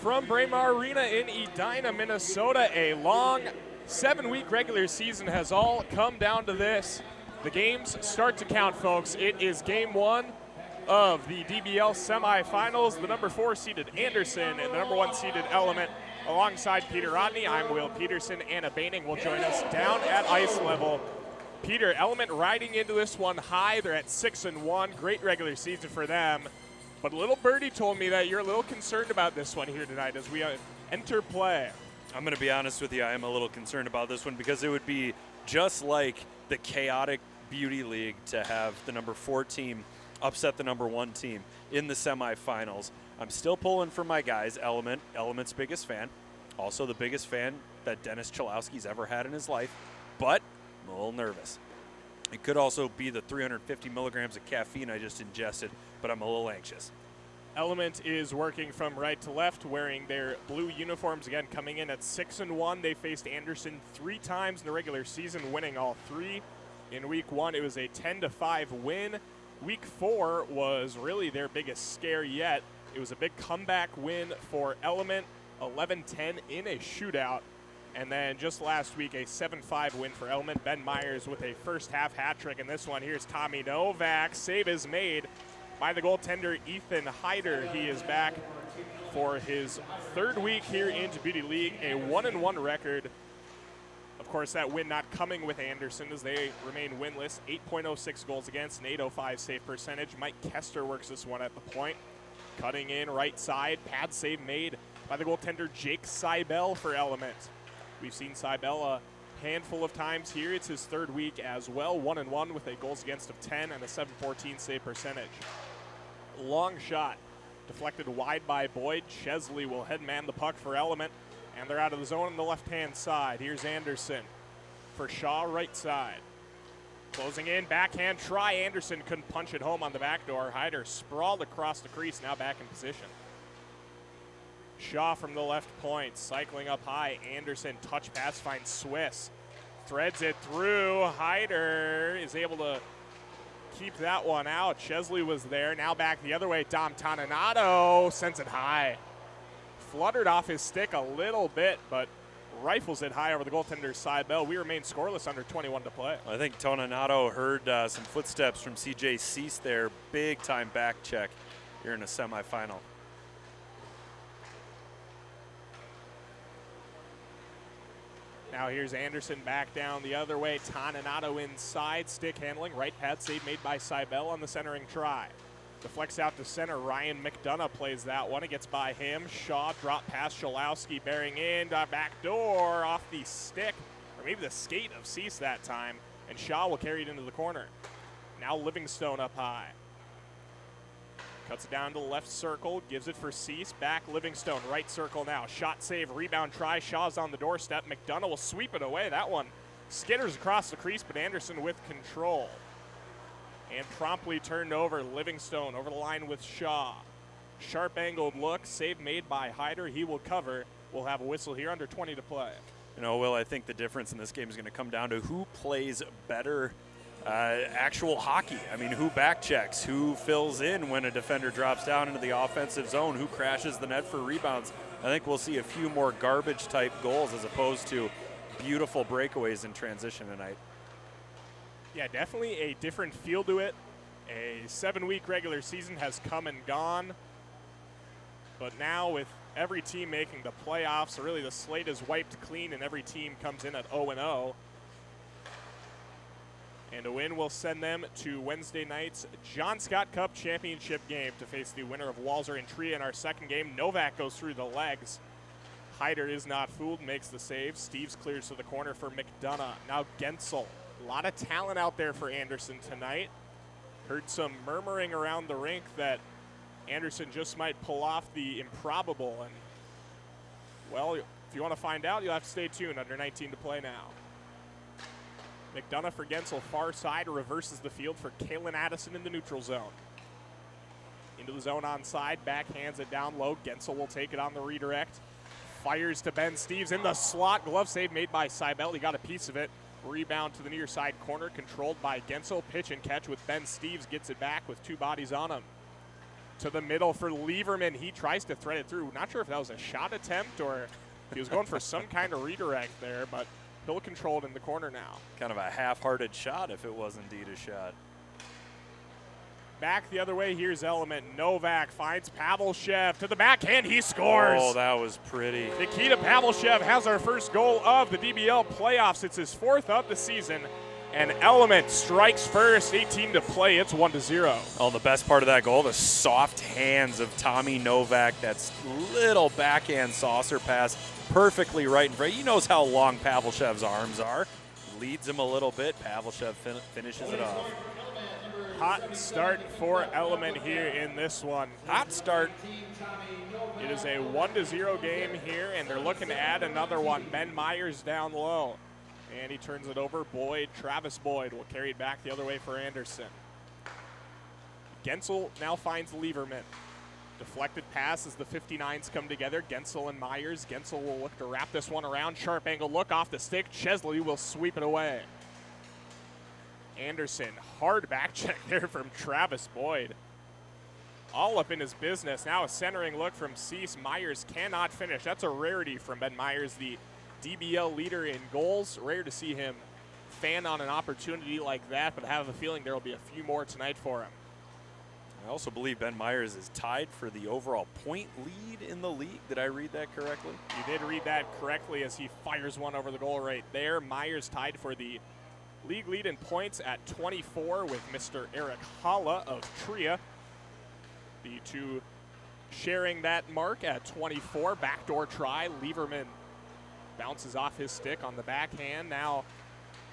From Braemar Arena in Edina, Minnesota, a long 7-week regular season has all come down to this. The games start to count, folks. It is game one of the DBL semifinals. The number 4 seeded Anderson and the number 1 seeded Element. Alongside Peter Rodney, I'm Will Peterson. Anna Baining will join us down at ice level. Peter, Element riding into this one high. They're at 6-1. Great regular season for them. But little birdie told me that you're a little concerned about this one here tonight as we enter play. I'm going to be honest with you. I am a little concerned about this one because it would be just like the chaotic beauty league to have the number 4 team upset the number 1 team in the semifinals. I'm still pulling for my guys, Element. Element's biggest fan. Also the biggest fan that Dennis Chalowski's ever had in his life. But I'm a little nervous. It could also be the 350 milligrams of caffeine I just ingested, but I'm a little anxious. Element is working from right to left, wearing their blue uniforms again, coming in at 6-1. They faced Anderson 3 times in the regular season, winning all 3. In week 1, it was a 10-5 win. Week 4 was really their biggest scare yet. It was a big comeback win for Element, 11-10 in a shootout. And then just last week, a 7-5 win for Element. Ben Myers with a first-half hat trick in this one. Here's Tommy Novak. Save is made by the goaltender Ethan Hyder. He is back for his 3rd week here in Beauty League, a 1-1 record. Of course, that win not coming with Anderson as they remain winless. 8.06 goals against, an 8.05 save percentage. Mike Kester works this one at the point. Cutting in right side, pad save made by the goaltender Jake Seibel for Element. We've seen Seibel a handful of times here. It's his 3rd week as well. 1-1 with a goals against of 10 and a 7.14 save percentage. Long shot deflected wide by Boyd. Chesley will head man the puck for Element, and they're out of the zone on the left-hand side. Here's Anderson for Shaw, right side. Closing in, backhand try. Anderson couldn't punch it home on the back door. Hyder sprawled across the crease, now back in position. Shaw from the left point, cycling up high. Anderson, touch pass, finds Swiss. Threads it through. Hyder is able to keep that one out. Chesley was there, now back the other way. Dom Toninato sends it high. Fluttered off his stick a little bit, but rifles it high over the goaltender's side bell. We remain scoreless, under 21 to play. I think Toninato heard some footsteps from CJ Cease there. Big time back check here in a semifinal. Now here's Anderson back down the other way. Toninato inside, stick handling. Right pad save made by Seibel on the centering try. Deflects out to center. Ryan McDonough plays that one. It gets by him. Shaw drop past Chalowski, bearing in. Back door off the stick, or maybe the skate of Cease that time. And Shaw will carry it into the corner. Now Livingstone up high. Cuts it down to the left circle, gives it for Cease. Back Livingstone, right circle now. Shot save, rebound try. Shaw's on the doorstep. McDonough will sweep it away. That one skitters across the crease, but Anderson with control. And promptly turned over. Livingstone over the line with Shaw. Sharp angled look, save made by Hyder. He will cover. We'll have a whistle here, under 20 to play. You know, Will, I think the difference in this game is going to come down to who plays better actual hockey. I mean, who back checks, who fills in when a defender drops down into the offensive zone, who crashes the net for rebounds. I think we'll see a few more garbage type goals as opposed to beautiful breakaways in transition tonight. Yeah, definitely a different feel to it. A 7-week regular season has come and gone. But now with every team making the playoffs, or really the slate is wiped clean and every team comes in at 0-0. And a win will send them to Wednesday night's John Scott Cup Championship game to face the winner of Walser and Tria in our second game. Novak goes through the legs. Hyder is not fooled, makes the save. Steves clears to the corner for McDonough. Now Gensel. A lot of talent out there for Anderson tonight. Heard some murmuring around the rink that Anderson just might pull off the improbable. And, well, if you want to find out, you'll have to stay tuned. Under 19 to play now. McDonough for Gensel, far side, reverses the field for Kalen Addison in the neutral zone. Into the zone on side, backhands it down low. Gensel will take it on the redirect. Fires to Ben Steves in the slot. Glove save made by Seibel. He got a piece of it. Rebound to the near side corner, controlled by Gensel. Pitch and catch with Ben Steves, gets it back with 2 bodies on him. to the middle for Lieberman. He tries to thread it through. Not sure if that was a shot attempt or if he was going for some kind of redirect there, but he'll control it in the corner now. Kind of a half-hearted shot if it was indeed a shot. Back the other way, here's Element. Novak finds Pavlshev to the backhand. He scores. Oh, that was pretty. Nikita Pavlshev has our first goal of the DBL playoffs. It's his fourth of the season. And Element strikes first, 18 to play. It's 1-0. Oh, the best part of that goal, the soft hands of Tommy Novak. That's little backhand saucer pass perfectly right in front. He knows how long Pavlshev's arms are. Leads him a little bit. Pavlshev finishes it off. Hot start for Element here in this one. Hot start. It is a 1-0 game here, and they're looking to add another one. Ben Myers down low. And he turns it over. Boyd, Travis Boyd will carry it back the other way for Anderson. Gensel now finds Lieberman. Deflected pass as the 59s come together. Gensel and Myers. Gensel will look to wrap this one around. Sharp angle look off the stick. Chesley will sweep it away. Anderson, hard back check there from Travis Boyd. All up in his business. Now a centering look from Cease. Myers cannot finish. That's a rarity from Ben Myers, the DBL leader in goals. Rare to see him fan on an opportunity like that, but I have a feeling there will be a few more tonight for him. I also believe Ben Myers is tied for the overall point lead in the league. Did I read that correctly? You did read that correctly as he fires one over the goal right there. Myers tied for the league lead in points at 24 with Mr. Eric Holla of Tria. The two sharing that mark at 24. Backdoor try. Lieberman bounces off his stick on the backhand. Now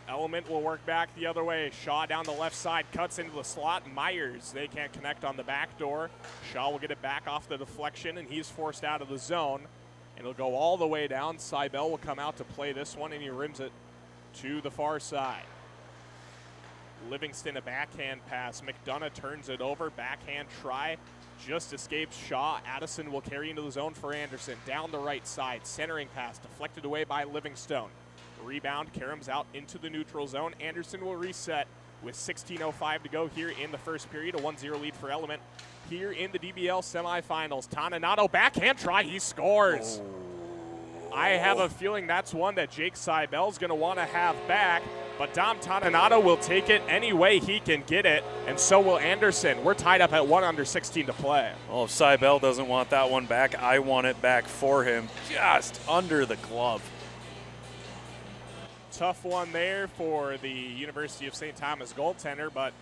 Element will work back the other way. Shaw down the left side, cuts into the slot. Myers, they can't connect on the back door. Shaw will get it back off the deflection, and he's forced out of the zone. And it'll go all the way down. Seibel will come out to play this one, and he rims it to the far side. Livingston, a backhand pass. McDonough turns it over. Backhand try. Just escapes Shaw. Addison will carry into the zone for Anderson. Down the right side. Centering pass deflected away by Livingstone. Rebound. Karam's out into the neutral zone. Anderson will reset with 16:05 to go here in the first period. A 1-0 lead for Element here in the DBL semifinals. Toninato backhand try. He scores. Oh. I have a feeling that's one that Jake Seibel's going to want to have back. But Dom Toninato will take it any way he can get it, and so will Anderson. We're tied up at 1 under 16 to play. Well, if Seibel doesn't want that one back, I want it back for him, just under the glove. Tough one there for the University of St. Thomas goaltender, but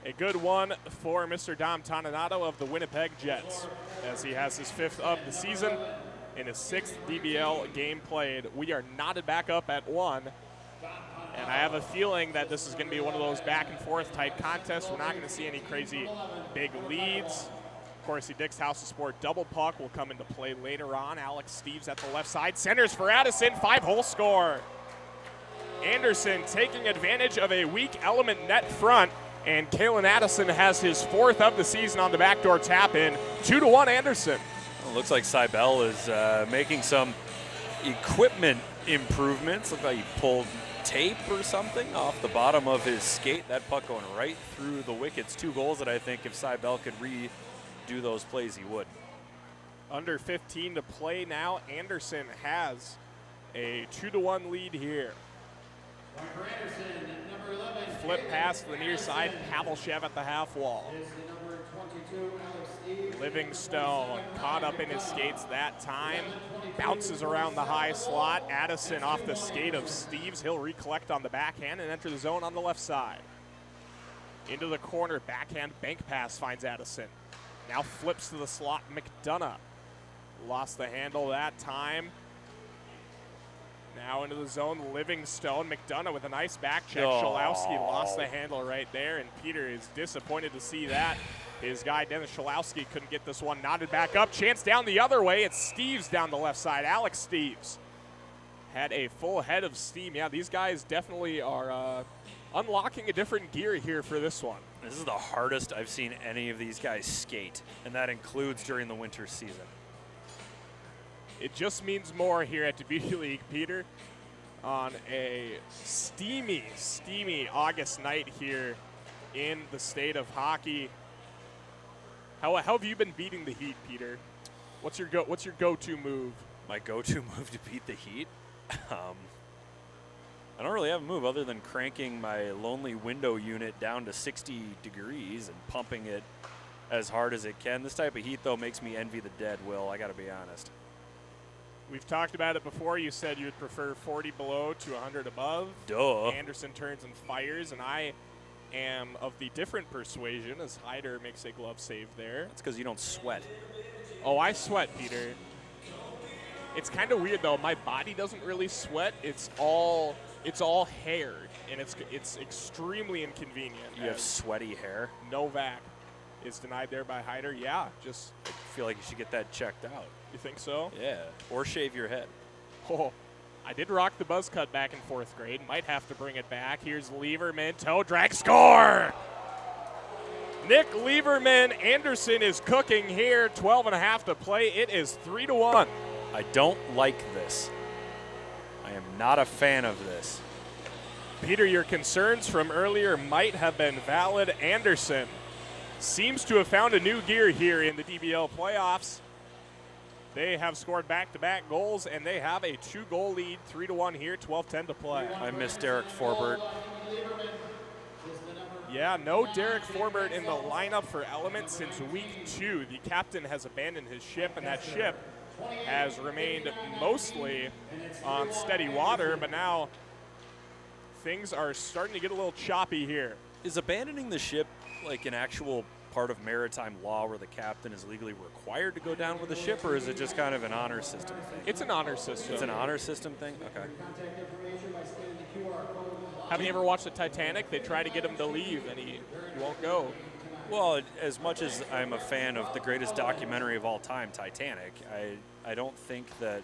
a good one for Mr. Dom Toninato of the Winnipeg Jets, as he has his 5th of the season in his 6th DBL game played. We are knotted back up at 1. And I have a feeling that this is going to be one of those back-and-forth type contests. We're not going to see any crazy big leads. Of course, the Dick's House of Sport double puck will come into play later on. Alex Steves at the left side. Centers for Addison. 5-hole score. Anderson taking advantage of a weak Element net front. And Kalen Addison has his 4th of the season on the backdoor tap-in. 2-1 Anderson. Well, looks like Seibel is making some equipment improvements. Looks like he pulled tape or something off the bottom of his skate. That puck going right through the wickets. 2 goals that I think if Seibel could redo those plays, he would. Under 15 to play now. Anderson has a 2-1 lead here. Flip pass to the near side. Pavlshev at the half wall. Livingstone caught up in his skates that time. Bounces around the high slot. Addison off the skate of Steves. He'll recollect on the backhand and enter the zone on the left side. Into the corner. Backhand bank pass finds Addison. Now flips to the slot. McDonough lost the handle that time. Now into the zone. Livingstone. McDonough with a nice back check. Oh. Schalowski lost the handle right there, and Peter is disappointed to see that. His guy, Dennis Schalowski, couldn't get this one. Knotted back up. Chance down the other way. It's Steves down the left side. Alex Steves had a full head of steam. Yeah, these guys definitely are unlocking a different gear here for this one. This is the hardest I've seen any of these guys skate, and that includes during the winter season. It just means more here at the Beauty League, Peter, on a steamy, steamy August night here in the state of hockey. How have you been beating the heat, Peter? What's your go-to move? My go-to move to beat the heat? I don't really have a move other than cranking my lonely window unit down to 60 degrees and pumping it as hard as it can. This type of heat, though, makes me envy the dead, Will. I got to be honest. We've talked about it before. You said you'd prefer 40 below to 100 above. Duh. Anderson turns and fires, and I am of the different persuasion as Hyder makes a glove save there. That's because you don't sweat. Oh, I sweat, Peter. It's kind of weird, though. My body doesn't really sweat. It's all hair, and it's extremely inconvenient. You have sweaty hair? Novak is denied there by Hyder. Yeah, just I feel like you should get that checked out. You think so? Yeah, or shave your head. Oh, I did rock the buzz cut back in 4th grade. Might have to bring it back. Here's Lieberman, toe drag, score! Nick Lieberman, Anderson is cooking here. 12.5 to play. It is 3-1. I don't like this. I am not a fan of this. Peter, your concerns from earlier might have been valid. Anderson seems to have found a new gear here in the DBL playoffs. They have scored back-to-back goals, and they have a 2-goal lead, 3-1 here, 12:10 to play. I miss Derek Forbert. Yeah, no Derek Forbert in the lineup for Element since week 2. The captain has abandoned his ship, and that ship has remained mostly on steady water, but now things are starting to get a little choppy here. Is abandoning the ship like an actual part of maritime law where the captain is legally required to go down with the ship, or is it just kind of an honor system thing? It's an honor system. It's an honor system thing? Okay. Have you ever watched the Titanic? They try to get him to leave, and he won't go. Well, as much as I'm a fan of the greatest documentary of all time, Titanic, I don't think that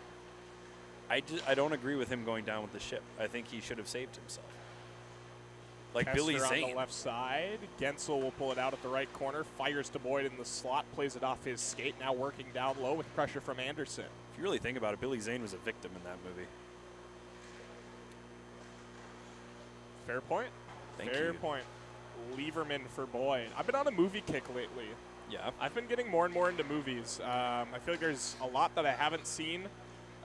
I don't agree with him going down with the ship. I think he should have saved himself. Like Kester Billy Zane. on the left side. Gensel will pull it out at the right corner. Fires to Boyd in the slot. Plays it off his skate. Now working down low with pressure from Anderson. If you really think about it, Billy Zane was a victim in that movie. Fair point. Thank you. Fair point. Lieberman for Boyd. I've been on a movie kick lately. Yeah. I've been getting more and more into movies. I feel like there's a lot that I haven't seen,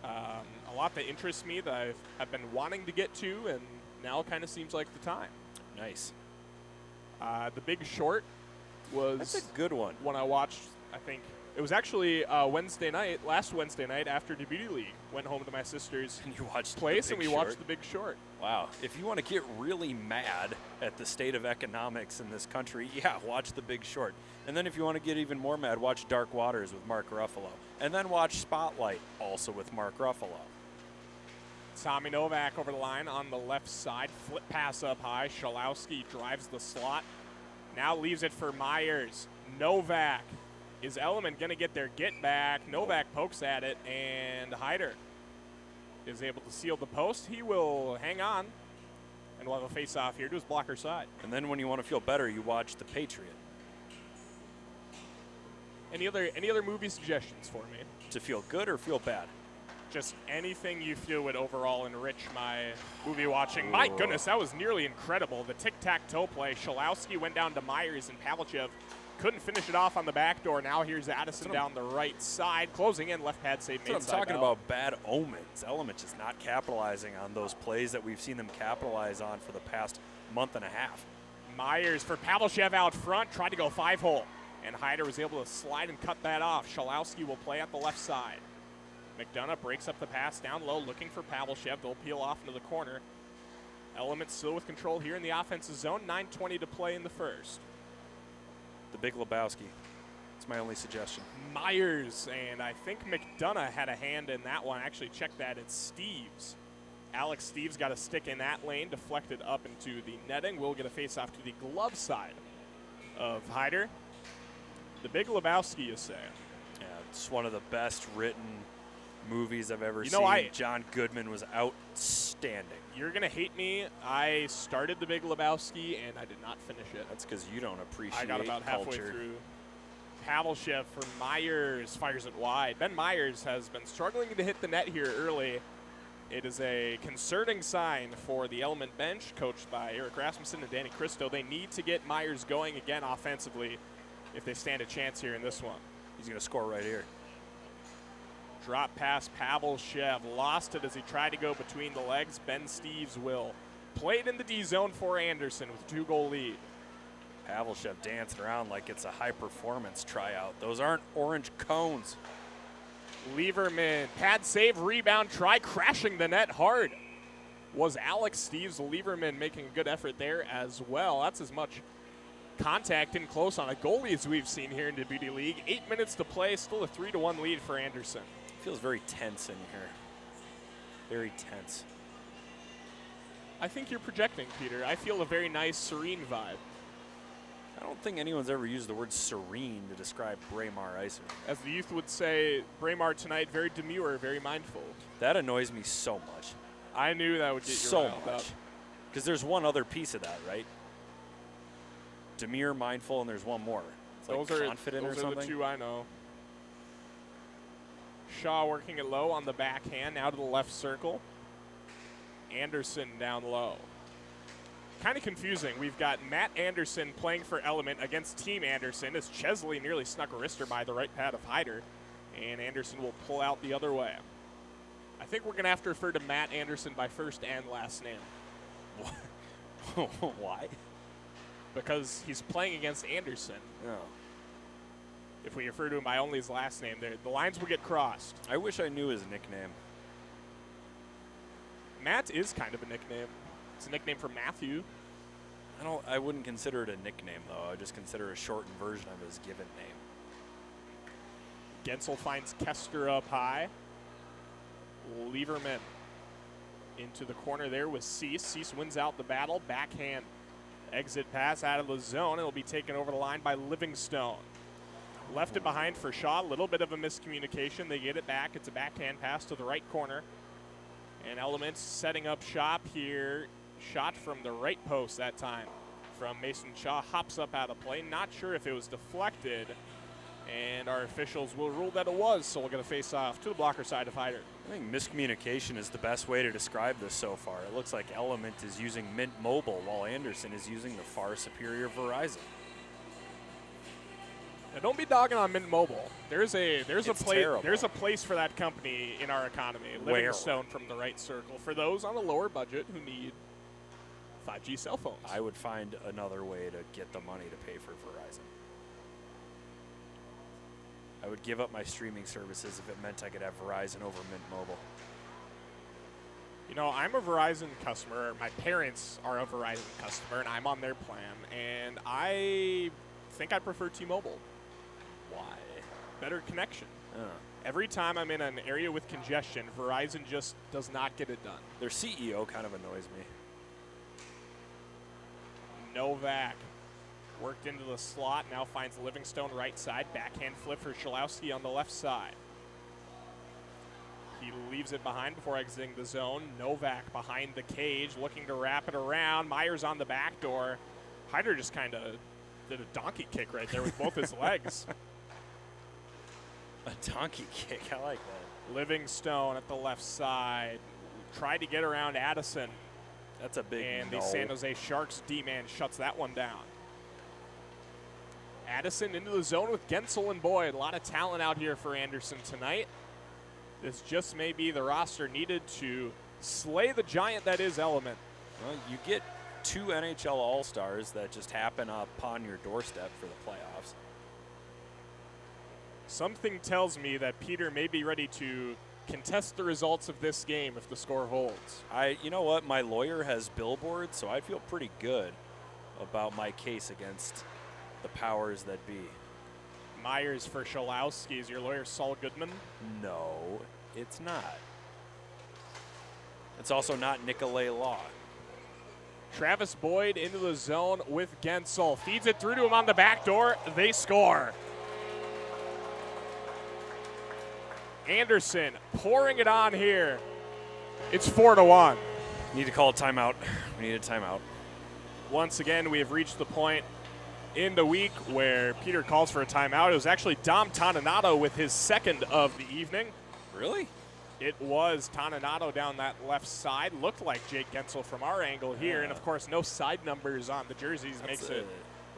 a lot that interests me that I have been wanting to get to, and now kind of seems like the time. Nice. The Big Short was That's a good one. when I watched, I think, it was actually last Wednesday night after the Beauty League. Went home to my sister's And you watched place The and Big we Short? watched The Big Short. Wow. If you want to get really mad at the state of economics in this country, yeah, watch The Big Short. And then if you want to get even more mad, watch Dark Waters with Mark Ruffalo. And then watch Spotlight, also with Mark Ruffalo. Tommy Novak over the line on the left side. Flip pass up high. Schalowski drives the slot. Now leaves it for Myers. Novak. Is Element going to get their get back? Novak pokes at it, and Hyder is able to seal the post. He will hang on, and we'll have a face-off here to his blocker side. And then when you want to feel better, you watch The Patriot Any other movie suggestions for me? to feel good or feel bad. Just anything you feel would overall enrich my movie watching. My goodness, that was nearly incredible. The tic-tac-toe play. Schalowski went down to Myers, and Pavlichev couldn't finish it off on the back door. Now here's Addison down the right side. Closing in, left pad save. That's what I'm talking about, bad omens. Element is not capitalizing on those plays that we've seen them capitalize on for the past month and a half. Myers for Pavlichev out front. Tried to go 5-hole. And Hyder was able to slide and cut that off. Schalowski will play at the left side. McDonough breaks up the pass down low, looking for Pavlichev. They'll peel off into the corner. Element still with control here in the offensive zone. 9:20 to play in the first. The Big Lebowski. That's my only suggestion. Myers, and I think McDonough had a hand in that one. Actually, check that. It's Steves. Alex Steves got a stick in that lane, deflected up into the netting. We'll get a face-off to the glove side of Hyder. The Big Lebowski, you say? Yeah, it's one of the best written movies I've ever You seen. know, John Goodman was outstanding. You're going to hate me. I started The Big Lebowski, and I did not finish it. That's because you don't appreciate I got about halfway culture. through. Pavlichev for Myers fires it wide. Ben Myers has been struggling to hit the net here early. It is a concerning sign for the Element bench, coached by Eric Rasmussen and Danny Cristo. They need to get Myers going again offensively if they stand a chance here in this one. He's going to score right here. Drop pass, Pavlshev lost it as he tried to go between the legs. Ben Steves will. Played in the D zone for Anderson with a 2-goal lead. Pavlshev dancing around like it's a high-performance tryout. Those aren't orange cones. Lieberman, pad save, rebound, try crashing the net hard. Was Alex Steves. Lieberman making a good effort there as well. That's as much contact in close on a goalie as we've seen here in the Beauty League. 8 minutes to play, still a 3-1 lead for Anderson. Feels very tense in here. Very tense. I think you're projecting, Peter. I feel a very nice, serene vibe. I don't think anyone's ever used the word serene to describe Braemar Ice Arena. As the youth would say, Braemar tonight, very demure, very mindful. That annoys me so much. I knew that would get you so riled up. much. Because there's one other piece of that, right? Demure, mindful, and there's one more. It's like confident or something. Those are the two I know. Shaw working it low on the backhand, now to the left circle. Anderson down low. Kind of confusing. We've got Matt Anderson playing for Element against Team Anderson as Chesley nearly snuck a wrister by the right pad of Hyder, and Anderson will pull out the other way. I think we're going to have to refer to Matt Anderson by first and last name. Why? Because he's playing against Anderson. Oh. If we refer to him by only his last name, the lines will get crossed. I wish I knew his nickname. Matt is kind of a nickname. It's a nickname for Matthew. I wouldn't consider it a nickname, though. I would just consider a shortened version of his given name. Gensel finds Kester up high. Lieberman into the corner there with Cease. Cease wins out the battle. Backhand exit pass out of the zone. It'll be taken over the line by Livingstone. Left it behind for Shaw. A little bit of a miscommunication. They get it back. It's a backhand pass to the right corner. And Elements setting up shop here. Shot from the right post that time from Mason Shaw. Hops up out of play. Not sure if it was deflected. And our officials will rule that it was, so we'll get a face-off to the blocker side of Hyder. I think miscommunication is the best way to describe this so far. It looks like Element is using Mint Mobile while Anderson is using the far superior Verizon. Now don't be dogging on Mint Mobile. There's a place for that company in our economy. Livingstone from the right circle for those on a lower budget who need 5G cell phones. I would find another way to get the money to pay for Verizon. I would give up my streaming services if it meant I could have Verizon over Mint Mobile. You know, I'm a Verizon customer. My parents are a Verizon customer, and I'm on their plan. And I think I prefer T-Mobile. Why? Better connection. Every time I'm in an area with congestion, Verizon just does not get it done. Their CEO kind of annoys me. Novak worked into the slot, now finds Livingstone right side. Backhand flip for Shalowski on the left side. He leaves it behind before exiting the zone. Novak behind the cage, looking to wrap it around. Myers on the back door. Hyder just kind of did a donkey kick right there with both his legs. A donkey kick, I like that. Livingstone at the left side. Tried to get around Addison. That's a big And no. the San Jose Sharks D-man shuts that one down. Addison into the zone with Gensel and Boyd. A lot of talent out here for Anderson tonight. This just may be the roster needed to slay the giant that is Element. Well, you get 2 NHL All-Stars that just happen upon your doorstep for the playoffs. Something tells me that Peter may be ready to contest the results of this game if the score holds. You know what? My lawyer has billboards, so I feel pretty good about my case against the powers that be. Myers for Shalowski. Is your lawyer Saul Goodman? No, it's not. It's also not Nicolay Law. Travis Boyd into the zone with Gensel. Feeds it through to him on the back door. They score. Anderson pouring it on here. It's 4-1. Need to call a timeout. We need a timeout. Once again, we have reached the point in the week where Peter calls for a timeout. It was actually Dom Toninato with his second of the evening. Really? It was Toninato down that left side. Looked like Jake Gensel from our angle here. And, of course, no side numbers on the jerseys makes it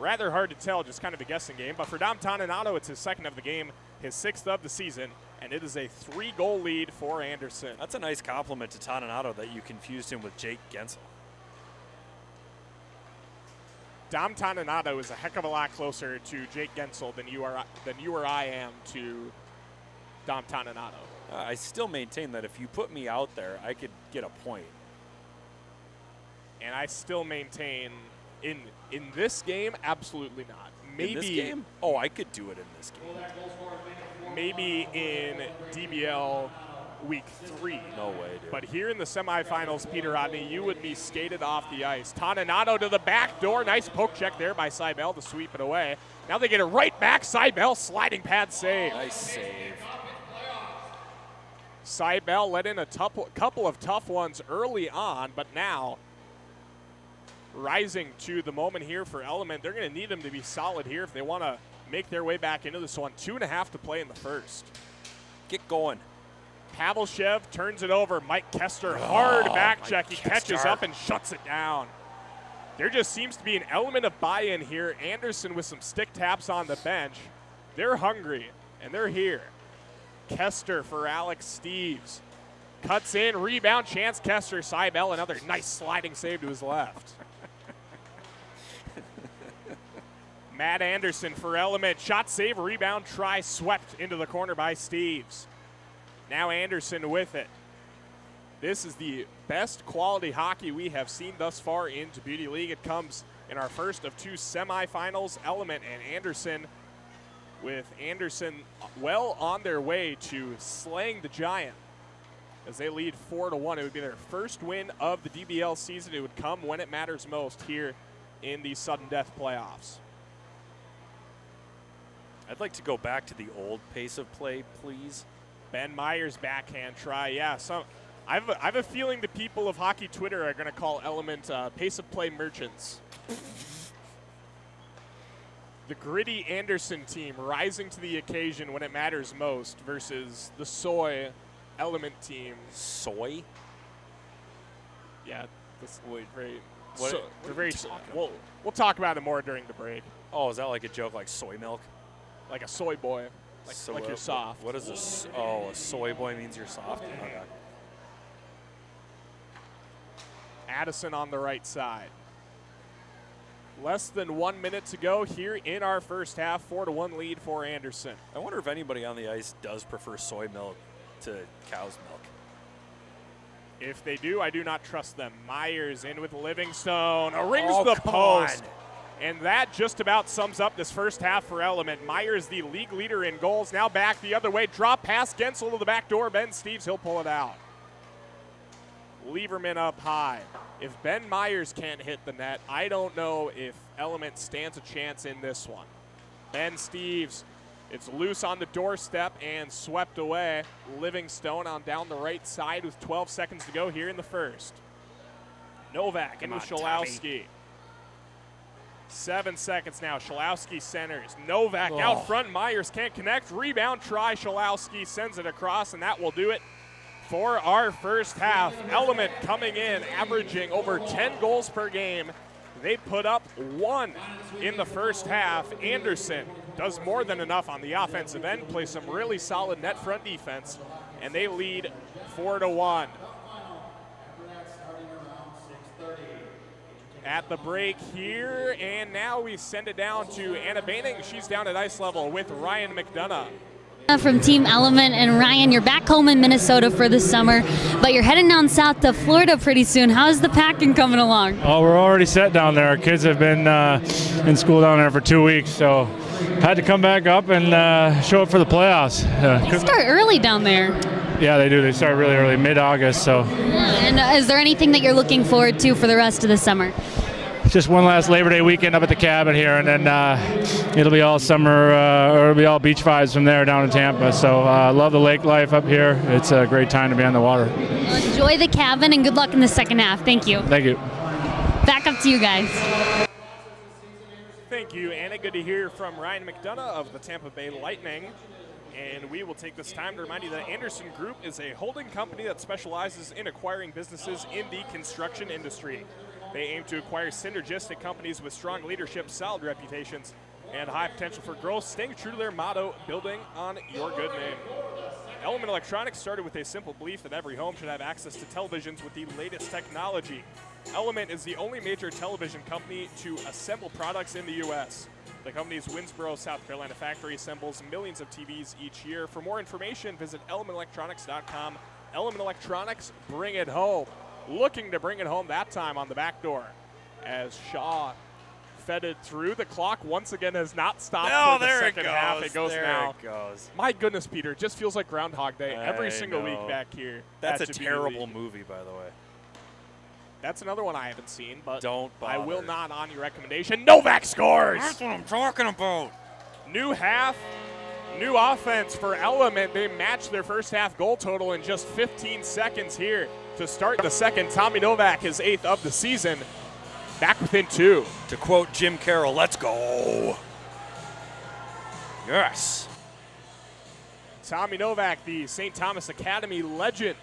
rather hard to tell, just kind of a guessing game. But for Dom Toninato, it's his second of the game, his sixth of the season, and it is a 3-goal lead for Anderson. That's a nice compliment to Toninato that you confused him with Jake Gensel. Dom Toninato is a heck of a lot closer to Jake Gensel than you or I am to Dom Toninato. I still maintain that if you put me out there, I could get a point. And I still maintain in this game, absolutely not. Maybe in this game? Oh, I could do it in this game. Maybe in DBL week 3. No way, dude. But here in the semifinals, Peter Rodney, you would be skated off the ice. Toninato to the back door. Nice poke check there by Seibel to sweep it away. Now they get it right back. Seibel sliding pad save. Nice save. Seibel let in a couple of tough ones early on, but now rising to the moment here for Element. They're going to need them to be solid here if they want to make their way back into this one. 2.5 to play in the first. Get going. Pavelchev turns it over. Mike Kester, hard back check. He Kester catches up and shuts it down. There just seems to be an element of buy-in here. Anderson with some stick taps on the bench. They're hungry, and they're here. Kester for Alex Steves. Cuts in, rebound, chance Kester. Seibel, another nice sliding save to his left. Matt Anderson for Element. Shot, save, rebound, try, swept into the corner by Steves. Now Anderson with it. This is the best quality hockey we have seen thus far into Beauty League. It comes in our first of 2 semifinals. Element and Anderson, with Anderson well on their way to slaying the Giant as they lead 4-1. It would be their first win of the DBL season. It would come when it matters most here in the sudden death playoffs. I'd like to go back to the old pace of play, please. Ben Myers backhand try. Yeah, so I have a feeling the people of hockey Twitter are going to call Element pace of play merchants. The gritty Anderson team rising to the occasion when it matters most versus the soy Element team. Soy? Yeah, this very. What, So, what they're are very. you talking about? We'll talk about it more during the break. Oh, is that like a joke like soy milk? Like a soy boy, like you're soft. What is this? Oh, a soy boy means you're soft? Okay. Addison on the right side. Less than 1 minute to go here in our first half. 4-1 lead for Anderson. I wonder if anybody on the ice does prefer soy milk to cow's milk. If they do, I do not trust them. Myers in with Livingstone. Rings Oh, the come post. on. And that just about sums up this first half for Element. Myers, the league leader in goals. Now back the other way. Drop pass. Gensel to the back door. Ben Steves, he'll pull it out. Lieberman up high. If Ben Myers can't hit the net, I don't know if Element stands a chance in this one. Ben Steves, it's loose on the doorstep and swept away. Livingstone on down the right side with 12 seconds to go here in the first. Novak in with Shalowski. 7 seconds now. Shalowski centers. Novak out front. Myers can't connect. Rebound try. Shalowski sends it across, and that will do it for our first half. Element coming in, averaging over 10 goals per game. They put up 1 in the first half. Anderson does more than enough on the offensive end, plays some really solid net front defense, and they lead 4-1. At the break here, and now we send it down to Anna Baining. She's down at ice level with Ryan McDonough. From Team Element, and Ryan, you're back home in Minnesota for the summer, but you're heading down south to Florida pretty soon. How's the packing coming along? Oh, we're already set down there. Our kids have been in school down there for 2 weeks, so had to come back up and show up for the playoffs. They start early down there. Yeah, they do. They start really early, mid-August. So. And is there anything that you're looking forward to for the rest of the summer? Just one last Labor Day weekend up at the cabin here, and then it'll be all summer, or it'll be all beach vibes from there down in Tampa. So love the lake life up here. It's a great time to be on the water. Well, enjoy the cabin, and good luck in the second half. Thank you. Thank you. Back up to you guys. Thank you, Anna. Good to hear from Ryan McDonough of the Tampa Bay Lightning. And we will take this time to remind you that Anderson Group is a holding company that specializes in acquiring businesses in the construction industry. They aim to acquire synergistic companies with strong leadership, solid reputations, and high potential for growth, staying true to their motto, building on your good name. Element Electronics started with a simple belief that every home should have access to televisions with the latest technology. Element is the only major television company to assemble products in the U.S. The company's Winsboro, South Carolina factory assembles millions of TVs each year. For more information, visit elementelectronics.com. Element Electronics, bring it home. Looking to bring it home that time on the back door as Shaw fed it through. The clock once again has not stopped for the second half. It goes now. There it goes. My goodness, Peter, it just feels like Groundhog Day every I single know. week back here. That's a at Dubuque terrible League. movie, by the way. That's another one I haven't seen, but Don't I bother. will not on your recommendation. Novak scores! That's what I'm talking about. New half, new offense for Element. They matched their first half goal total in just 15 seconds here to start the second. Tommy Novak, his 8th of the season, back within 2. To quote Jim Carroll, let's go. Yes. Tommy Novak, the St. Thomas Academy legend,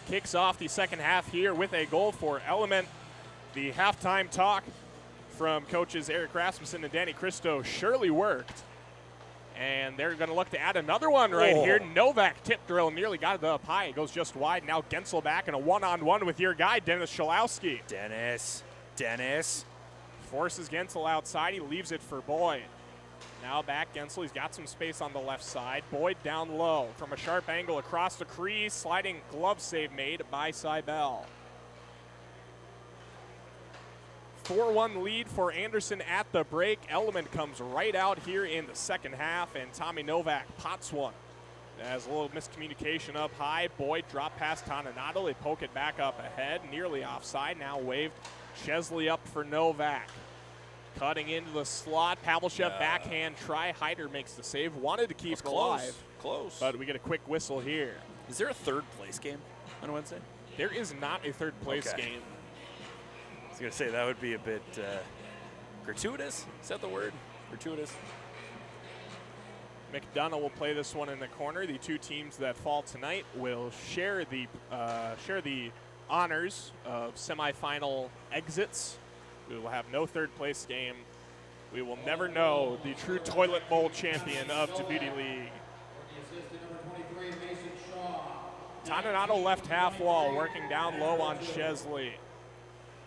kicks off the second half here with a goal for Element. The halftime talk from coaches Eric Rasmussen and Danny Christo surely worked. And they're going to look to add another one right here. Novak tip drill nearly got it up high. It goes just wide. Now Gensel back in a one-on-one with your guy, Dennis Shalowski. Dennis. Forces Gensel outside. He leaves it for Boyd. Now back Gensel. He's got some space on the left side. Boyd down low from a sharp angle across the crease. Sliding glove save made by Seibel. 4-1 lead for Anderson at the break. Element comes right out here in the second half, and Tommy Novak pots one. There's a little miscommunication up high. Boyd drop past Toninato. They poke it back up ahead, nearly offside. Now waved. Chesley up for Novak. Cutting into the slot. Pavlshev backhand try. Hyder makes the save. Wanted to keep it alive. Close. But we get a quick whistle here. Is there a third place game on Wednesday? There is not a third place game. I was going to say that would be a bit gratuitous. Is that the word? Gratuitous? McDonough will play this one in the corner. The two teams that fall tonight will share the honors of semifinal exits. We will have no third place game. We will never know the true toilet bowl champion of Dubuque League. Toninato left half wall, working down low on Chesley.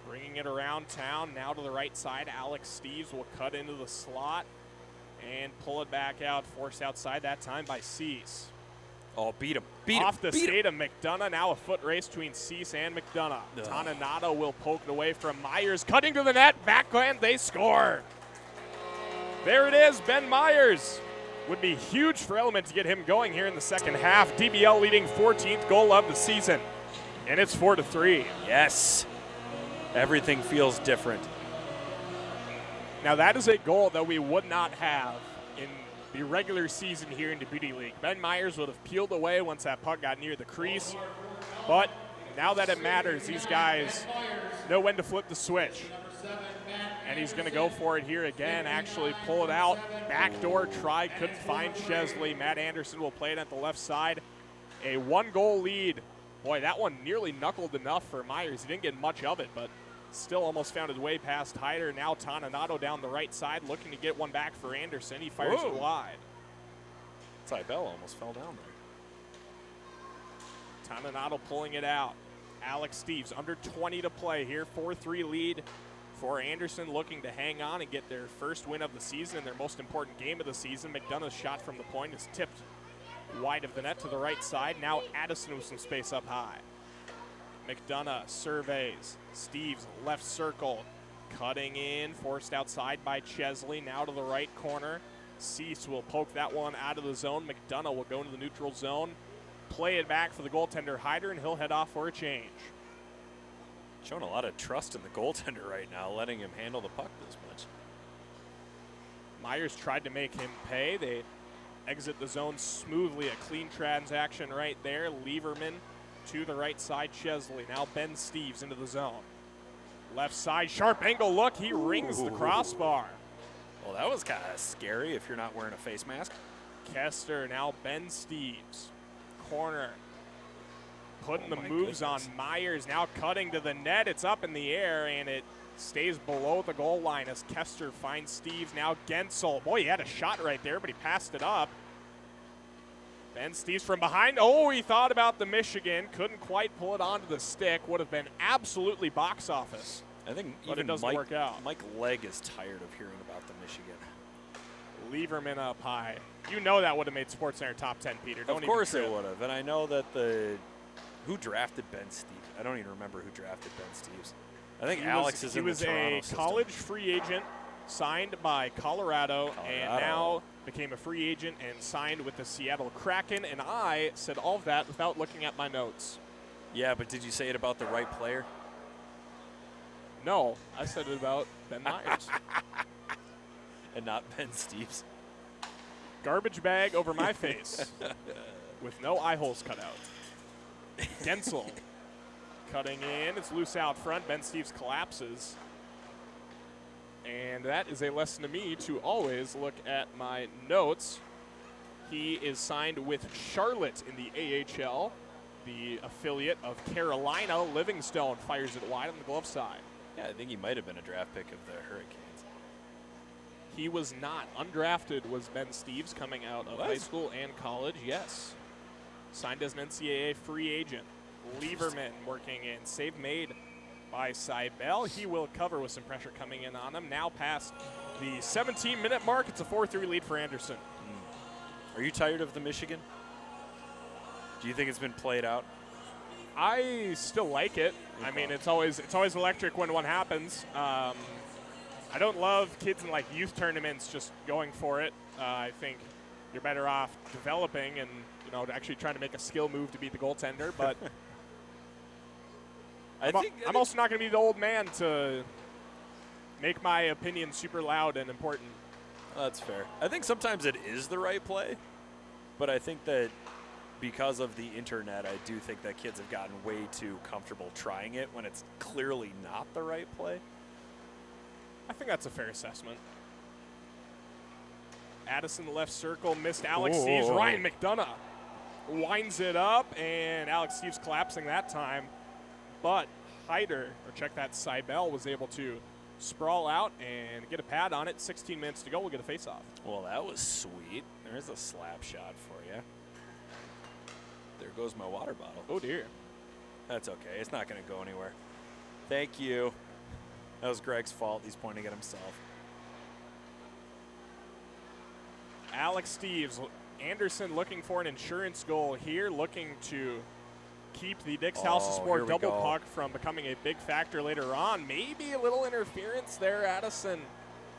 Bringing it around town, now to the right side. Alex Steves will cut into the slot and pull it back out, forced outside that time by Cease. Oh, beat him. Off the skate of McDonough, now a foot race between Cease and McDonough. Toninato will poke it away from Myers, cutting to the net, backhand, they score. There it is, Ben Myers. Would be huge for Element to get him going here in the second half. DBL leading 14th goal of the season, and it's 4-3. Yes. Everything feels different. Now that is a goal that we would not have in the regular season here in Dubuque League. Ben Myers would have peeled away once that puck got near the crease. But now that it matters, these guys know when to flip the switch. And he's going to go for it here again, actually pull it out. Backdoor try, couldn't find Chesley. Matt Anderson will play it at the left side. A 1-goal lead. Boy, that one nearly knuckled enough for Myers. He didn't get much of it, but still almost found his way past Hyder. Now Toninato down the right side, looking to get one back for Anderson. He fires it wide. Seibel almost fell down there. Toninato pulling it out. Alex Steves, under 20 to play here. 4-3 lead for Anderson, looking to hang on and get their first win of the season and their most important game of the season. McDonough's shot from the point is tipped wide of the net to the right side. Now Addison with some space up high. McDonough surveys. Steves left circle. Cutting in, forced outside by Chesley. Now to the right corner. Cease will poke that one out of the zone. McDonough will go into the neutral zone. Play it back for the goaltender Hyder, and he'll head off for a change. Showing a lot of trust in the goaltender right now, letting him handle the puck this much. Myers tried to make him pay. They exit the zone smoothly. A clean transaction right there. Lieberman to the right side. Chesley. Now Ben Steves into the zone. Left side, sharp angle look. He rings the crossbar. Well, that was kind of scary if you're not wearing a face mask. Kester, now Ben Steves. Corner. putting the moves on Myers, now cutting to the net. It's up in the air, and it stays below the goal line as Kester finds Steves. Now Gensel. Boy, he had a shot right there, but he passed it up. Ben Steves from behind. Oh, he thought about the Michigan. Couldn't quite pull it onto the stick. Would have been absolutely box office. I think but even it doesn't work out. Mike Legg is tired of hearing about the Michigan. Lieberman up high. You know that would have made SportsCenter top 10, Peter. Don't of course it would have. And I know that who drafted Ben Steves? I don't even remember who drafted Ben Steves. I think Alex is in the Toronto He was a system. college free agent signed by Colorado and now became a free agent and signed with the Seattle Kraken. And I said all of that without looking at my notes. Yeah, but did you say it about the right player? No, I said it about Ben Myers. And not Ben Steves. Garbage bag over my face with no eye holes cut out. Gensel cutting in. It's loose out front. Ben Steves collapses. And that is a lesson to me to always look at my notes. He is signed with Charlotte in the AHL, the affiliate of Carolina. Livingstone fires it wide on the glove side. Yeah, I think he might have been a draft pick of the Hurricanes. He was not. Undrafted was Ben Steves coming out of high school and college, yes. Signed as an NCAA free agent. Lieberman working in. Save made by Seibel. He will cover with some pressure coming in on him. Now past the 17-minute mark. It's a 4-3 lead for Anderson. Are you tired of the Michigan? Do you think it's been played out? I still like it. I mean, it's always electric when one happens. I don't love kids in like youth tournaments just going for it. I think you're better off developing and actually trying to make a skill move to beat the goaltender. But I'm also not going to be the old man to make my opinion super loud and important. That's fair. I think sometimes it is the right play, but I think that because of the internet, I do think that kids have gotten way too comfortable trying it when it's clearly not the right play. I think that's a fair assessment. Addison left circle, missed Alex Steves. Ryan McDonough winds it up, and Alex Steves collapsing that time. But Hyder, or check that, Seibel, was able to sprawl out and get a pad on it. 16 minutes to go. We'll get a face-off. Well, that was sweet. There's a slap shot for you. There goes my water bottle. Oh, dear. That's okay. It's not going to go anywhere. Thank you. That was Greg's fault. He's pointing at himself. Alex Steves. Anderson looking for an insurance goal here, looking to keep the Dick's House of Sport double puck from becoming a big factor later on. Maybe a little interference there. Addison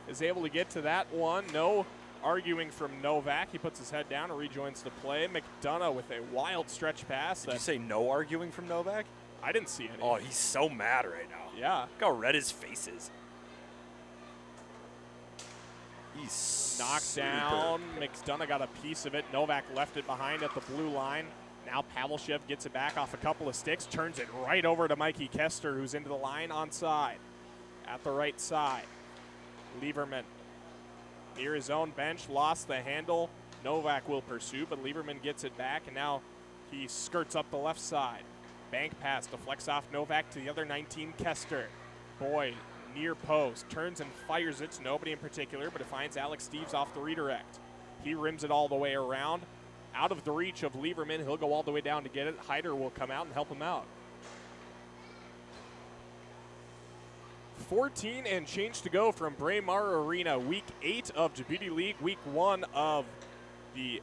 is able to get to that one. No arguing from Novak. He puts his head down and rejoins the play. McDonough with a wild stretch pass. Did you say no arguing from Novak? I didn't see any. Oh, he's so mad right now. Yeah. Look how red his face is. He's knocked down. McDonough got a piece of it. Novak left it behind at the blue line. Now Pavelchev gets it back off a couple of sticks, turns it right over to Mikey Kester, who's into the line onside. At the right side. Lieberman near his own bench, lost the handle. Novak will pursue, but Lieberman gets it back, and now he skirts up the left side. Bank pass deflects off Novak to the other 19, Kester. Boyd near post, turns and fires it to nobody in particular, but it finds Alex Steves off the redirect. He rims it all the way around. Out of the reach of Lieberman, he'll go all the way down to get it. Hyder will come out and help him out. 14 and change to go from Braemar Arena. Week 8 of Djibouti League, week 1 of the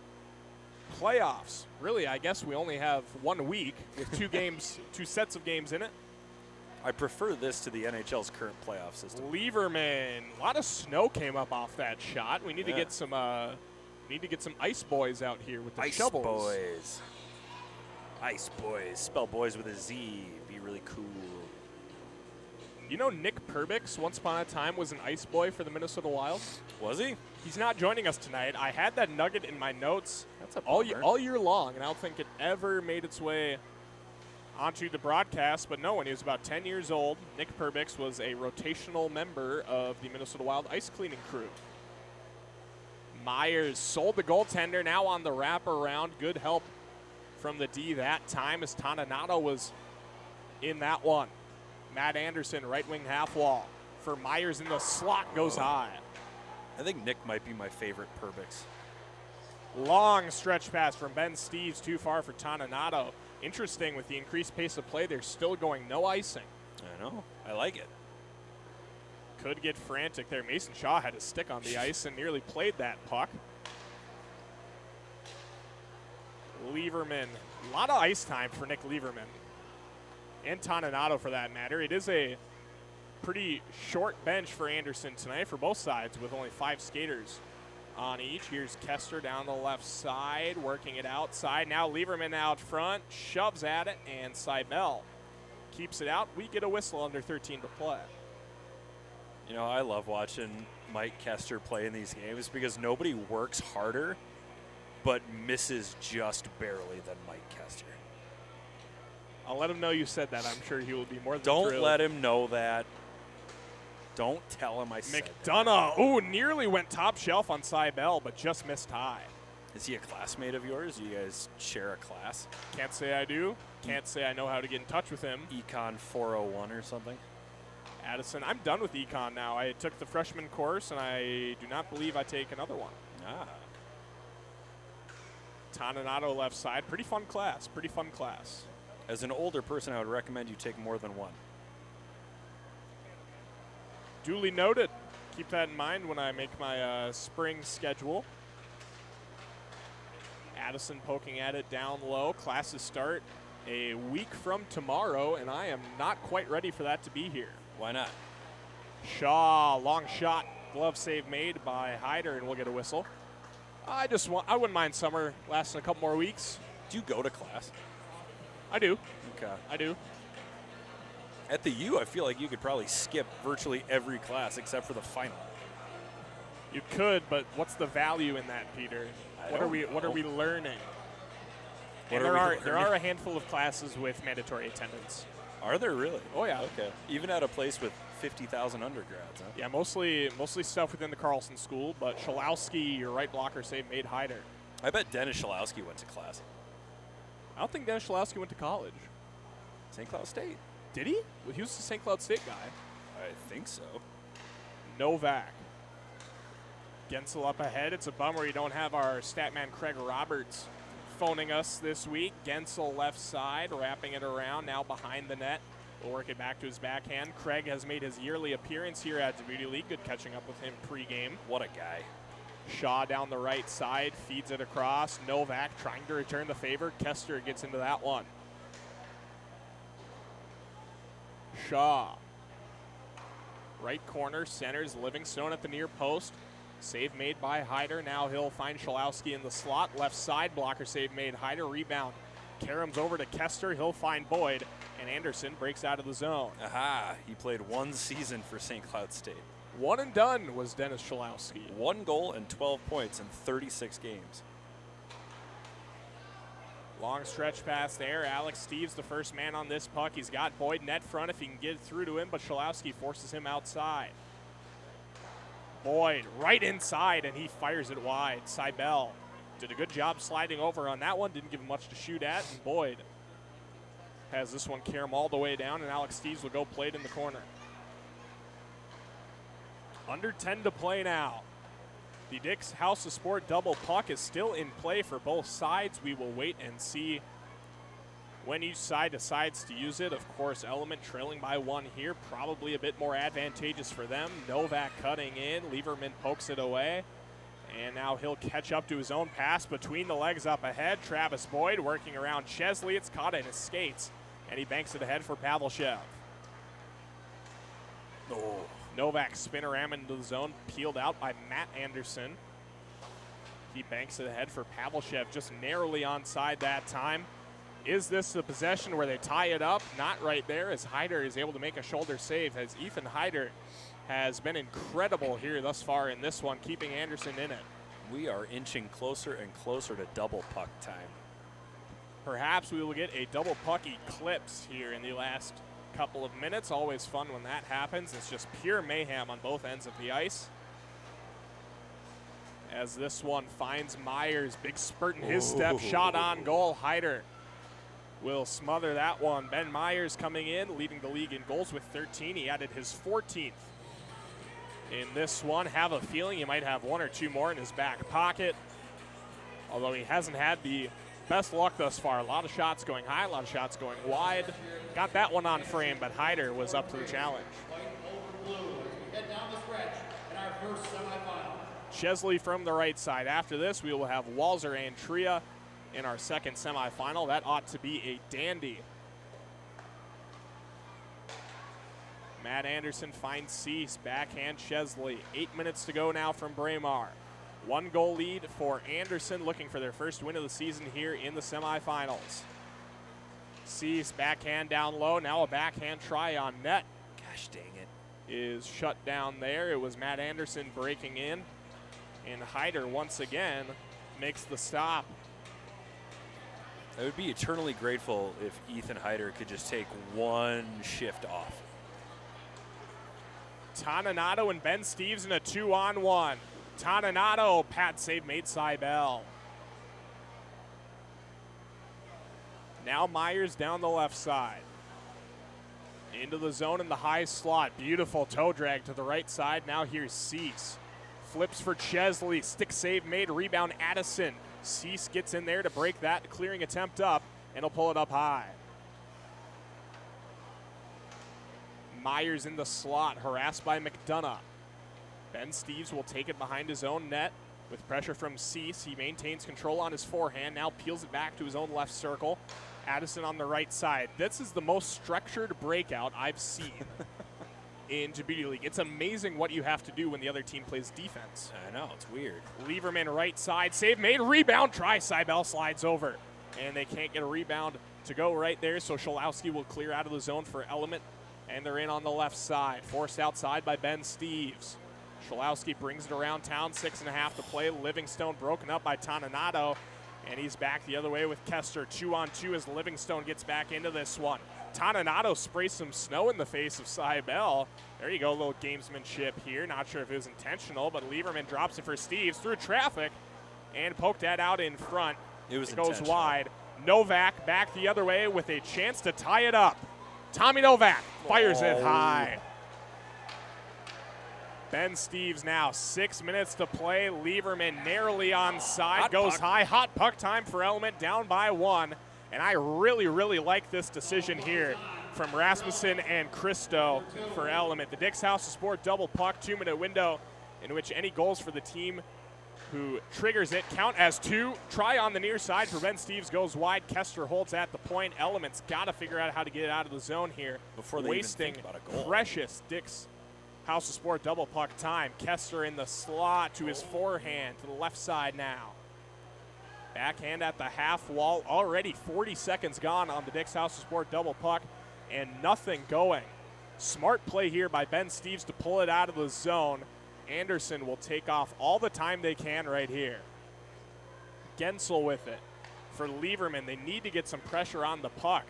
playoffs. Really, I guess we only have 1 week with 2 games, 2 sets of games in it. I prefer this to the NHL's current playoff system. Lieberman, a lot of snow came up off that shot. We need to get some ice boys out here with the ice shovels. Boys. Ice boys. Spell boys with a Z. Be really cool. You know Nick Perbix, once upon a time, was an ice boy for the Minnesota Wild? Was he? He's not joining us tonight. I had that nugget in my notes all year long, and I don't think it ever made its way onto the broadcast. But no, when he was about 10 years old, Nick Perbix was a rotational member of the Minnesota Wild ice cleaning crew. Myers sold the goaltender, now on the wraparound. Good help from the D that time as Toninato was in that one. Matt Anderson, right wing half wall. For Myers in the slot, goes high. I think Nick might be my favorite Perbix. Long stretch pass from Ben Steeves, too far for Toninato. Interesting, with the increased pace of play, they're still going no icing. I know. I like it. Could get frantic there. Mason Shaw had a stick on the ice and nearly played that puck. Lieberman, a lot of ice time for Nick Lieberman. And Toninato for that matter. It is a pretty short bench for Anderson tonight for both sides with only 5 skaters on each. Here's Kester down the left side, working it outside. Now Lieberman out front, shoves at it, and Seibel keeps it out. We get a whistle under 13 to play. You know, I love watching Mike Kester play in these games because nobody works harder but misses just barely than Mike Kester. I'll let him know you said that. I'm sure he will be more than Don't thrilled. let him know that. Don't tell him I said that. McDonough, ooh, nearly went top shelf on Seibel, but just missed high. Is he a classmate of yours? Do you guys share a class? Can't say I do. Can't say I know how to get in touch with him. Econ 401 or something? Addison, I'm done with econ now. I took the freshman course, and I do not believe I take another one. Ah. Toninato left side. Pretty fun class. Pretty fun class. As an older person, I would recommend you take more than one. Duly noted. Keep that in mind when I make my spring schedule. Addison poking at it down low. Classes start a week from tomorrow, and I am not quite ready for that to be here. Why not? Shaw, long shot, glove save made by Hyder, and we'll get a whistle. I wouldn't mind summer lasting a couple more weeks. Do you go to class? I do. Okay. I do. At the U, I feel like you could probably skip virtually every class except for the final. You could, but what's the value in that, Peter? What are we learning? And there are a handful of classes with mandatory attendance. Are there really? Oh yeah. Okay. Even at a place with 50,000 undergrads, huh? Yeah, mostly stuff within the Carlson School, but Schalowski, your right blocker, save made Hyder. I bet Dennis Schalowski went to class. I don't think Dennis Schalowski went to college. St. Cloud State. Did he? Well, he was the St. Cloud State guy. I think so. Novak. Gensel up ahead. It's a bummer you don't have our statman Craig Roberts phoning us this week. Gensel left side, wrapping it around, now behind the net. We'll work it back to his backhand. Craig has made his yearly appearance here at the Beauty League. Good catching up with him pregame. What a guy. Shaw down the right side, feeds it across. Novak trying to return the favor. Kester gets into that one. Shaw. Right corner, centers Livingstone at the near post. Save made by Hyder. Now he'll find Schalowski in the slot. Left side, blocker save made. Hyder rebound. Karams over to Kester. He'll find Boyd. And Anderson breaks out of the zone. Aha. He played one season for St. Cloud State. One and done was Dennis Schalowski. 1 goal and 12 points in 36 games. Long stretch pass there. Alex Steeves, the first man on this puck. He's got Boyd net front if he can get through to him, but Schalowski forces him outside. Boyd right inside, and he fires it wide. Seibel did a good job sliding over on that one. Didn't give him much to shoot at, and Boyd has this one carry him all the way down, and Alex Steeves will go play it in the corner. Under 10 to play now. The Dick's House of Sport double puck is still in play for both sides. We will wait and see when each side decides to use it. Of course, Element trailing by 1 here, probably a bit more advantageous for them. Novak cutting in, Lieberman pokes it away, and now he'll catch up to his own pass between the legs up ahead. Travis Boyd working around Chesley. It's caught in his skates, and he banks it ahead for Pavlshev. Oh. Novak spinorama into the zone, peeled out by Matt Anderson. He banks it ahead for Pavlshev, just narrowly onside that time. Is this the possession where they tie it up? Not right there, as Hyder is able to make a shoulder save, as Ethan Hyder has been incredible here thus far in this one, keeping Anderson in it. We are inching closer and closer to double puck time. Perhaps we will get a double puck eclipse here in the last couple of minutes. Always fun when that happens. It's just pure mayhem on both ends of the ice. As this one finds Myers, big spurt in his step, shot on goal. Hyder will smother that one. Ben Myers coming in, leading the league in goals with 13. He added his 14th in this one. Have a feeling he might have one or two more in his back pocket, although he hasn't had the best luck thus far. A lot of shots going high, a lot of shots going wide. Got that one on frame, but Hyder was up to the challenge. Chesley from the right side. After this, we will have Walser and Tria in our second semifinal. That ought to be a dandy. Matt Anderson finds Cease, backhand Chesley. 8 minutes to go now from Braemar. 1 goal lead for Anderson, looking for their first win of the season here in the semifinals. Cease, backhand down low, now a backhand try on net. Gosh dang it. Is shut down there. It was Matt Anderson breaking in, and Hyder once again makes the stop. I would be eternally grateful if Ethan Hyder could just take one shift off. Toninato and Ben Steves in a 2-on-1. Toninato, pad save made Cybel. Now Myers down the left side. Into the zone in the high slot. Beautiful toe drag to the right side. Now here's Cease. Flips for Chesley. Stick save made. Rebound Addison. Cease gets in there to break that clearing attempt up, and he'll pull it up high. Myers in the slot, harassed by McDonough. Ben Steves will take it behind his own net with pressure from Cease. He maintains control on his forehand, now peels it back to his own left circle. Addison on the right side. This is the most structured breakout I've seen in Djibouti League. It's amazing what you have to do when the other team plays defense. I know, it's weird. Lieberman right side, save made, rebound, try, Cybel slides over. And they can't get a rebound to go right there, so Scholowski will clear out of the zone for Element, and they're in on the left side. Forced outside by Ben Steves. Scholowski brings it around town, 6.5 to play. Livingstone broken up by Toninato, and he's back the other way with Kester. 2-on-2 as Livingstone gets back into this one. Toninato sprays some snow in the face of Cybel. There you go, a little gamesmanship here. Not sure if it was intentional, but Lieberman drops it for Steves through traffic and poked that out in front. It goes wide. Novak back the other way with a chance to tie it up. Tommy Novak fires it high. Ben Steves now, 6 minutes to play. Lieberman narrowly onside, goes high. Hot puck time for Element, down by 1. And I really, really like this decision here from Rasmussen and Christo for Element. The Dick's House of Sport double puck, 2-minute window in which any goals for the team who triggers it count as 2. Try on the near side for Ben Steves, goes wide. Kester holds at the point. Element's got to figure out how to get it out of the zone here before they wasting even think about a goal. Precious Dick's House of Sport double puck time. Kester in the slot to his forehand to the left side now. Backhand at the half wall. Already 40 seconds gone on the Dick's House of Sport double puck and nothing going. Smart play here by Ben Steves to pull it out of the zone. Anderson will take off all the time they can right here. Gensel with it for Lieberman. They need to get some pressure on the puck.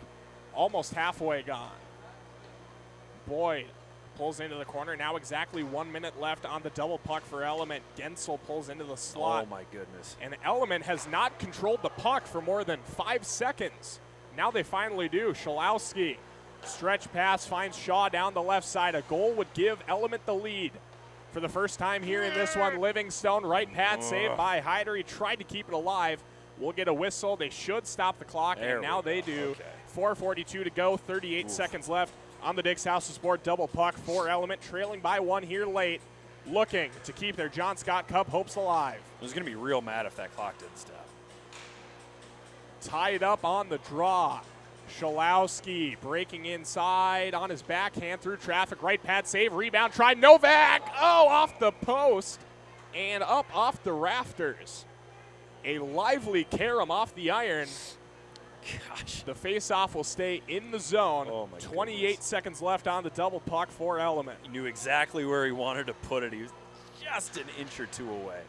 Almost halfway gone. Boyd pulls into the corner. Now exactly 1 minute left on the double puck for Element. Gensel pulls into the slot. Oh my goodness. And Element has not controlled the puck for more than 5 seconds. Now they finally do. Scholowski, stretch pass, finds Shaw down the left side. A goal would give Element the lead. For the first time here in this one, Livingstone, right pad saved by Hyder. He tried to keep it alive. We'll get a whistle. They should stop the clock, and now they do. Okay. 4:42 to go, 38 seconds left on the Dick's House of Sport double puck for Element, trailing by 1 here late, looking to keep their John Scott Cup hopes alive. I was going to be real mad if that clock didn't stop. Tied up on the draw. Scholowski breaking inside on his backhand through traffic. Right pad save, rebound try. Novak, off the post and up off the rafters. A lively carom off the iron. Gosh. The face-off will stay in the zone. Oh my 28 goodness. seconds left on the double puck for Element. He knew exactly where he wanted to put it. He was just an inch or two away.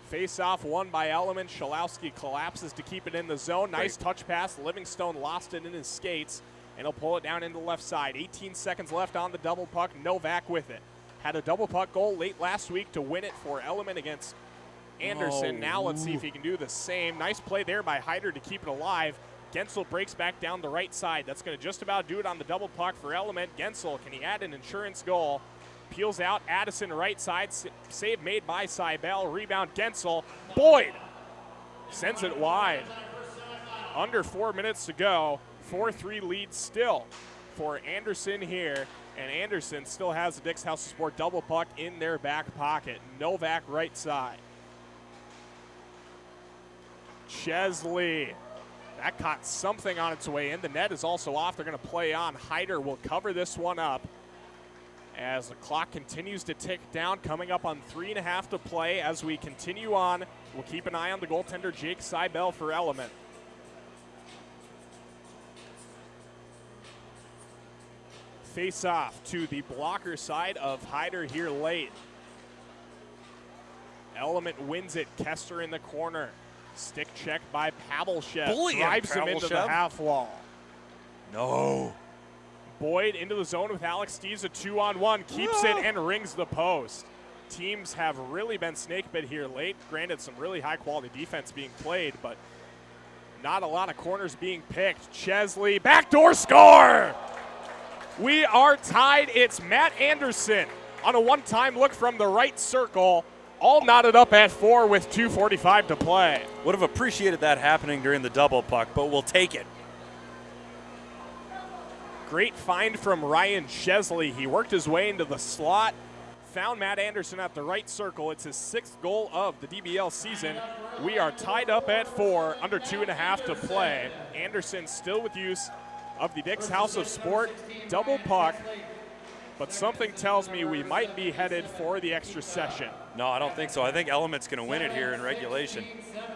Face-off won by Element. Scholowski collapses to keep it in the zone. Nice touch pass. Livingstone lost it in his skates, and he'll pull it down into the left side. 18 seconds left on the double puck. Novak with it. Had a double puck goal late last week to win it for Element against Anderson. Now let's see if he can do the same. Nice play there by Hyder to keep it alive. Gensel breaks back down the right side. That's going to just about do it on the double puck for Element. Gensel, can he add an insurance goal? Peels out, Addison right side. Save made by Cybel. Rebound, Gensel. Boyd sends it wide. Under 4 minutes to go. 4-3 lead still for Anderson here. And Anderson still has the Dick's House of Sport double puck in their back pocket. Novak right side. Chesley. That caught something on its way in. The net is also off. They're going to play on. Hyder will cover this one up as the clock continues to tick down. Coming up on 3.5 to play as we continue on. We'll keep an eye on the goaltender, Jake Cybel, for Element. Face off to the blocker side of Hyder here late. Element wins it. Kester in the corner. Stick check by Pavlshev. Drives him into the half wall. No. Boyd into the zone with Alex Steves, a 2-on-1. Keeps it and rings the post. Teams have really been snake bit here late. Granted, some really high quality defense being played, but not a lot of corners being picked. Chesley, backdoor score! We are tied. It's Matt Anderson on a one-time look from the right circle. All knotted up at 4 with 2:45 to play. Would have appreciated that happening during the double puck, but we'll take it. Great find from Ryan Chesley. He worked his way into the slot, found Matt Anderson at the right circle. It's his 6th goal of the DBL season. We are tied up at 4, under 2.5 to play. Anderson still with use of the Dick's House of Sport double puck, but something tells me we might be headed for the extra session. No, I don't think so. I think Element's going to win it here in regulation.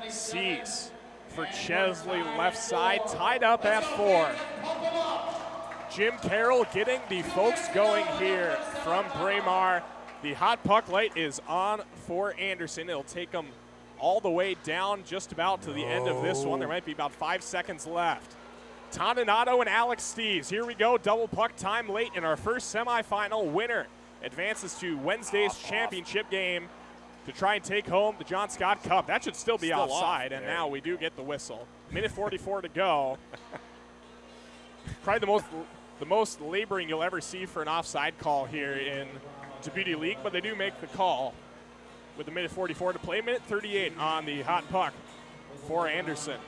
Cease for Chesley, left side, tied up at 4. Jim Carroll getting the folks going here from Braemar. The hot puck light is on for Anderson. It'll take them all the way down just about to the end of this one. There might be about 5 seconds left. Toninato and Alex Steves. Here we go, double puck time late in our first semifinal. Winner advances to Wednesday's championship game to try and take home the John Scott Cup. That should still be offside, and now we do get the whistle. Minute 44 to go. Probably the most laboring you'll ever see for an offside call here in Djibouti League, but they do make the call with a minute 44 to play. Minute 38 on the hot puck for Anderson.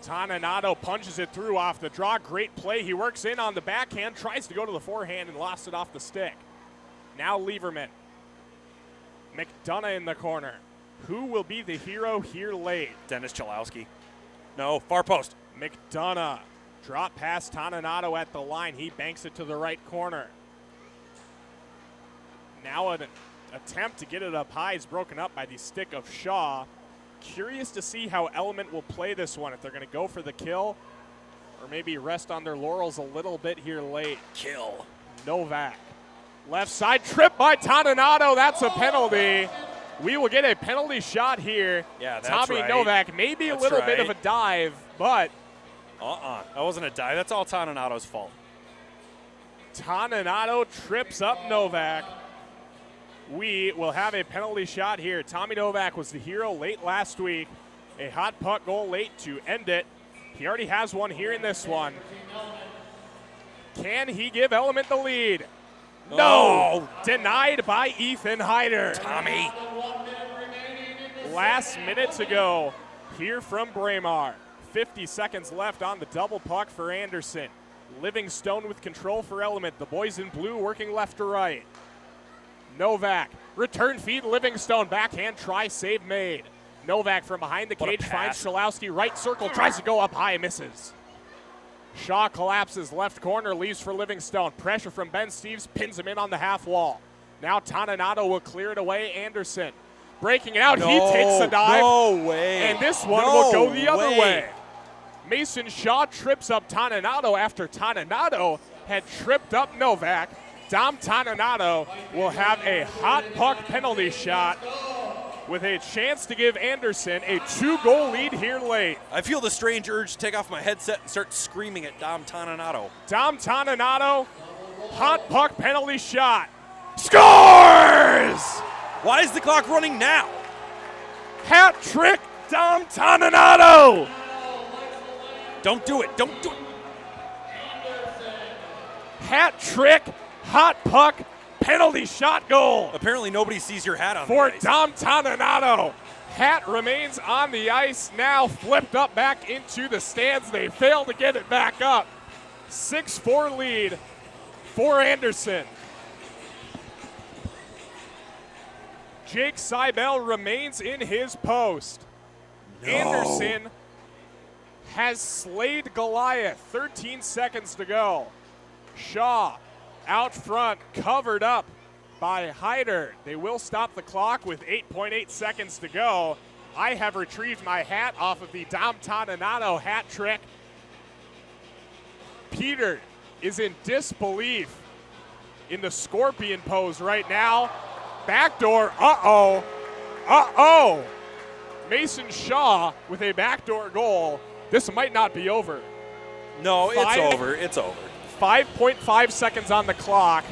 Toninato punches it through off the draw. Great play. He works in on the backhand, tries to go to the forehand and lost it off the stick. Now Lieberman. McDonough in the corner. Who will be the hero here late? Dennis Chalowski. No, far post. McDonough. Drop past Toninato at the line. He banks it to the right corner. Now an attempt to get it up high is broken up by the stick of Shaw. Curious to see how Element will play this one, if they're going to go for the kill or maybe rest on their laurels a little bit here late. Kill. Novak. Left side, trip by Toninato. That's a penalty. We will get a penalty shot here. Yeah, that's Tommy right. Novak, maybe a little bit of a dive, but That wasn't a dive. That's all Toninato's fault. Toninato trips up Novak. We will have a penalty shot here. Tommy Novak was the hero late last week. A hot puck goal late to end it. He already has one here in this one. Can he give Element the lead? No! Denied by Ethan Hyder. Tommy. Last minute to go here from Braemar. 50 seconds left on the double puck for Anderson. Livingstone with control for Element. The boys in blue working left to right. Novak, return feed, Livingstone, backhand try, save made. Novak from behind the cage finds Chalowski, right circle, tries to go up high, misses. Shaw collapses, left corner, leaves for Livingstone. Pressure from Ben Steves, pins him in on the half wall. Now Toninato will clear it away, Anderson. Breaking it out, he takes a dive. No way. And this one will go the other way. Mason Shaw trips up Toninato after Toninato had tripped up Novak. Dom Toninato will have a hot puck penalty shot with a chance to give Anderson a 2-goal lead here late. I feel the strange urge to take off my headset and start screaming at Dom Toninato. Dom Toninato, hot puck penalty shot. Scores! Why is the clock running now? Hat trick, Dom Toninato. Don't do it. Don't do it. Hat trick, hot puck, penalty shot goal Apparently nobody sees your hat on for the ice. Dom Toninato. Hat remains on the ice, now flipped up back into the stands. They fail to get it back up. 6-4 lead for Anderson. Jake Seibel remains in his post. Anderson has slayed Goliath. 13 seconds to go. Shaw out front, covered up by Hyder. They will stop the clock with 8.8 seconds to go. I have retrieved my hat off of the Dom Toninato hat trick. Peter is in disbelief in the scorpion pose right now. Backdoor, uh-oh. Mason Shaw with a backdoor goal. This might not be over. No, it's over. It's over. 5.5 seconds on the clock.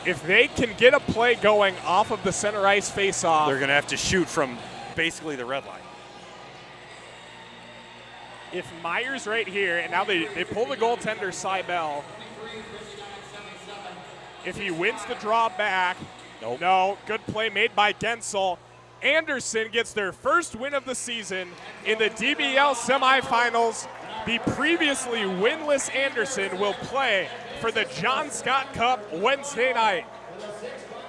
If they can get a play going off of the center ice faceoff, They're going to have to shoot from basically the red line. if Myers right here, and now they pull the goaltender Seibel. If he wins the draw back, Nope. no, good play made by Gensel. Anderson gets their first win of the season in the DBL semifinals. The previously winless Anderson will play for the John Scott Cup Wednesday night.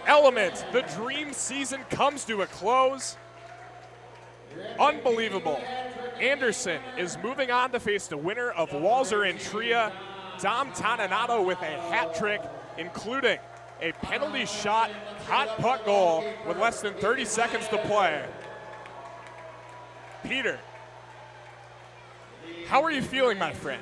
Element, the dream season comes to a close. Unbelievable. Anderson is moving on to face the winner of Walser and Tria, Dom Toninato, with a hat trick, including a penalty shot, hot puck goal with less than 30 seconds to play. Peter, how are you feeling, my friend?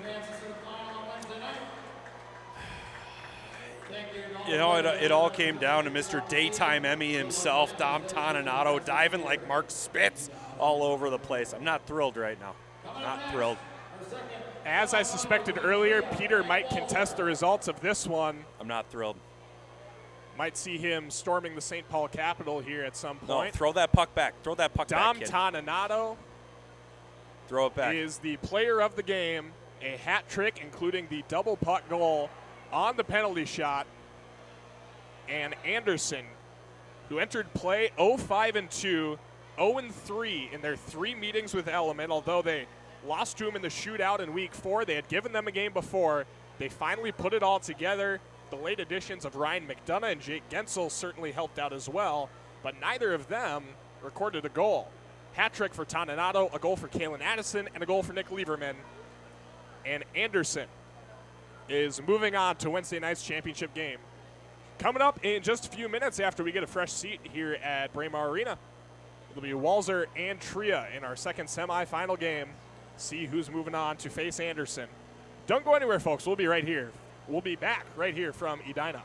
You know, it all came down to Mr. Daytime Emmy himself, Dom Toninato, diving like Mark Spitz all over the place. I'm not thrilled right now. Not thrilled. As I suspected earlier, Peter might contest the results of this one. I'm not thrilled. Might see him storming the St. Paul Capitol here at some No, point. throw that puck back. Throw that puck Dom back, kid. Toninato Throw it back. is the player of the game. A hat trick, including the double puck goal on the penalty shot. And Anderson, who entered play 0-5-2, 0-3 in their 3 meetings with Element, although they lost to him in the shootout in week 4. They had given them a game before. They finally put it all together. The late additions of Ryan McDonough and Jake Gensel certainly helped out as well, but neither of them recorded a goal. Hat trick for Toninato, a goal for Kalen Addison, and a goal for Nick Lieberman. And Anderson is moving on to Wednesday night's championship game. Coming up in just a few minutes after we get a fresh seat here at Braemar Arena, it'll be Walser and Tria in our second semifinal game. See who's moving on to face Anderson. Don't go anywhere, folks. We'll be right here. We'll be back right here from Edina.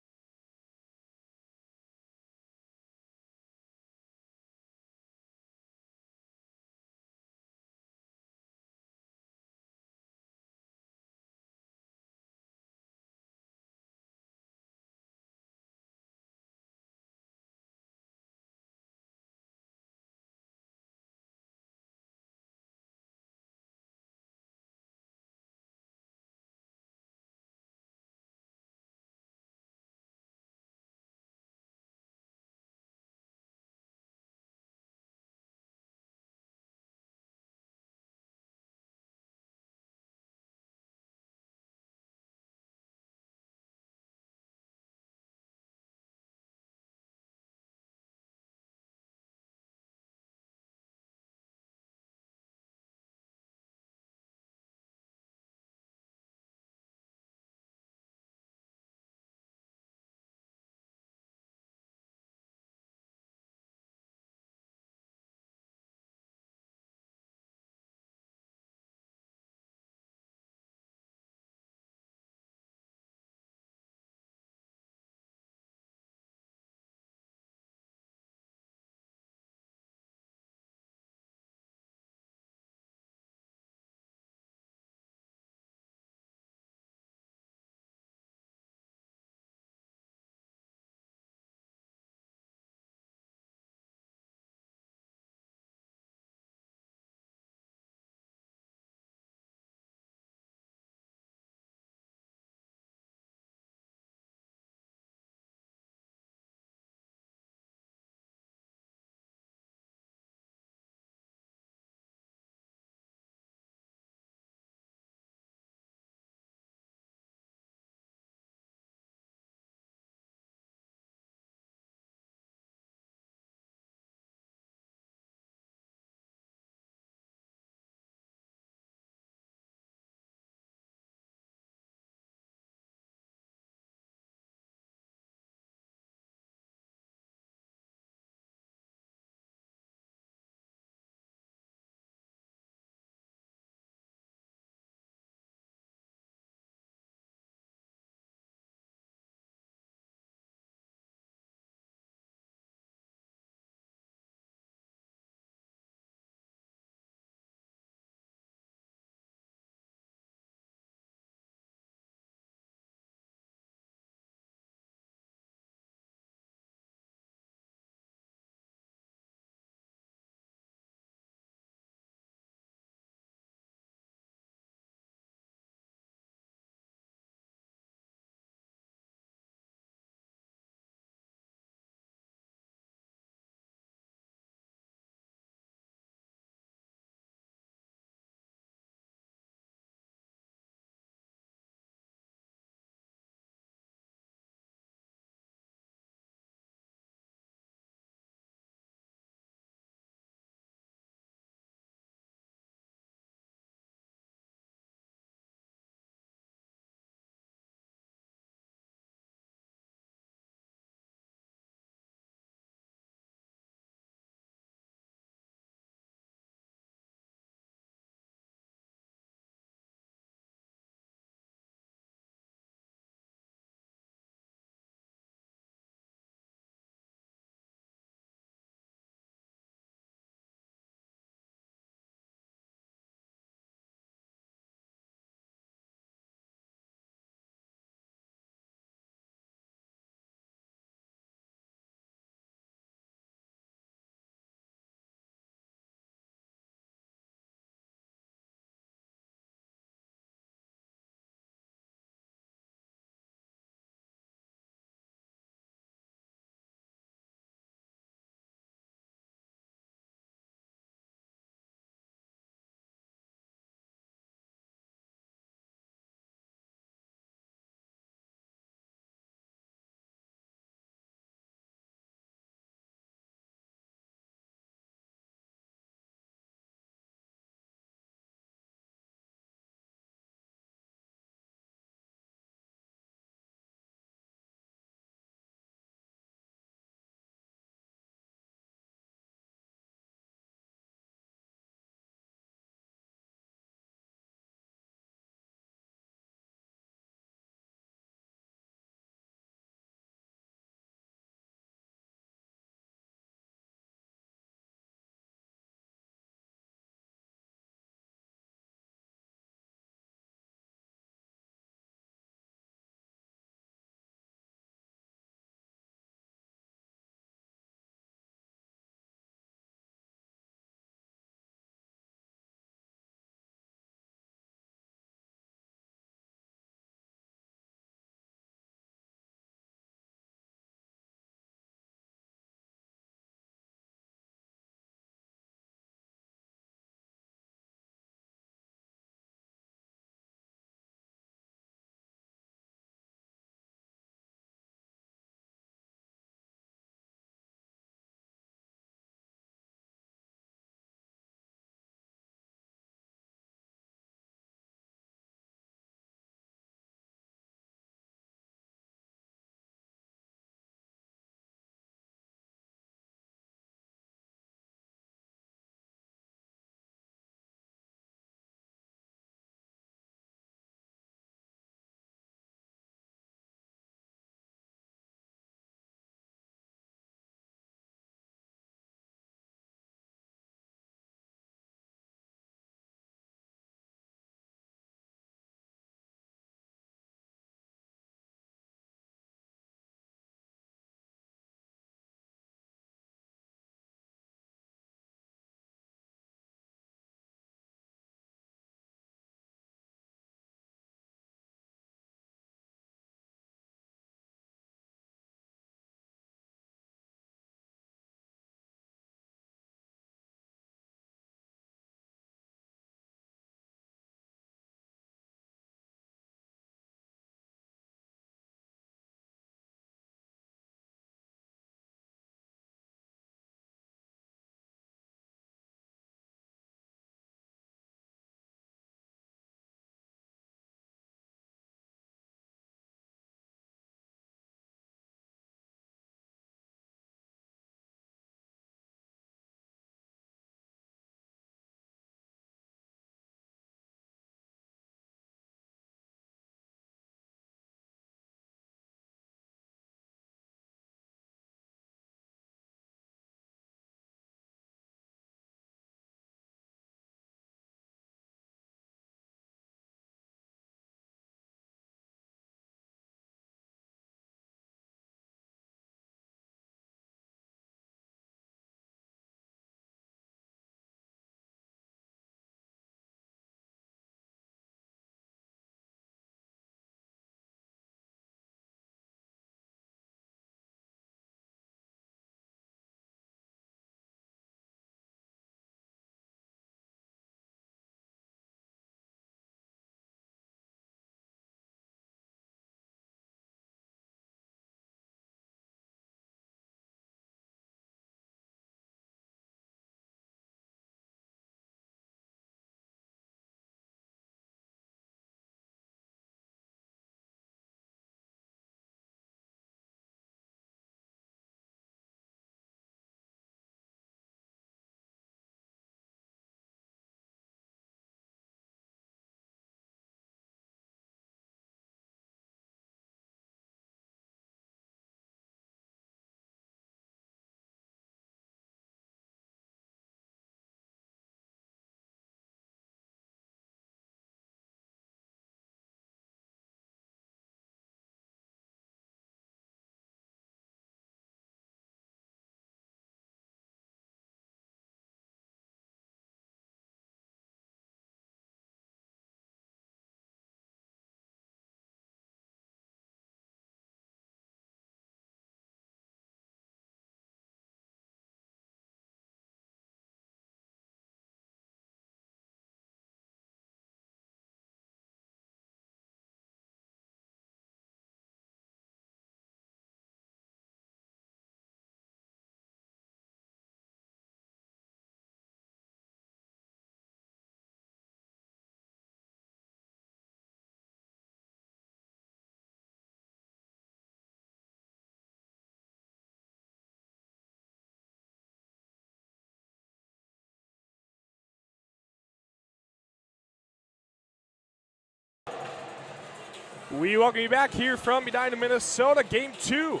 We welcome you back here from Medina, Minnesota. Game 2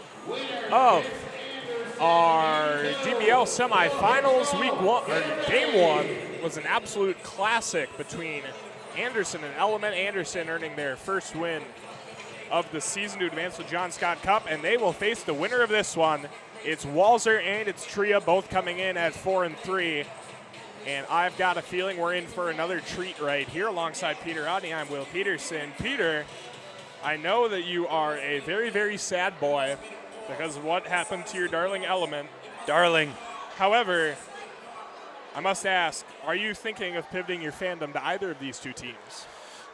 of our DBL semifinals. Game 1 was an absolute classic between Anderson and Element. Anderson earning their first win of the season to advance to John Scott Cup, and they will face the winner of this one. It's Walser and it's Tria, both coming in at 4-3. And I've got a feeling we're in for another treat right here alongside Peter Rodney. I'm Will Peterson. Peter, I know that you are a very, very sad boy because of what happened to your darling Element. Darling. However, I must ask, are you thinking of pivoting your fandom to either of these two teams?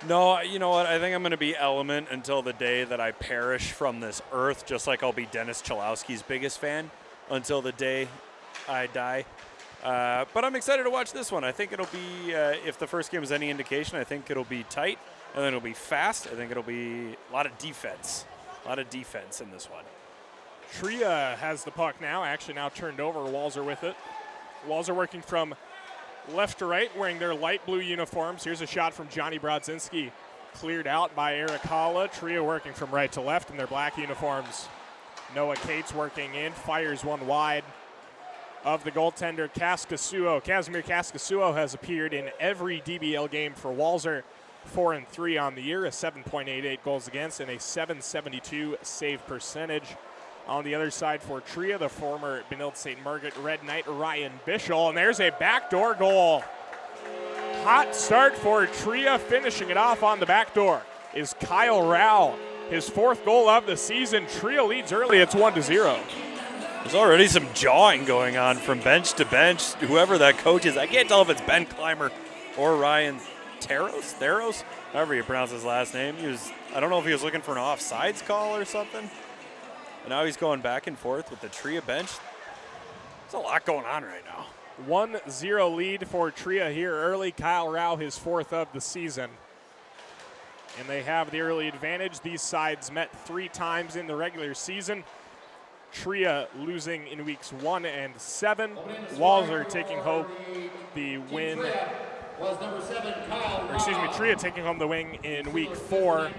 No, you know what? I think I'm going to be Element until the day that I perish from this earth, just like I'll be Dennis Chalowski's biggest fan until the day I die. But I'm excited to watch this one. I think it'll be, if the first game is any indication, I think it'll be tight, and then it'll be fast. I think it'll be a lot of defense. A lot of defense in this one. Tria has the puck now, actually now turned over. Walser with it. Walser working from left to right, wearing their light blue uniforms. Here's a shot from Johnny Brodzinski, cleared out by Eric Holla. Tria working from right to left in their black uniforms. Noah Cates working in, fires one wide of the goaltender Kaskasuo. Casimir Kaskasuo has appeared in every DBL game for Walser. 4-3 on the year, a 7.88 goals against, and a 772 save percentage. On the other side for Tria, the former Benilde St. Margaret Red Knight, Ryan Bischel. And there's a backdoor goal. Hot start for Tria. Finishing it off on the backdoor is Kyle Rao. His 4th goal of the season. Tria leads early. It's 1-0. There's already some jawing going on from bench to bench. Whoever that coach is, I can't tell if it's Ben Clymer or Ryan Theros, however you pronounce his last name. I don't know if he was looking for an offsides call or something. And now he's going back and forth with the Tria bench. There's a lot going on right now. 1-0 lead for Tria here early. Kyle Rao, his 4th of the season. And they have the early advantage. These sides met 3 times in the regular season. Tria losing in weeks 1 and 7. Walser taking home the win. Tria taking home the win in week 4.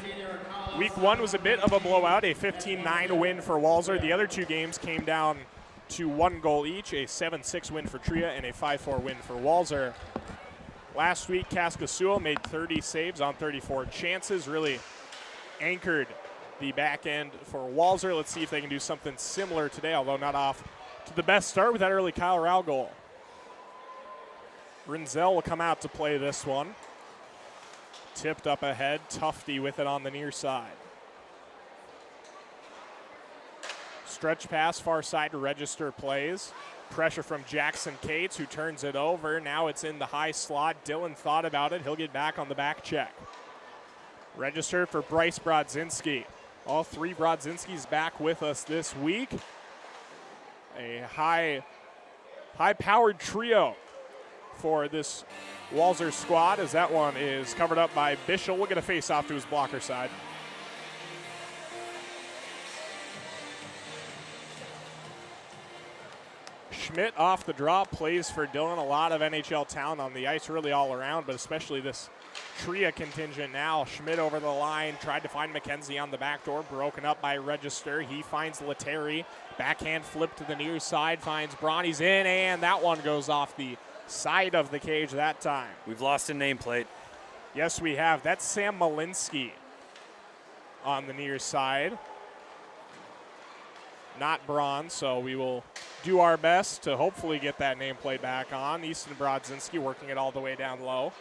Week 1 was a bit of a blowout, a 15-9 win for Walser. The other 2 games came down to 1 goal each, a 7-6 win for Tria and a 5-4 win for Walser. Last week, Kaskasuo made 30 saves on 34 chances, really anchored the back end for Walser. Let's see if they can do something similar today, although not off to the best start with that early Kyle Rao goal. Rinzel will come out to play this one. Tipped up ahead, Tufty with it on the near side. Stretch pass far side to Register plays. Pressure from Jackson Cates, who turns it over. Now it's in the high slot. Dylan thought about it. He'll get back on the back check. Register for Bryce Brodzinski. All 3 Brodzinskis back with us this week. A high-powered trio for this Walser squad, as that one is covered up by Bischel. We'll get a face-off to his blocker side. Schmidt off the draw, plays for Dylan. A lot of NHL talent on the ice, really all around, but especially this Tria contingent now. Schmidt over the line, tried to find McKenzie on the back door, broken up by Register. He finds Letary. Backhand flip to the near side, finds Bronny's in, and that one goes off the side of the cage that time. We've lost a nameplate. Yes, we have. That's Sam Malinsky on the near side. Not Braun, so we will do our best to hopefully get that nameplate back on. Easton Brodzinski working it all the way down low.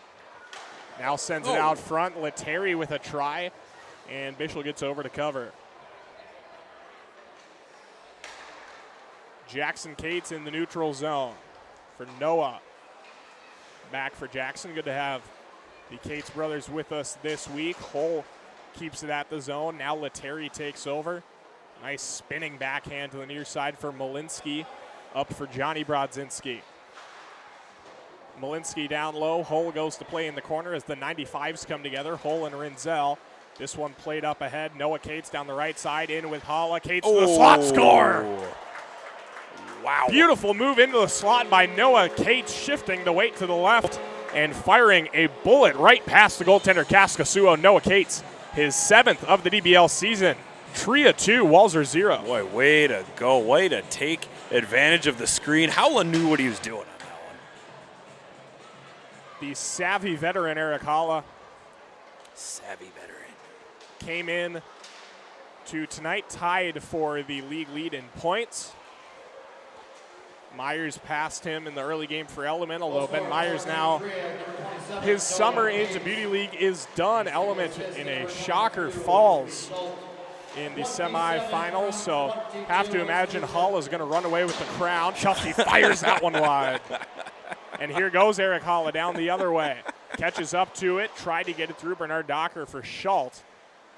Now sends it out front. Letary with a try, and Bischel gets over to cover. Jackson Cates in the neutral zone for Noah. Back for Jackson. Good to have the Cates brothers with us this week. Hull keeps it at the zone. Now Letary takes over. Nice spinning backhand to the near side for Malinsky. Up for Johnny Brodzinski. Malinsky down low. Hull goes to play in the corner as the 95s come together. Hull and Rinzel. This one played up ahead. Noah Cates down the right side. In with Holla. Cates to the slot. Score! Wow. Beautiful move into the slot by Noah Cates, shifting the weight to the left and firing a bullet right past the goaltender Kaskasuo. Noah Cates his 7th of the DBL season. Tria 2, Walser 0. Boy, way to go. Way to take advantage of the screen. Howland knew what he was doing on that one. The savvy veteran Eric Halla Savvy veteran. came in to tonight tied for the league lead in points. Myers passed him in the early game for Element, although Ben Myers now, his summer into Beauty League is done. Element in a shocker falls in the semifinals, so have to imagine Hull is going to run away with the crown. Chelsea fires that one wide. And here goes Eric Halla down the other way. Catches up to it, tried to get it through Bernard Docker for Schultz,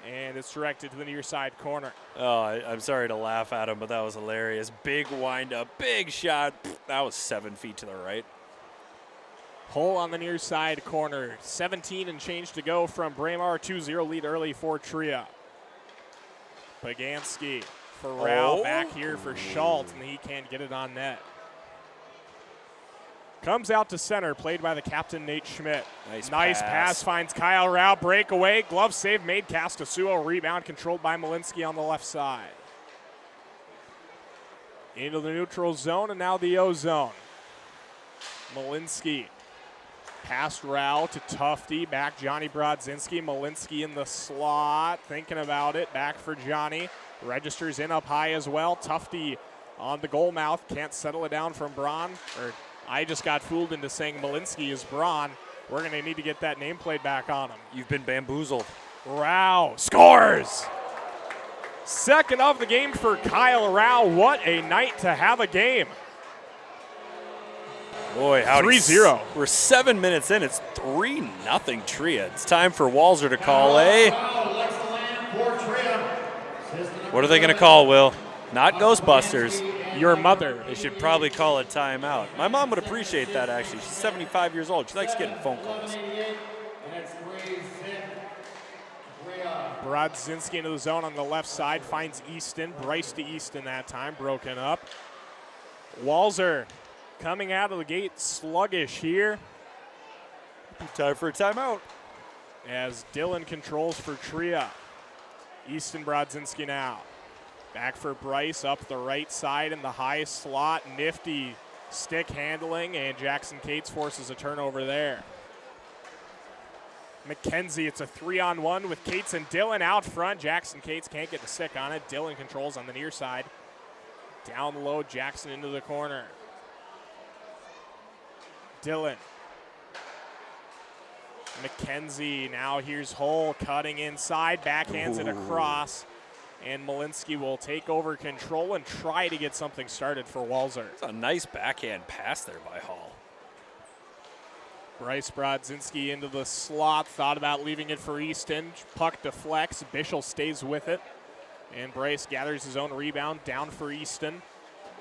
and it's directed to the near side corner. Oh, I'm sorry to laugh at him, but that was hilarious. Big wind-up, big shot. That was 7 feet to the right. Hull on the near side corner. 17 and change to go from Braemar. 2-0 lead early for Tria. Pagansky for Rao, back here for Schultz, and he can't get it on net. Comes out to center, played by the captain, Nate Schmidt. Nice pass finds Kyle Rao, breakaway, glove save made, Cascasuo, rebound controlled by Malinsky on the left side. Into the neutral zone, and now the O zone. Malinsky, past Rao to Tufty, back Johnny Brodzinski, Malinsky in the slot, thinking about it, back for Johnny. Registers in up high as well, Tufty on the goal mouth, can't settle it down from Braun, or I just got fooled into saying Malinsky is Braun. We're going to need to get that nameplate back on him. You've been bamboozled. Rao scores! Second of the game for Kyle Rao. What a night to have a game. Boy, howdy. 3-0. We're 7 minutes in. It's 3-0 Tria. It's time for Walser to call a... What are they going to call, Will? Not Ghostbusters. Your mother. They should probably call a timeout. My mom would appreciate that, actually. She's 75 years old. She likes getting phone calls. Brodzinski into the zone on the left side, finds Easton. Bryce to Easton that time, broken up. Walser coming out of the gate sluggish here. Time for a timeout. As Dylan controls for Tria. Easton Brodzinski now. Back for Bryce up the right side in the high slot. Nifty stick handling, and Jackson Cates forces a turnover there. McKenzie, it's a 3-on-1 with Cates and Dylan out front. Jackson Cates can't get the stick on it. Dylan controls on the near side. Down low, Jackson into the corner. Dylan. McKenzie, now here's Hull cutting inside, backhands it across. And Malinsky will take over control and try to get something started for Walser. It's a nice backhand pass there by Hall. Bryce Brodzinski into the slot, thought about leaving it for Easton. Puck deflects, Bischel stays with it. And Bryce gathers his own rebound, down for Easton.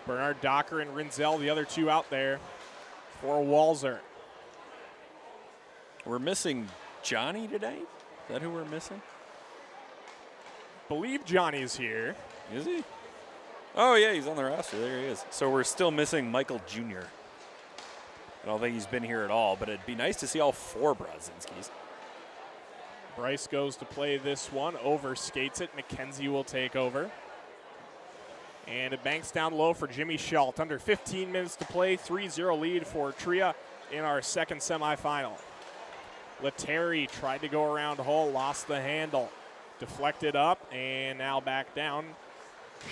Bernard Docker and Rinzel, the other two out there for Walser. We're missing Johnny today? Is that who we're missing? Believe Johnny's here. Is he? Oh, yeah, he's on the roster. There he is. So we're still missing Michael Jr. I don't think he's been here at all, but it'd be nice to see all 4 Brodzinskis. Bryce goes to play this one, overskates it. McKenzie will take over. And it banks down low for Jimmy Schultz. Under 15 minutes to play, 3-0 lead for Tria in our second semifinal. Letary tried to go around Hull, lost the handle. Deflected up, and now back down.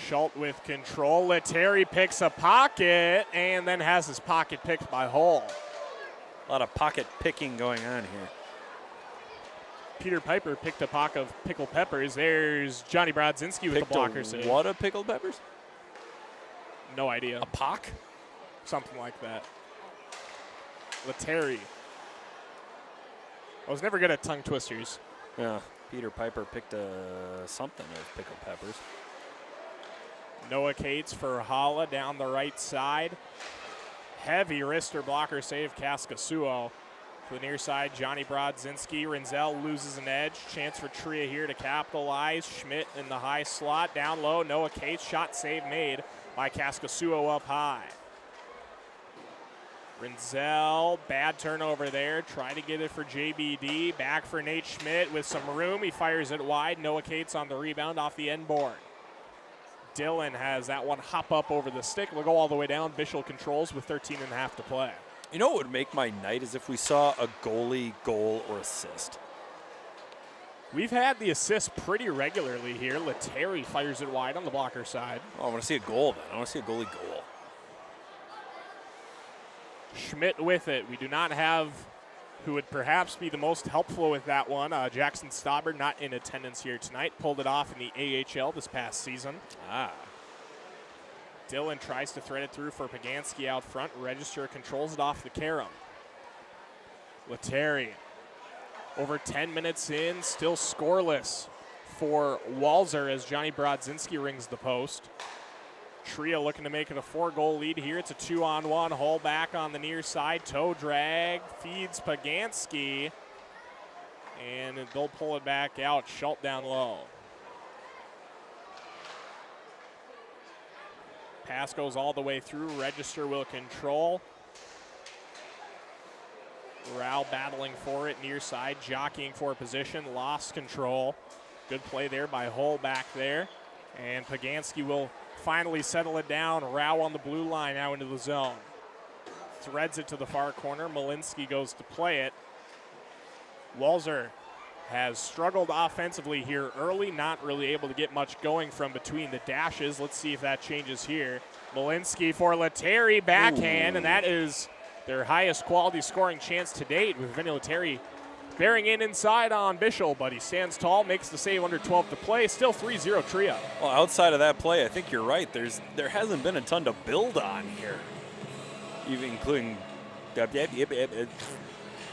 Schultz with control. Letary picks a pocket, and then has his pocket picked by Hull. A lot of pocket picking going on here. Peter Piper picked a pock of pickled peppers. There's Johnny Brodzinski with the blocker save. What of pickled peppers? No idea. A pock? Something like that. Letary. I was never good at tongue twisters. Yeah. Peter Piper picked something of pickled peppers. Noah Cates for Halla down the right side. Heavy wrister blocker save, Cascasuo. To the near side, Johnny Brodzinski. Rinzel loses an edge. Chance for Tria here to capitalize. Schmidt in the high slot. Down low, Noah Cates. Shot save made by Cascasuo up high. Rinzel, bad turnover there. Try to get it for JBD. Back for Nate Schmidt with some room. He fires it wide. Noah Cates on the rebound off the end board. Dillon has that one hop up over the stick. We'll go all the way down. Bishel controls with 13.5 to play. You know what would make my night is if we saw a goalie goal or assist. We've had the assist pretty regularly here. Letary fires it wide on the blocker side. Oh, I want to see a goal then. I want to see a goalie goal. Schmidt with it. We do not have who would perhaps be the most helpful with that one. Jackson Stauber not in attendance here tonight. Pulled it off in the AHL this past season. Dillon tries to thread it through for Pagansky out front. Register controls it off the carom. Letary over 10 minutes in, still scoreless for Walser as Johnny Brodzinski rings the post. Tria looking to make it a 4-goal lead here. It's a 2-on-1. Hull back on the near side. Toe drag. Feeds Pagansky. And they'll pull it back out. Schultz down low. Pass goes all the way through. Register will control. Rao battling for it near side. Jockeying for position. Lost control. Good play there by Hull back there. And Pagansky will finally settle it down. Rao on the blue line now into the zone. Threads it to the far corner. Malinsky goes to play it. Walser has struggled offensively here early, not really able to get much going from between the dashes. Let's see if that changes here. Malinsky for Letary, backhand, and that is their highest quality scoring chance to date with Vinny Letary bearing in inside on Bishel, but he stands tall, makes the save under 12 to play. Still 3-0 Tria. Well, outside of that play, I think you're right. There hasn't been a ton to build on here, even including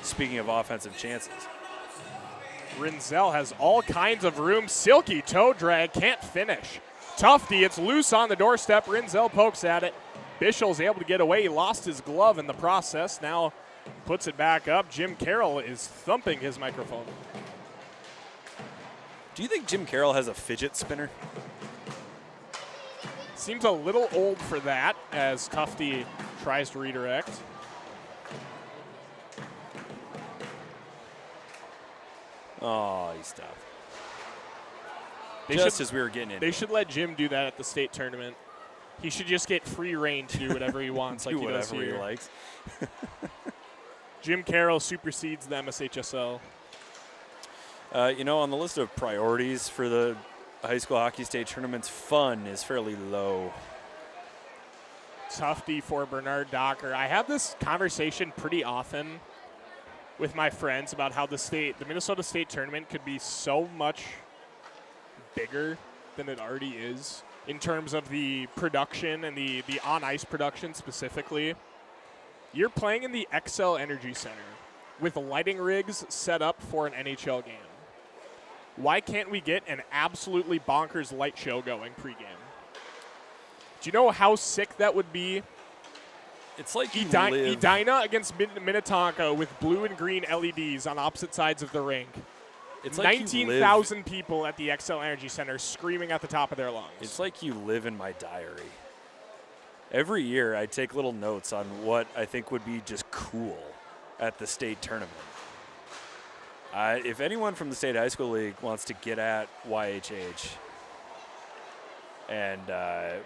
speaking of offensive chances. Rinzel has all kinds of room. Silky toe drag, can't finish. Tufty, it's loose on the doorstep. Rinzel pokes at it. Bishel's able to get away. He lost his glove in the process. Now puts it back up. Jim Carroll is thumping his microphone. Do you think Jim Carroll has a fidget spinner? Seems a little old for that as Tufty tries to redirect. Oh, he stopped. As we were getting in. They should let Jim do that at the state tournament. He should just get free reign to do whatever he wants. Do like he whatever does here. he likes. Jim Carroll supersedes the MSHSL. On the list of priorities for the high school hockey state tournaments, fun is fairly low. Tufty for Bernard Docker. I have this conversation pretty often with my friends about how the Minnesota State tournament could be so much bigger than it already is in terms of the production and the on-ice production specifically. You're playing in the XL Energy Center with lighting rigs set up for an NHL game. Why can't we get an absolutely bonkers light show going pregame? Do you know how sick that would be? It's like Edina against Minnetonka with blue and green LEDs on opposite sides of the rink. It's like 19,000 people at the XL Energy Center screaming at the top of their lungs. It's like you live in my diary. Every year I take little notes on what I think would be just cool at the state tournament. If anyone from the State High School League wants to get at YHH and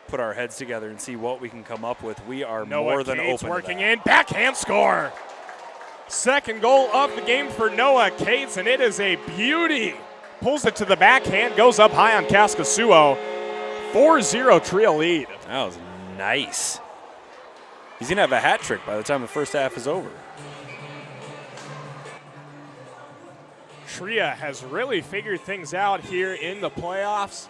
put our heads together and see what we can come up with, we are more than open working to that. in, backhand score. Second goal of the game for Noah Cates, and it is a beauty. Pulls it to the backhand, goes up high on Kaskasuo. 4-0 Tria lead. That was nice. He's going to have a hat trick by the time the first half is over. Tria has really figured things out here in the playoffs.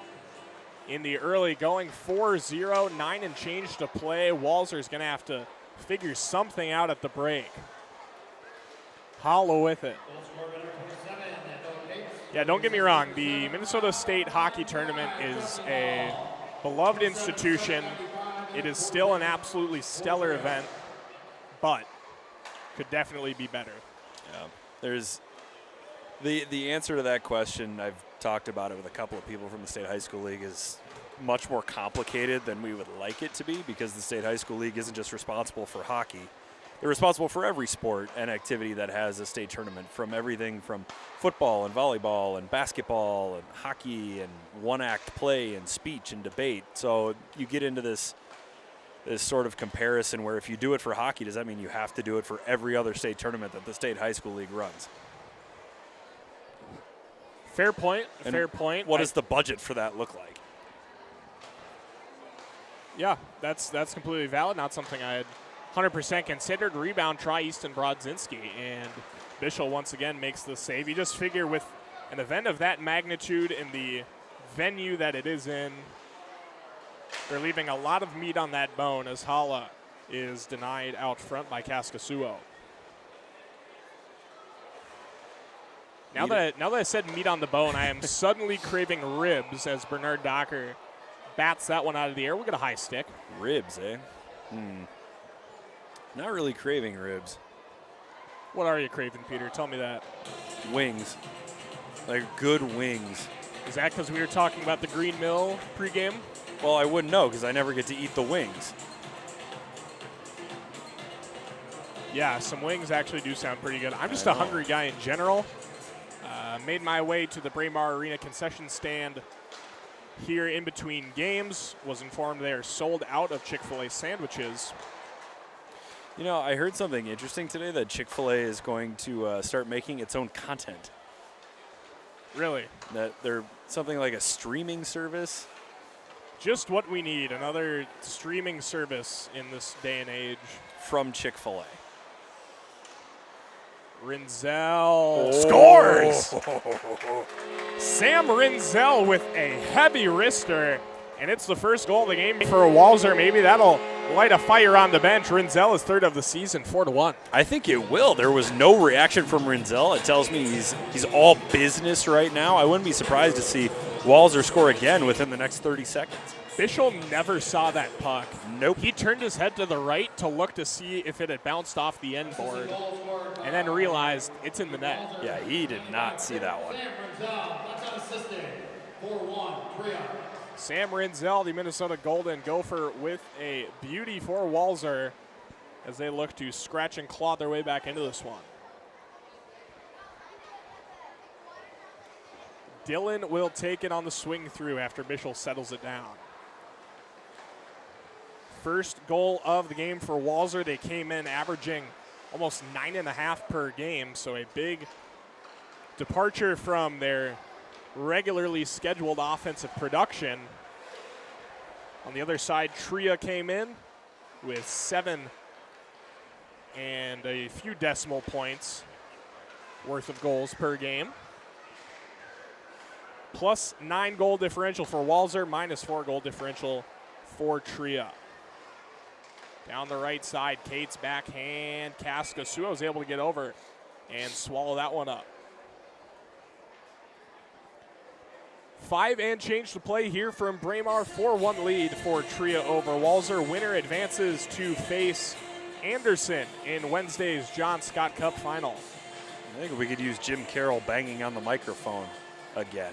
In the early going, 4-0, 9 and change to play. Walser's going to have to figure something out at the break. Hollow with it. Yeah, don't get me wrong. The Minnesota State Hockey Tournament is a beloved institution. It is still an absolutely stellar event, but could definitely be better. Yeah, there's the answer to that question. I've talked about it with a couple of people from the State High School League, is much more complicated than we would like it to be, because the State High School League isn't just responsible for hockey. they're responsible for every sport and activity that has a state tournament, from everything from football and volleyball and basketball and hockey and one-act play and speech and debate. So you get into this sort of comparison where if you do it for hockey, does that mean you have to do it for every other state tournament that the state high school league runs? Fair point. And fair point. What does the budget for that look like? Yeah, that's completely valid. Not something I had 100% considered. Rebound try Easton Brodzinski, and Bischel once again makes the save. You just figure with an event of that magnitude in the venue that it is in, they're leaving a lot of meat on that bone as Hala is denied out front by Kaskasuo. Now that I said meat on the bone, I am suddenly craving ribs as Bernard Docker bats that one out of the air. We'll get a high stick. Ribs, eh? Not really craving ribs. What are you craving, Peter? Tell me that. Wings. Like good wings. Is that because we were talking about the Green Mill pregame? Well, I wouldn't know because I never get to eat the wings. Yeah, some wings actually do sound pretty good. I'm just a hungry guy in general. Made my way to the Braemar Arena concession stand here in between games. Was informed they are sold out of Chick-fil-A sandwiches. You know, I heard something interesting today that Chick-fil-A is going to start making its own content. Really? That they're something like a streaming service. Just what we need, another streaming service in this day and age. From Chick-fil-A. Rinzel scores! Sam Rinzel with a heavy wrister, and it's the first goal of the game for Walser. Maybe that'll light a fire on the bench. Rinzel is third of the season, 4-1. I think it will. There was no reaction from Rinzel. It tells me he's all business right now. I wouldn't be surprised to see Walser score again within the next 30 seconds. Bischel never saw that puck. Nope. He turned his head to the right to look to see if it had bounced off the end board, and then realized it's in the net. Yeah, he did not see that one. Sam Rinzel, the Minnesota Golden Gopher, with a beauty for Walser as they look to scratch and claw their way back into this one. Dillon will take it on the swing through after Bischel settles it down. First goal of the game for Walser. They came in averaging almost 9.5 per game, so a big departure from their regularly scheduled offensive production. On the other side, Tria came in with 7 and a few decimal points worth of goals per game. Plus 9 goal differential for Walser, minus 4 goal differential for Tria. Down the right side, Kate's backhand. Kaskasuo is able to get over and swallow that one up. 5 and change to play here from Braemar. 4-1 lead for Tria over Walser. Winner advances to face Anderson in Wednesday's John Scott Cup final. I think we could use Jim Carroll banging on the microphone again.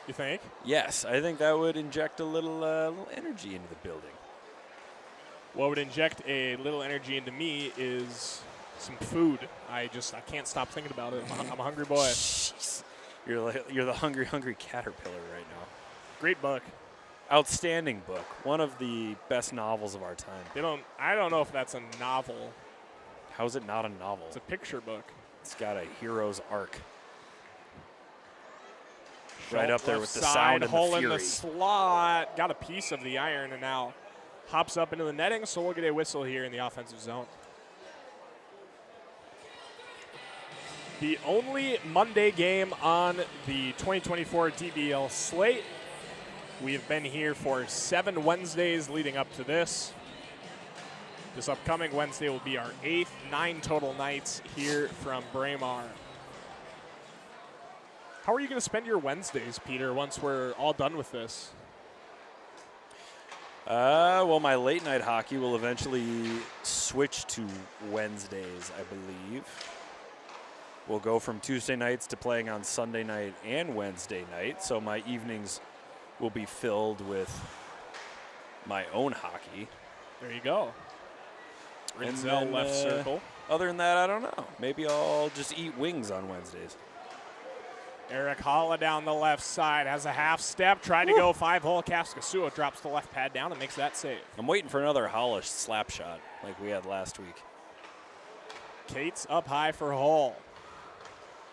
You think? Yes, I think that would inject a little energy into the building. What would inject a little energy into me is some food. I can't stop thinking about it. I'm a hungry boy. Jeez. You're the hungry caterpillar right now. Great book. Outstanding book. One of the best novels of our time. I don't know if that's a novel. How is it not a novel? It's a picture book. It's got a hero's arc. Right up there with the side, sound and the hole in fury. the slot. Got a piece of the iron and now hops up into the netting, so we'll get a whistle here in the offensive zone. The only Monday game on the 2024 DBL slate. We have been here for 7 Wednesdays leading up to this. This upcoming Wednesday will be our 8th, 9 total nights here from Braemar. How are you going to spend your Wednesdays, Peter, once we're all done with this? Well, my late night hockey will eventually switch to Wednesdays, I believe. We'll go from Tuesday nights to playing on Sunday night and Wednesday night, so my evenings will be filled with my own hockey. There you go. Rinzel left circle. Other than that, I don't know. Maybe I'll just eat wings on Wednesdays. Eric Holla down the left side has a half step, tried to go 5-hole. Kaskasuo drops the left pad down and makes that save. I'm waiting for another Holla slap shot like we had last week. Cates up high for Hull.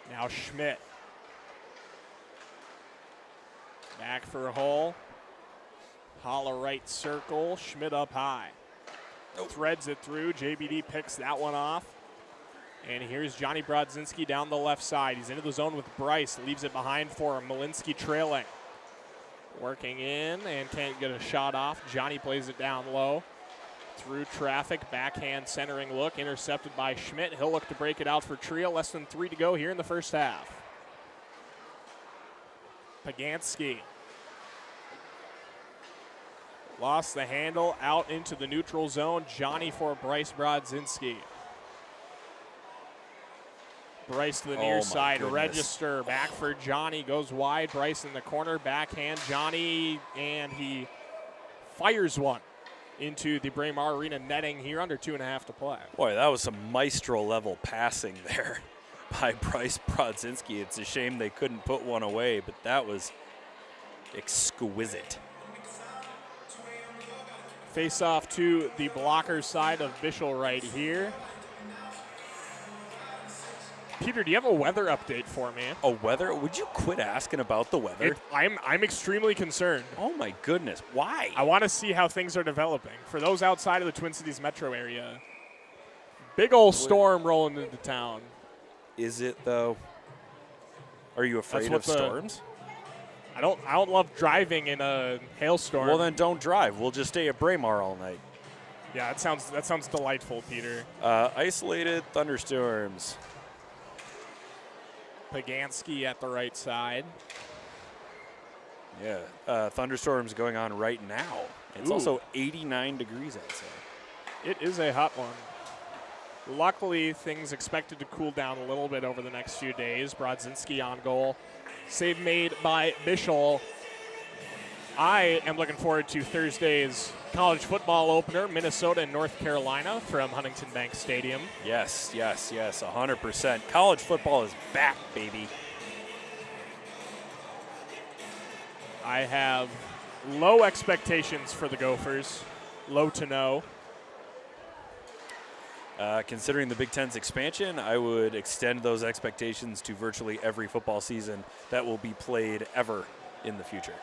Now Schmidt. Back for Hull. Holla right circle. Schmidt up high. Threads it through. JBD picks that one off. And here's Johnny Brodzinski down the left side. He's into the zone with Bryce. Leaves it behind for Malinsky trailing. Working in and can't get a shot off. Johnny plays it down low. Through traffic, backhand centering look. Intercepted by Schmidt. He'll look to break it out for Tria. Less than 3 to go here in the first half. Pagansky. Lost the handle out into the neutral zone. Johnny for Bryce Brodzinski. Bryce to the near side, goodness. Register, back for Johnny, goes wide. Bryce in the corner, backhand Johnny, and he fires one into the Braemar Arena netting here, under 2.5 to play. Boy, that was some maestro level passing there by Bryce Brodzinski. It's a shame they couldn't put one away, but that was exquisite. Face off to the blocker side of Bischel right here. Peter, do you have a weather update for me? A weather? Would you quit asking about the weather? I'm extremely concerned. Oh my goodness, why? I want to see how things are developing. For those outside of the Twin Cities metro area, big old storm rolling into town. Is it though? Are you afraid of storms? I don't love driving in a hailstorm. Well, then don't drive. We'll just stay at Braemar all night. Yeah, that sounds delightful, Peter. Isolated thunderstorms. Pagansky at the right side. Yeah, thunderstorms going on right now. It's also 89 degrees outside. It is a hot one. Luckily, things expected to cool down a little bit over the next few days. Brodzinski on goal. Save made by Bischel. I am looking forward to Thursday's college football opener, Minnesota and North Carolina from Huntington Bank Stadium. Yes, 100%. College football is back, baby. I have low expectations for the Gophers, low to no. Considering the Big Ten's expansion, I would extend those expectations to virtually every football season that will be played ever in the future.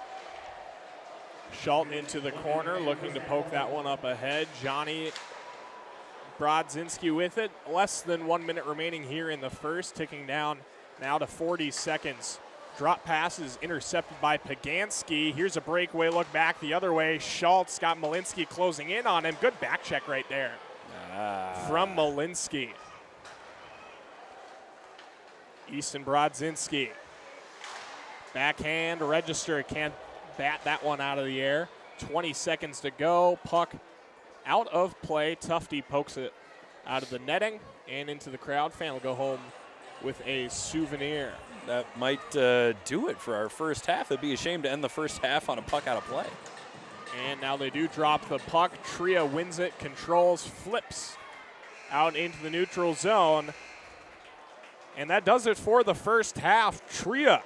Schulten into the corner, looking to poke that one up ahead. Johnny Brodzinski with it. Less than 1 minute remaining here in the first, ticking down now to 40 seconds. Drop pass is intercepted by Pagansky. Here's a breakaway look back the other way. Schultz got Malinsky closing in on him. Good back check right there from Malinsky. Easton Brodzinski. Backhand register, can't bat that one out of the air. 20 seconds to go. Puck out of play. Tufty pokes it out of the netting and into the crowd. Fan will go home with a souvenir. That might do it for our first half. It'd be a shame to end the first half on a puck out of play. And now they do drop the puck. Tria wins it, controls, flips out into the neutral zone. And that does it for the first half. Tria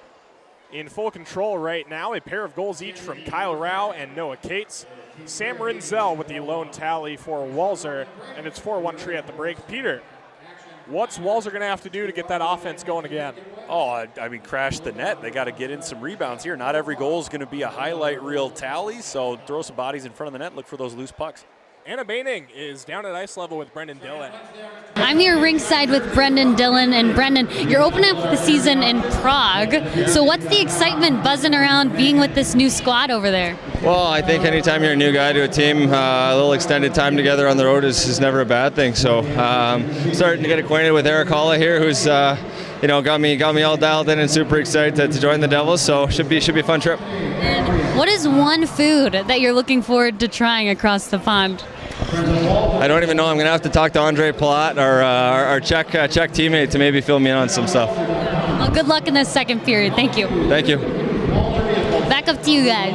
in full control right now. A pair of goals each from Kyle Rao and Noah Cates. Sam Rinzel with the lone tally for Walser. And it's 4-1 Tria at the break. Peter, what's Walser going to have to do to get that offense going again? Oh, I mean, crash the net. They got to get in some rebounds here. Not every goal is going to be a highlight reel tally, so throw some bodies in front of the net, look for those loose pucks. Anna Baining is down at ice level with Brendan Dillon. I'm here ringside with Brendan Dillon. And Brendan, you're opening up the season in Prague. So what's the excitement buzzing around being with this new squad over there? Well, I think anytime you're a new guy to a team, a little extended time together on the road is never a bad thing. So starting to get acquainted with Eric Holla here, who's got me all dialed in and super excited to join the Devils. So should be a fun trip. And what is one food that you're looking forward to trying across the pond? I don't even know. I'm going to have to talk to Andre Palat, our Czech teammate, to maybe fill me in on some stuff. Well, good luck in this second period. Thank you. Thank you. Back up to you guys.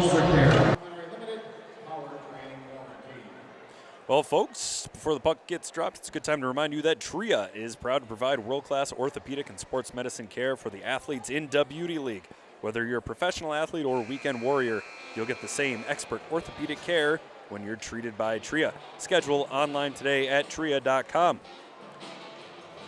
Well, folks, before the puck gets dropped, it's a good time to remind you that Tria is proud to provide world-class orthopedic and sports medicine care for the athletes in WD League. Whether you're a professional athlete or weekend warrior, you'll get the same expert orthopedic care when you're treated by Tria. Schedule online today at tria.com.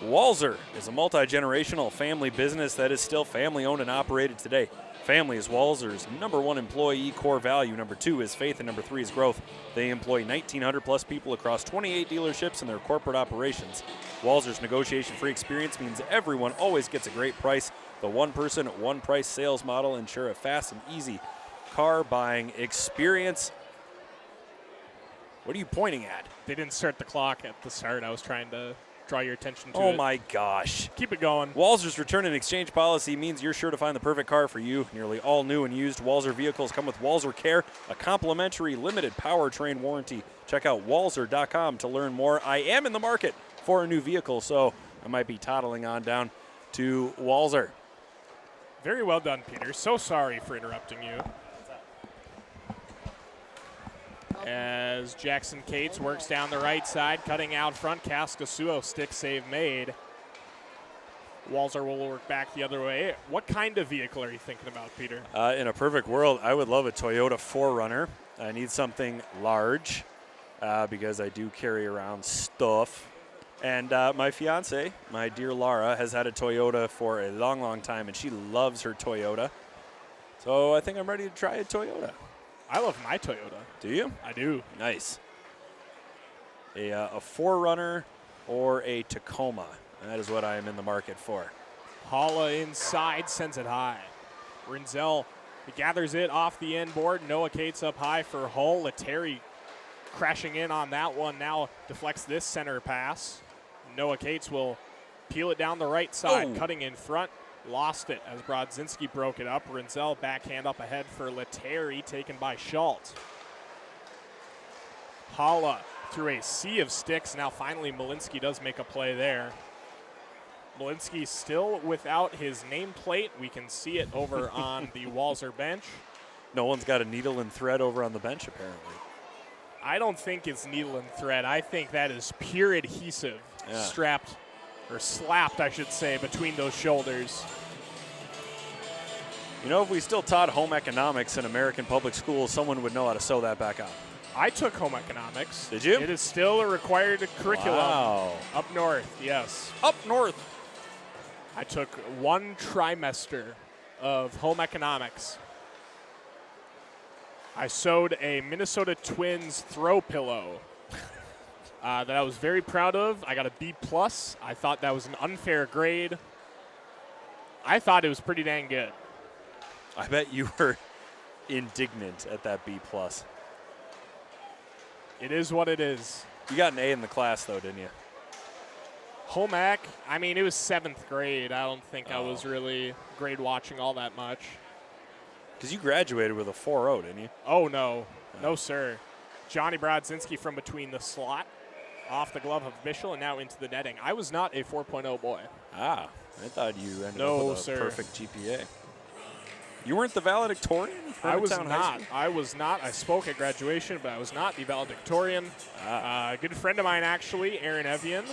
Walser is a multi-generational family business that is still family-owned and operated today. Family is Walser's #1 employee core value. #2 is faith, and #3 is growth. They employ 1,900 plus people across 28 dealerships in their corporate operations. Walser's negotiation-free experience means everyone always gets a great price. The one-person, one-price sales model ensure a fast and easy car buying experience. What are you pointing at? They didn't start the clock at the start. I was trying to draw your attention to it. Oh my gosh. Keep it going. Walser's return and exchange policy means you're sure to find the perfect car for you. Nearly all new and used Walser vehicles come with Walser Care, a complimentary limited powertrain warranty. Check out walser.com to learn more. I am in the market for a new vehicle, so I might be toddling on down to Walser. Very well done, Peter. So sorry for interrupting you. As Jackson Cates works down the right side, cutting out front. Kaskasuo stick save made. Walser will work back the other way. What kind of vehicle are you thinking about, Peter? In a perfect world, I would love a Toyota 4Runner. I need something large because I do carry around stuff. And my fiance, my dear Laura, has had a Toyota for a long, long time, and she loves her Toyota. So I think I'm ready to try a Toyota. I love my Toyota. Do you? I do. Nice. A 4Runner or a Tacoma. That is what I am in the market for. Holla inside, sends it high. Rinzel gathers it off the end board. Noah Cates up high for Hull. Lettieri crashing in on that one. Now deflects this center pass. Noah Cates will peel it down the right side, cutting in front. Lost it as Brodzinski broke it up. Rinzel backhand up ahead for Lettieri, taken by Schultz. Holla through a sea of sticks. Now finally Malinsky does make a play there. Malinsky still without his nameplate. We can see it over on the Walser bench. No one's got a needle and thread over on the bench, apparently. I don't think it's needle and thread. I think that is pure adhesive strapped, or slapped, I should say, between those shoulders. You know, if we still taught home economics in American public schools, someone would know how to sew that back on. I took home economics. Did you? It is still a required curriculum. Wow. Up north, yes. Up north. I took one trimester of home economics. I sewed a Minnesota Twins throw pillow that I was very proud of. I got a B+. I thought that was an unfair grade. I thought it was pretty dang good. I bet you were indignant at that B+. It is what it is. You got an A in the class, though, didn't you? Home ec, I mean, it was 7th grade. I don't think I was really grade watching all that much. Because you graduated with a 4.0, didn't you? Oh, no. No, sir. Johnny Brodzinski from between the slot, off the glove of Bischel, and now into the netting. I was not a 4.0 boy. Ah, I thought you ended up with a perfect GPA. You weren't the valedictorian? I was not. I was not. I spoke at graduation, but I was not the valedictorian. A good friend of mine, actually, Aaron Evian,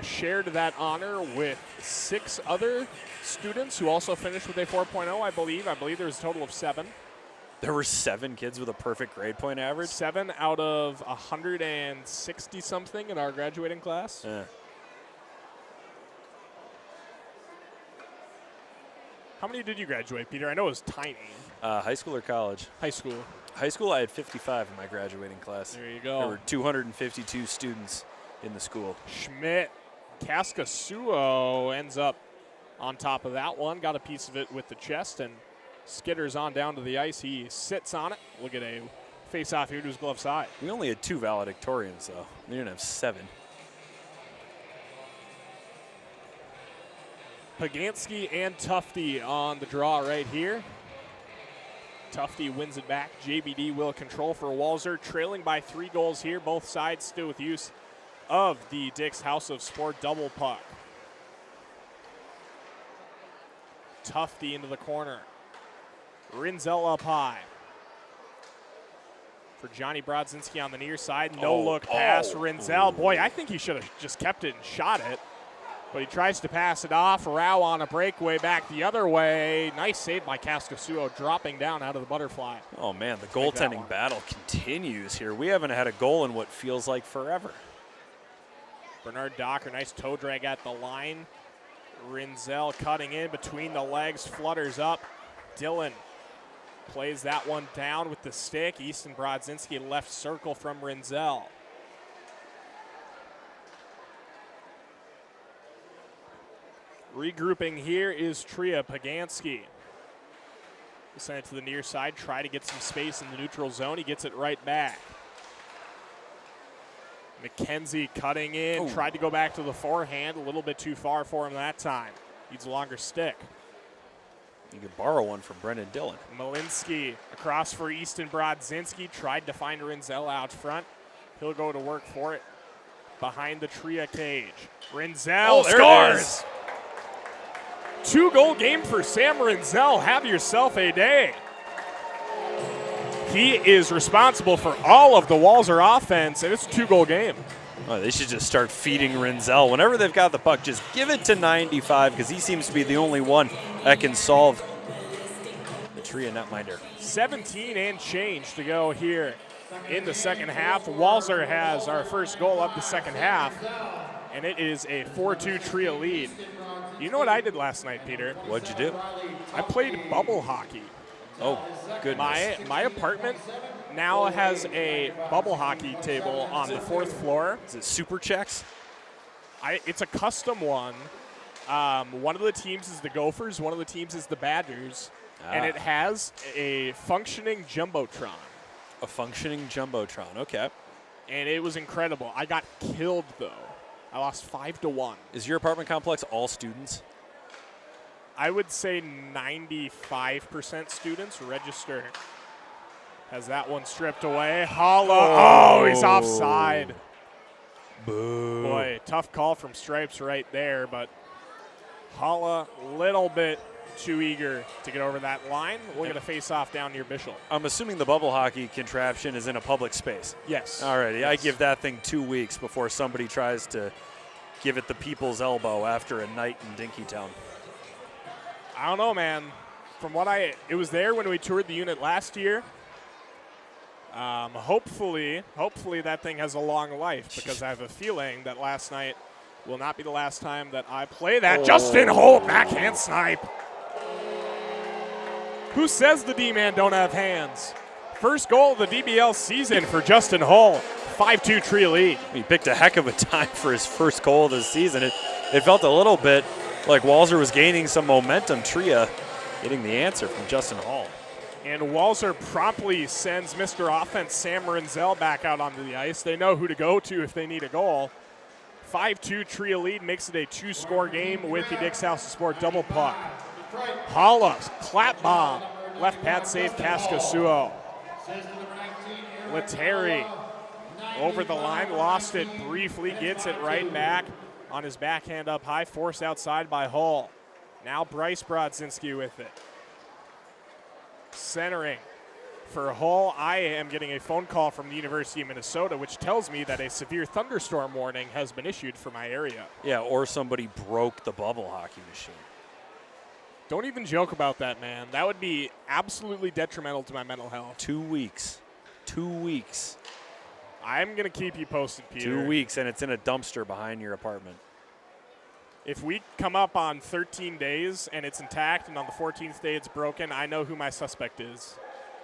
shared that honor with 6 other students who also finished with a 4.0, I believe. I believe there was a total of 7. There were 7 kids with a perfect grade point average? 7 out of 160-something in our graduating class. Yeah. How many did you graduate, Peter? I know it was tiny. High school or college? High school. High school, I had 55 in my graduating class. There you go. There were 252 students in the school. Schmidt, Kaskasuo ends up on top of that one. Got a piece of it with the chest and skitters on down to the ice. He sits on it. We'll get a face-off here to his glove side. We only had 2 valedictorians, though. We didn't have 7. Pagansky and Tufte on the draw right here. Tufte wins it back. JBD will control for Walser, trailing by 3 goals here. Both sides still with use of the Dick's House of Sport double puck. Tufte into the corner. Rinzel up high. for Johnny Brodzinski on the near side. No-look pass. Rinzel. Boy, I think he should have just kept it and shot it. But he tries to pass it off. Rao on a breakaway back the other way. Nice save by Kaskasuo, dropping down out of the butterfly. Oh, man, the goaltending battle continues here. We haven't had a goal in what feels like forever. Bernard Docker, nice toe drag at the line. Rinzel cutting in between the legs, flutters up. Dillon plays that one down with the stick. Easton Brodzinski left circle from Rinzel. Regrouping here is Tria. Pagansky. Send it to the near side, try to get some space in the neutral zone. He gets it right back. McKenzie cutting in, tried to go back to the forehand, a little bit too far for him that time. Needs a longer stick. You could borrow one from Brendan Dillon. Malinsky across for Easton Brodzinski, tried to find Rinzel out front. He'll go to work for it behind the Tria cage. Rinzel scores! 2-goal game for Sam Rinzel. Have yourself a day. He is responsible for all of the Walser offense, and it's a 2-goal game. Oh, they should just start feeding Rinzel. Whenever they've got the puck, just give it to 95 because he seems to be the only one that can solve the Tria netminder. 17 and change to go here in the second half. Walser has our first goal of the second half, and it is a 4-2 Tria lead. You know what I did last night, Peter? What'd you do? I played bubble hockey. Oh, goodness. My apartment now has a bubble hockey table on the 4th floor. Is it Super Checks? It's a custom one. One of the teams is the Gophers, one of the teams is the Badgers, and it has a functioning Jumbotron. A functioning Jumbotron, okay. And it was incredible. I got killed, though. I lost 5-1. Is your apartment complex all students? I would say 95% students register. Has that one stripped away. Holla. Oh, he's offside. Boo. Boy, tough call from Stripes right there, but Holla a little bit too eager to get over that line. We're going to face off down near Bishop. I'm assuming the bubble hockey contraption is in a public space. Yes. All right. Yes. I give that thing 2 weeks before somebody tries to give it the people's elbow after a night in Dinkytown. I don't know, man. From what it was there when we toured the unit last year. Hopefully that thing has a long life because I have a feeling that last night will not be the last time that I play that. Justin Holt, backhand snipe. Who says the D-man don't have hands? First goal of the DBL season for Justin Holt. 5-2 Tria lead. He picked a heck of a time for his first goal of the season. It felt a little bit like Walser was gaining some momentum. Tria getting the answer from Justin Hall. And Walser promptly sends Mr. Offense Sam Rinzel back out onto the ice. They know who to go to if they need a goal. 5-2 Tria lead makes it a 2-score game with the Dick's House of Sport double puck. Holla, clap bomb, left pad save Kaskasuo. Letary over the line, lost it briefly, gets it right back on his backhand up high, forced outside by Hull. Now Bryce Brodzinski with it. Centering for Hull. I am getting a phone call from the University of Minnesota, which tells me that a severe thunderstorm warning has been issued for my area. Yeah, or somebody broke the bubble hockey machine. Don't even joke about that, man. That would be absolutely detrimental to my mental health. 2 weeks. 2 weeks. I'm going to keep you posted, Peter. 2 weeks, and it's in a dumpster behind your apartment. If we come up on 13 days and it's intact and on the 14th day it's broken, I know who my suspect is.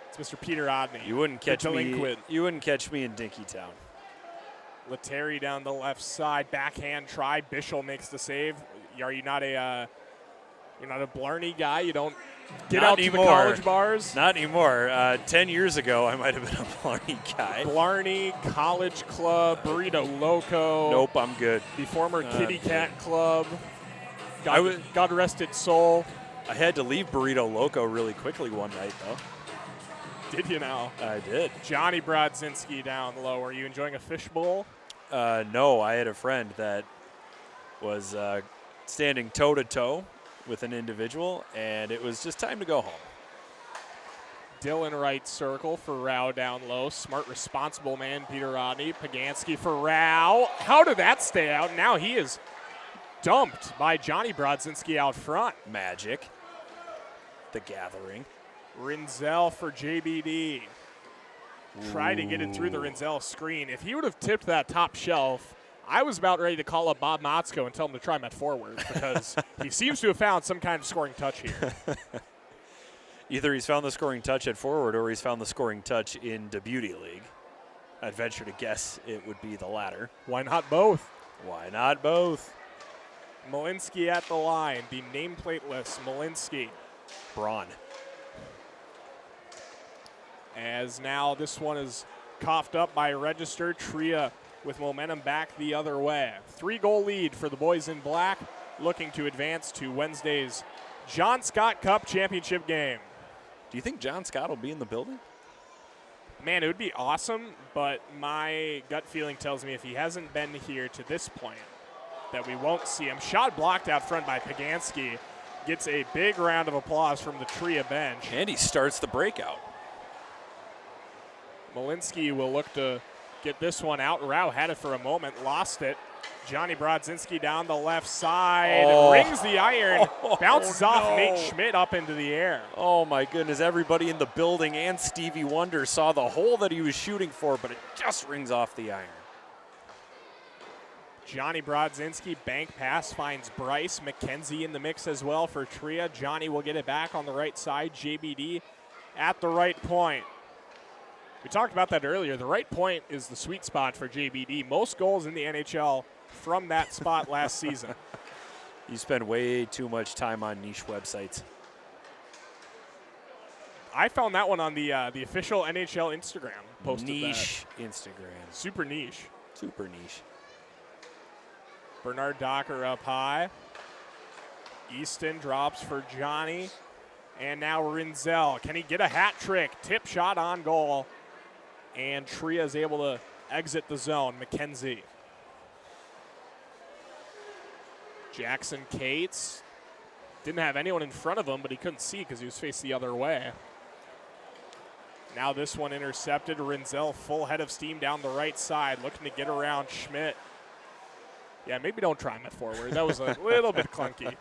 It's Mr. Peter Odney. You wouldn't catch me. Delinquent. You wouldn't catch me in Dinkytown. Letary down the left side, backhand try. Bishop makes the save. Are you not a you're not a Blarney guy? You don't get Not out anymore. to the college bars? Not anymore. 10 years ago, I might have been a Blarney guy. Blarney, College Club, Burrito Loco. Nope, I'm good. The former Kitty Cat Club. I God rest its soul. I had to leave Burrito Loco really quickly one night, though. Did you now? I did. Johnny Brodzinski down low. Are you enjoying a fishbowl? No, I had a friend that was standing toe-to-toe with an individual, and it was just time to go home. Dillon right circle for Rao down low. Smart, responsible man, Peter Rodney. Pagansky for Rao. How did that stay out? Now he is dumped by Johnny Brodzinski out front. Magic. The gathering. Rinzel for JBD. Try to get it through the Rinzel screen. If he would have tipped that top shelf, I was about ready to call up Bob Motzko and tell him to try him at forward because he seems to have found some kind of scoring touch here. Either he's found the scoring touch at forward or he's found the scoring touch in the Beauty League. I'd venture to guess it would be the latter. Why not both? Why not both? Malinsky at the line. The nameplate-less Malinsky. Braun. As now this one is coughed up by Register. Tria with momentum back the other way. 3-goal lead for the boys in black, looking to advance to Wednesday's John Scott Cup championship game. Do you think John Scott will be in the building? Man, it would be awesome, but my gut feeling tells me if he hasn't been here to this point, that we won't see him. Shot blocked out front by Pagansky. Gets a big round of applause from the Tria bench. And he starts the breakout. Malinsky will look to get this one out. Rao had it for a moment, lost it. Johnny Brodzinski down the left side, rings the iron, bounces off Nate Schmidt up into the air. Oh my goodness, everybody in the building and Stevie Wonder saw the hole that he was shooting for, but it just rings off the iron. Johnny Brodzinski, bank pass, finds Bryce. McKenzie in the mix as well for Tria. Johnny will get it back on the right side. JBD at the right point. We talked about that earlier. The right point is the sweet spot for JBD. Most goals in the NHL from that spot last season. You spend way too much time on niche websites. I found that one on the official NHL Instagram. Posted Niche that. Instagram. Super niche. Super niche. Bernard Docker up high. Easton drops for Johnny. And now Rinzel. Can he get a hat trick? Tip shot on goal. And Tria is able to exit the zone. McKenzie. Jackson Cates. Didn't have anyone in front of him, but he couldn't see because he was faced the other way. Now this one intercepted. Rinzel full head of steam down the right side, looking to get around Schmidt. Yeah, maybe don't try him at forward. That was a little bit clunky.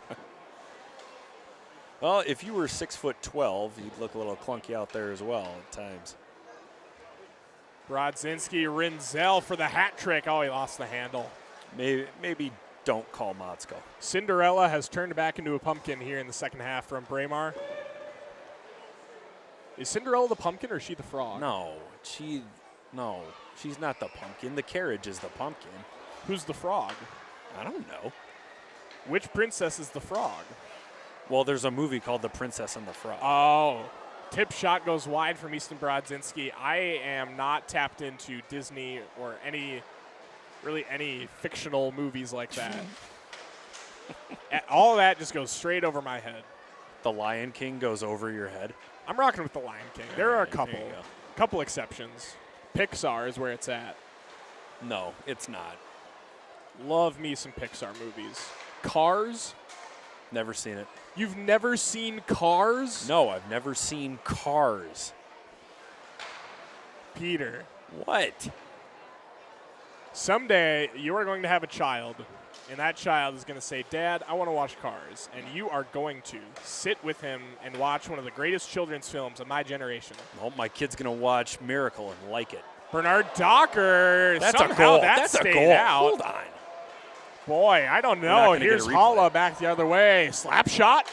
Well, if you were 6'12", you'd look a little clunky out there as well at times. Brodzinski, Rinzel for the hat trick. Oh, he lost the handle. Maybe don't call Motzko. Cinderella has turned back into a pumpkin here in the second half from Braemar. Is Cinderella the pumpkin or is she the frog? No, she's not the pumpkin. The carriage is the pumpkin. Who's the frog? I don't know. Which princess is the frog? Well, there's a movie called The Princess and the Frog. Oh. Tip shot goes wide from Easton Brodzinski. I am not tapped into Disney or any fictional movies like that. All of that just goes straight over my head. The Lion King goes over your head? I'm rocking with the Lion King. There are a There you go. couple exceptions. Pixar is where it's at. No, it's not. Love me some Pixar movies. Cars? Never seen it. You've never seen Cars? No, I've never seen Cars. Peter. What? Someday you are going to have a child, and that child is going to say, Dad, I want to watch Cars. And you are going to sit with him and watch one of the greatest children's films of my generation. Well, my kid's going to watch Miracle and like it. Bernard Docker. That's Somehow a goal. That That's stayed a goal. Out. Hold on. Boy, I don't We're not know. gonna get a Here's replay. Holla back the other way. Slap shot.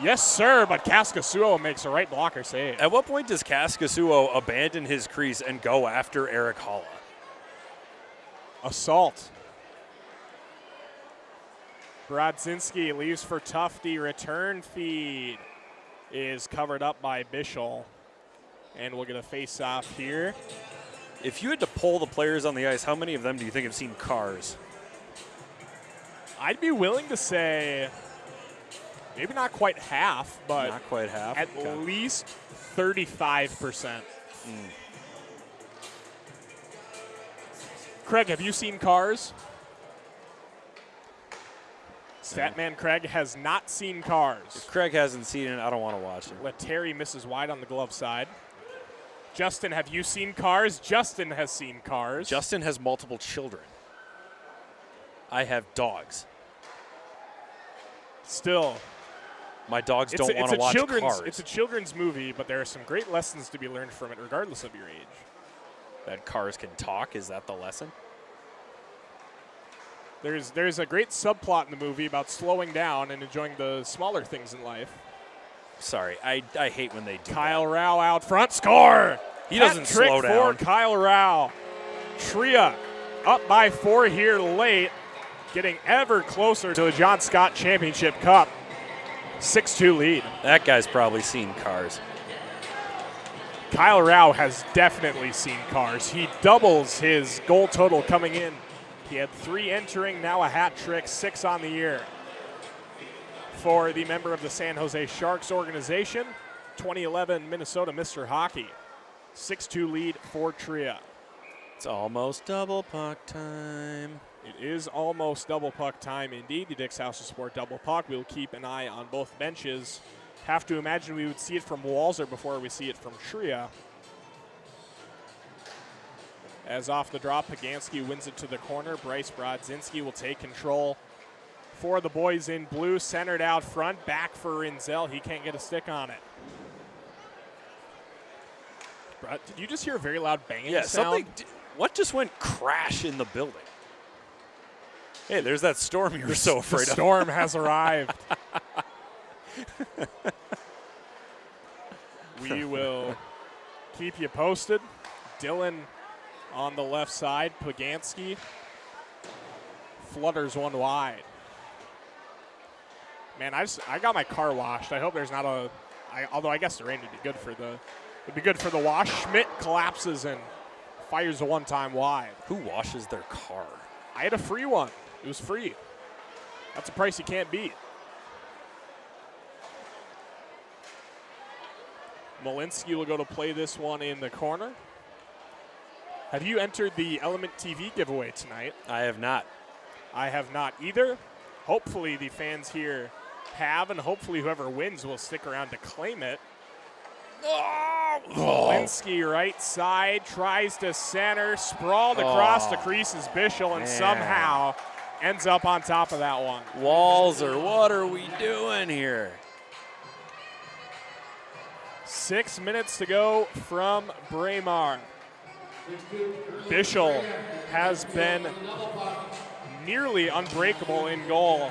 Yes, sir, but Kaskasuo makes a right blocker save. At what point does Kaskasuo abandon his crease and go after Eric Holla? Assault. Brodzinski leaves for Tufty. Return feed is covered up by Bischel. And we'll get a face-off here. If you had to poll the players on the ice, how many of them do you think have seen Cars? I'd be willing to say maybe not quite half, but Not quite half. at Okay. least 35%. Craig, have you seen Cars? Statman Craig has not seen Cars. If Craig hasn't seen it, I don't want to watch it. Lettieri misses wide on the glove side. Justin, have you seen Cars? Justin has seen Cars. Justin has multiple children. I have dogs. Still. My dogs don't want to watch Cars. It's a children's movie, but there are some great lessons to be learned from it regardless of your age. That cars can talk, is that the lesson? There's a great subplot in the movie about slowing down and enjoying the smaller things in life. Sorry, I hate when they do Kyle that. Rao out front, score! He doesn't slow down. For Kyle Rao. Tria up by 4 here late, getting ever closer to the John Scott Championship Cup. 6-2 lead. That guy's probably seen Cars. Kyle Rao has definitely seen Cars. He doubles his goal total coming in. He had 3 entering, now a hat trick, 6 on the year. For the member of the San Jose Sharks organization, 2011 Minnesota Mr. Hockey. 6-2 lead for Tria. It's almost double puck time. It is almost double puck time indeed. The Dick's House of Sport double puck. We'll keep an eye on both benches. Have to imagine we would see it from Walser before we see it from Tria. As off the drop, Pagansky wins it to the corner. Bryce Brodzinski will take control for the boys in blue. Centered out front, back for Rinzel. He can't get a stick on it. Did you just hear a very loud banging sound? What just went crash in the building? Hey, there's that storm you were so afraid of. The storm has arrived. We will keep you posted. Dylan on the left side. Pagansky flutters one wide. Man, I got my car washed. I hope there's not although I guess the rain would be good for the wash. Schmidt collapses and fires a one-time wide. Who washes their car? I had a free one. It was free. That's a price you can't beat. Malinsky will go to play this one in the corner. Have you entered the Element TV giveaway tonight? I have not. I have not either. Hopefully the fans here have, and hopefully whoever wins will stick around to claim it. Malinsky right side, tries to center, sprawled across the crease is Bischel, and somehow ends up on top of that one. Walser, what are we doing here? 6 minutes to go from Braemar. Bischel has been nearly unbreakable in goal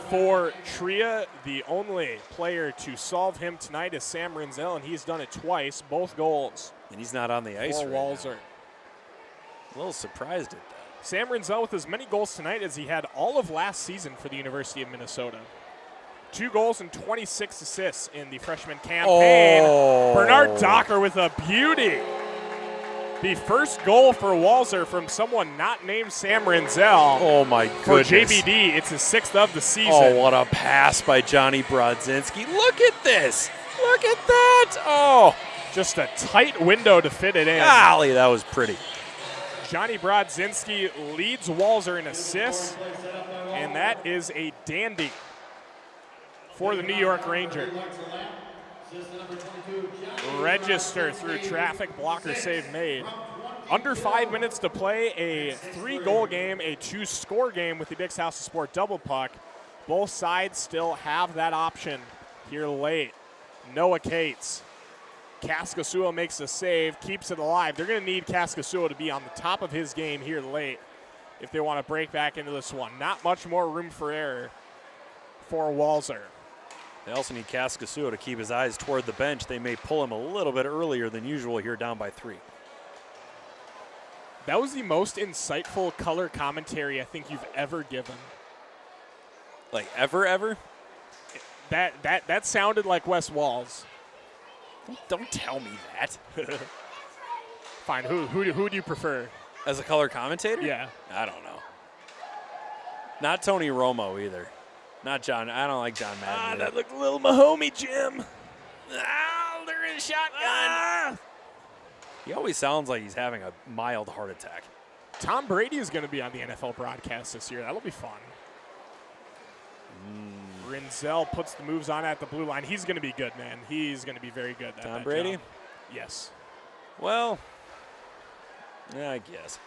for Tria. The only player to solve him tonight is Sam Rinzel, and he's done it twice, both goals. And he's not on the ice for right Walser. now. A little surprised at that. Sam Rinzel with as many goals tonight as he had all of last season for the University of Minnesota. 2 goals and 26 assists in the freshman campaign. Bernard Docker with a beauty. The first goal for Walser from someone not named Sam Rinzel. Oh, my goodness. For JBD, it's his 6th of the season. Oh, what a pass by Johnny Brodzinski. Look at this. Look at that. Oh. Just a tight window to fit it in. Golly, that was pretty. Johnny Brodzinski leads Walser in assists, and that is a dandy for the New York Ranger. Register through traffic, blocker save made. Under 5 minutes to play, a 3-goal game, a 2-score game with the Dick's House of Sport double puck. Both sides still have that option here late. Noah Cates. Kaskasuo makes a save, keeps it alive. They're going to need Kaskasuo to be on the top of his game here late if they want to break back into this one. Not much more room for error for Walser. They also need Kaskasuo to keep his eyes toward the bench. They may pull him a little bit earlier than usual here, down by 3. That was the most insightful color commentary I think you've ever given. Like ever? That sounded like Wes Walls. Don't tell me that. Fine. Who do you prefer? As a color commentator? Yeah. I don't know. Not Tony Romo either. Not John. I don't like John Madden. That looked a little Mahomey, Jim. They're in shotgun. He always sounds like he's having a mild heart attack. Tom Brady is going to be on the NFL broadcast this year. That'll be fun. Rinzel puts the moves on at the blue line. He's going to be good, man. He's going to be very good at Tom that Brady? job. Yes. Well, yeah, I guess.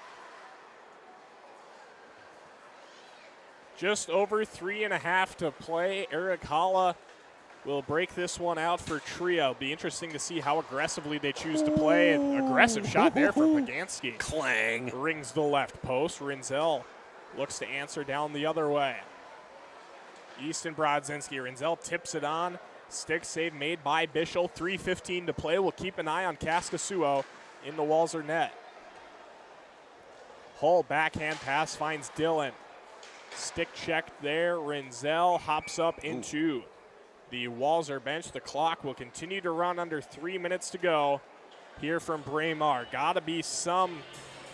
Just over 3.5 to play. Eric Holla will break this one out for Tria. It'll be interesting to see how aggressively they choose to play. An aggressive shot there for Pagansky. Clang. Rings the left post. Rinzel looks to answer down the other way. Easton Brodzinski. Rinzel tips it on. Stick save made by Bischel. 3:15 to play. We'll keep an eye on Kaskasuo in the Walser net. Hull backhand pass finds Dillon. Stick checked there. Rinzel hops up into the Walser bench. The clock will continue to run under 3 minutes to go here from Braemar. Got to be some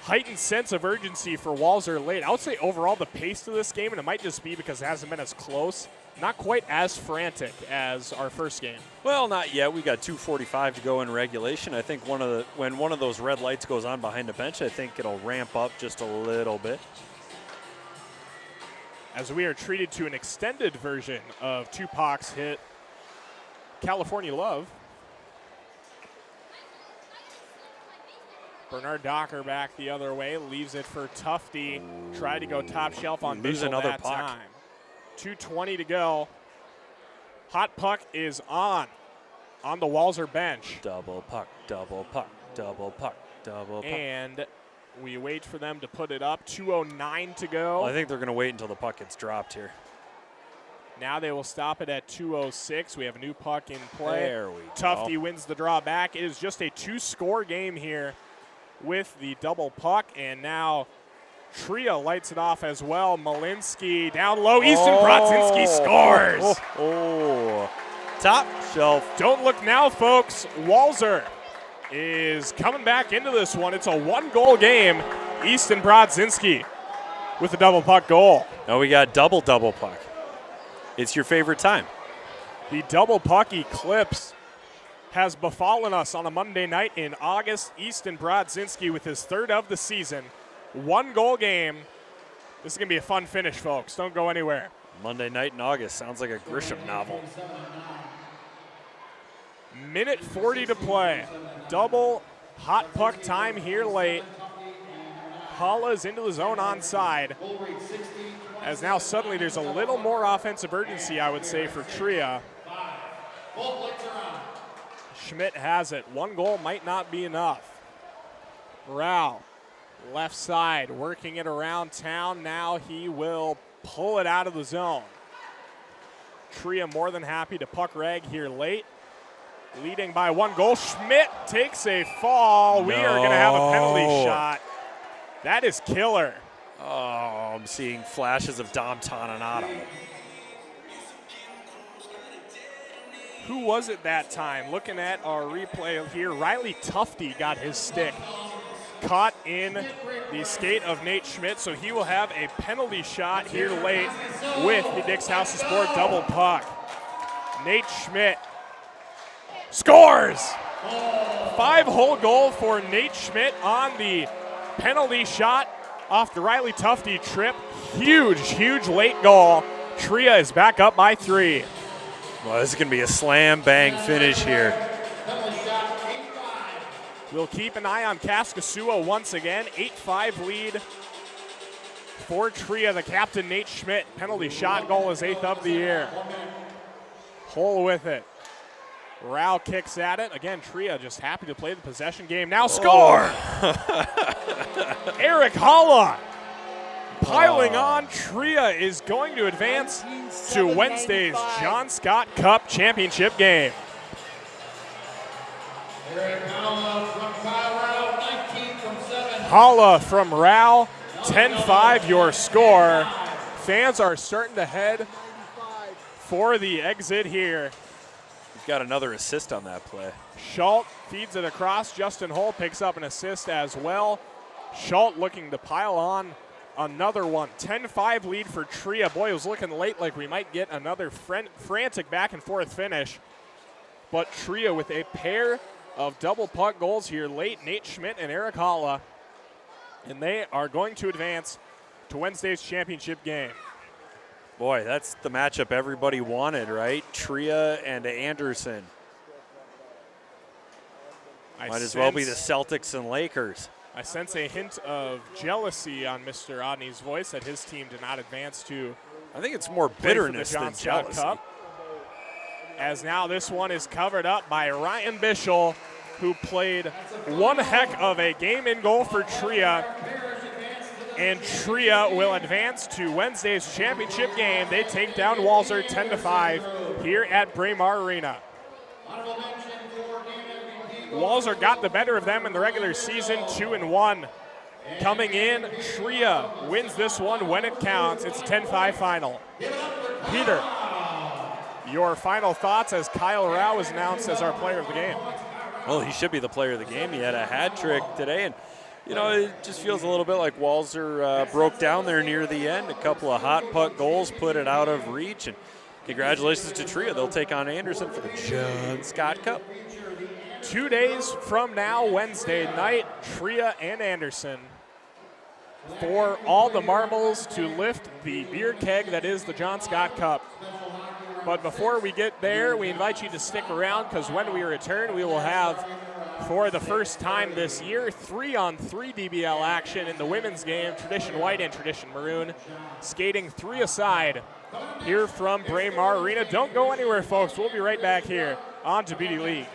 heightened sense of urgency for Walser late. I would say overall the pace of this game, and it might just be because it hasn't been as close, not quite as frantic as our first game. Well, not yet. We got 2:45 to go in regulation. I think when one of those red lights goes on behind the bench, I think it'll ramp up just a little bit. As we are treated to an extended version of Tupac's hit California Love. Bernard Docker back the other way, leaves it for Tufty. Tried to go top shelf on Lose Bischel another that puck. time. 2:20 to go. Hot puck is on the Walser bench. Double puck, double puck, double puck, double puck. And we wait for them to put it up. 2:09 to go. Well, I think they're going to wait until the puck gets dropped here. Now they will stop it at 2:06. We have a new puck in play. There we Tufty go. wins the draw back. It is just a 2-score game here with the double puck. And now Tria lights it off as well. Malinsky down low. Easton Brodzinski scores. Top shelf. Don't look now, folks. Walser is coming back into this one. It's a 1-goal game. Easton Brodzinski with a double puck goal. Now we got double puck. It's your favorite time. The double puck eclipse has befallen us on a Monday night in August. Easton Brodzinski with his third of the season. 1-goal game. This is going to be a fun finish, folks. Don't go anywhere. Monday night in August sounds like a Grisham novel. Minute 40 to play. Double hot puck time here late. Holla's into the zone onside. As now suddenly there's a little more offensive urgency, I would say, for Tria. Schmidt has it. 1 goal might not be enough. Rao, left side, working it around town. Now he will pull it out of the zone. Tria more than happy to puck rag here late. Leading by 1 goal. Schmidt takes a fall. We are going to have a penalty shot. That is killer. Oh, I'm seeing flashes of Dom Toninato. Who was it that time? Looking at our replay here, Riley Tufty got his stick caught in the skate of Nate Schmidt, so he will have a penalty shot here late with the Dick's House of Sport double puck. Nate Schmidt scores! 5-hole goal for Nate Schmidt on the penalty shot off the Riley Tufty trip. Huge late goal. Tria is back up by 3. Well, this is going to be a slam bang finish here. We'll keep an eye on Kaskasuo once again. 8-5 lead for Tria. The captain, Nate Schmidt. Penalty shot goal is 8th of the year. Hole with it. Rao kicks at it. Again, Tria just happy to play the possession game. Now score! Eric Holla piling on. Tria is going to advance to Wednesday's John Scott Cup Championship game. Holla from Rao, 10-5 your score. Fans are starting to head for the exit here. We've got another assist on that play. Schult feeds it across. Justin Hull picks up an assist as well. Schult looking to pile on another one. 10-5 lead for Tria. Boy, it was looking late like we might get another frantic back and forth finish. But Tria with a pair of double puck goals here late. Nate Schmidt and Eric Holla. And they are going to advance to Wednesday's championship game. Boy, that's the matchup everybody wanted, right? Tria and Anderson. Might as well be the Celtics and Lakers. I sense a hint of jealousy on Mr. Odney's voice that his team did not advance to. I think it's more bitterness than jealousy. Cup. As now this one is covered up by Ryan Bischel, who played one heck of a game in goal for Tria. And Tria will advance to Wednesday's championship game. They take down Walser 10-5 here at Braemar Arena. Walser got the better of them in the regular season, 2-1. Coming in, Tria wins this one when it counts. It's a 10-5 final. Peter, your final thoughts as Kyle Rao is announced as our player of the game. Well, he should be the player of the game. He had a hat trick today, and you know, it just feels a little bit like Walser broke down there near the end. A couple of hot puck goals put it out of reach, and congratulations to Tria. They'll take on Anderson for the John Scott Cup. 2 days from now, Wednesday night, Tria and Anderson for all the marbles to lift the beer keg that is the John Scott Cup. But before we get there, we invite you to stick around because when we return, we will have, for the first time this year, 3-on-3 DBL action in the women's game, Tradition White and Tradition Maroon, skating 3-a-side here from Braemar Arena. Don't go anywhere, folks. We'll be right back here on to Beauty League.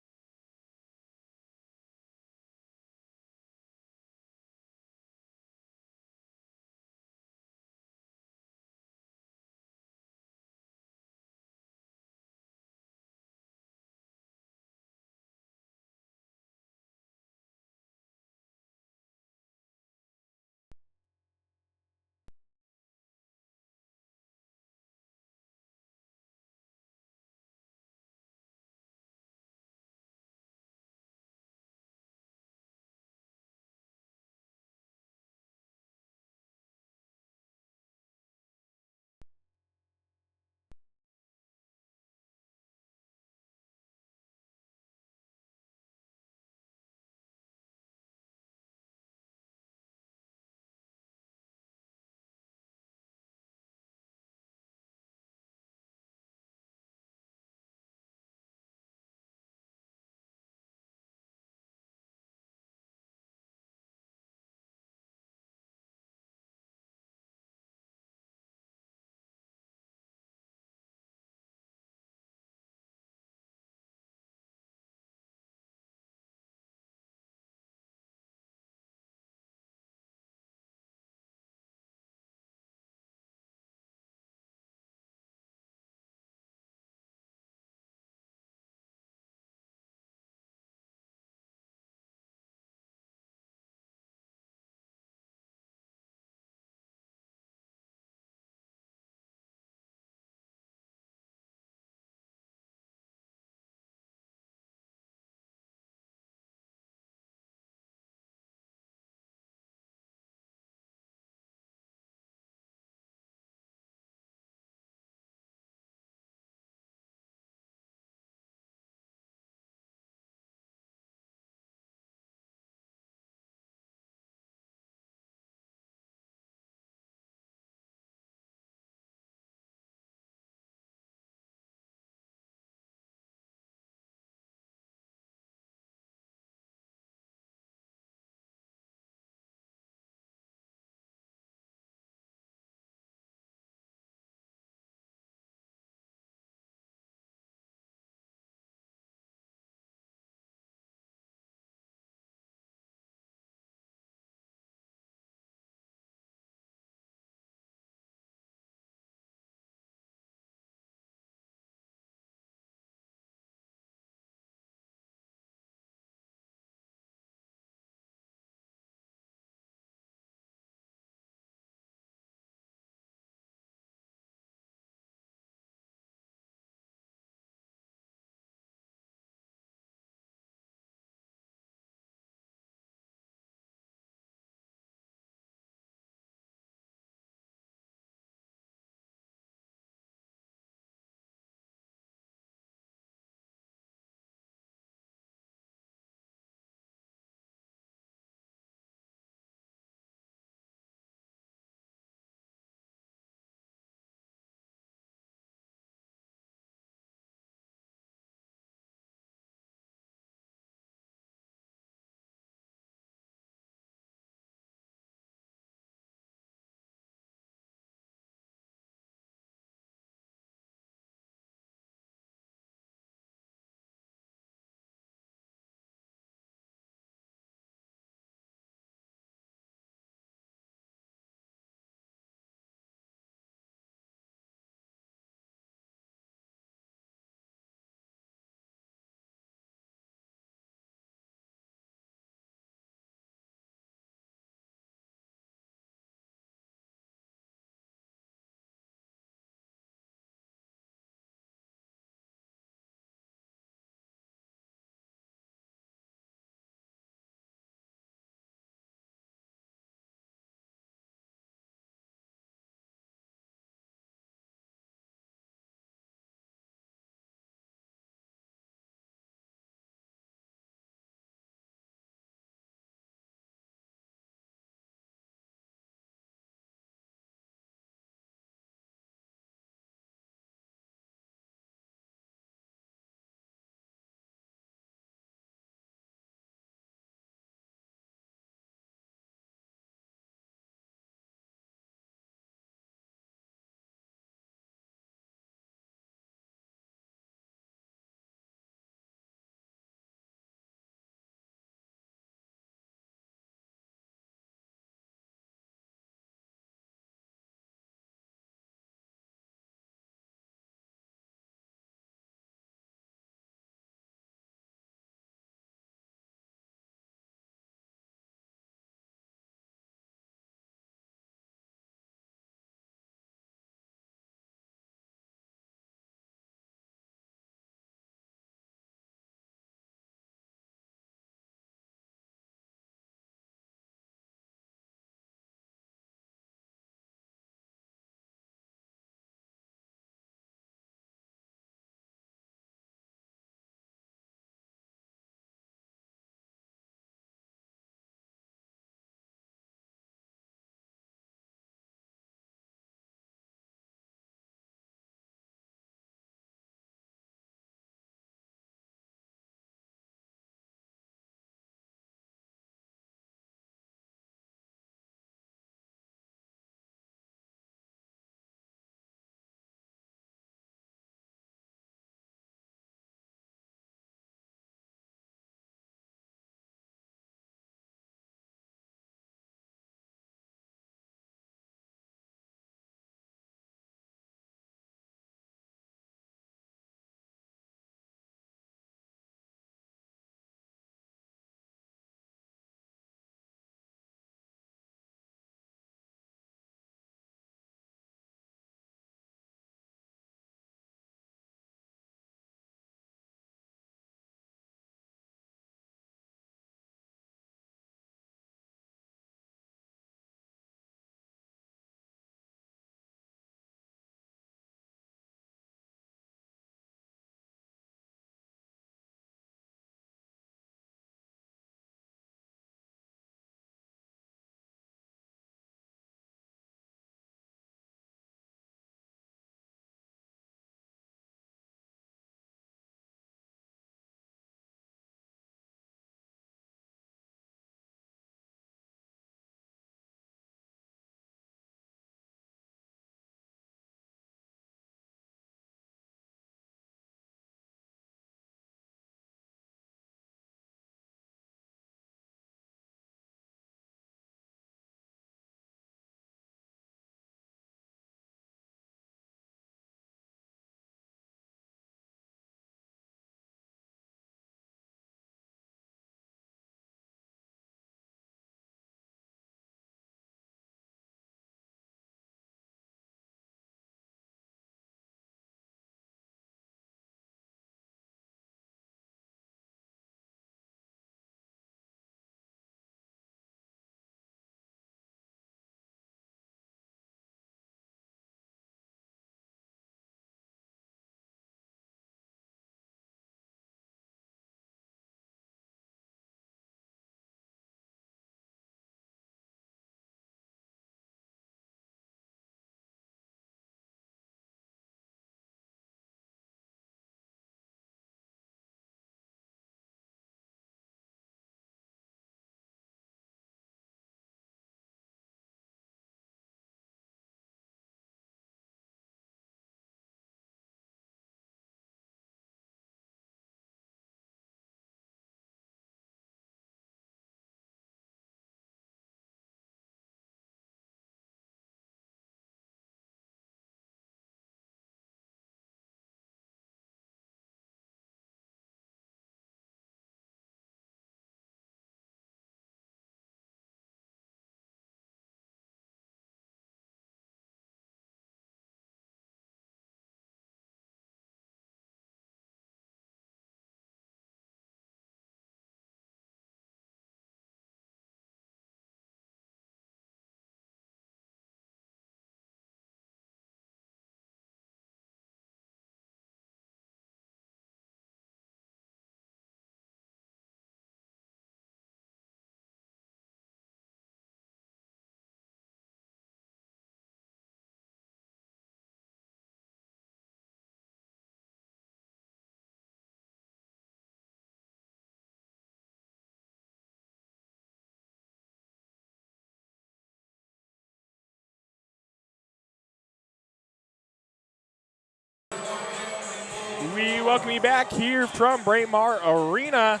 welcome you back here from Braemar Arena.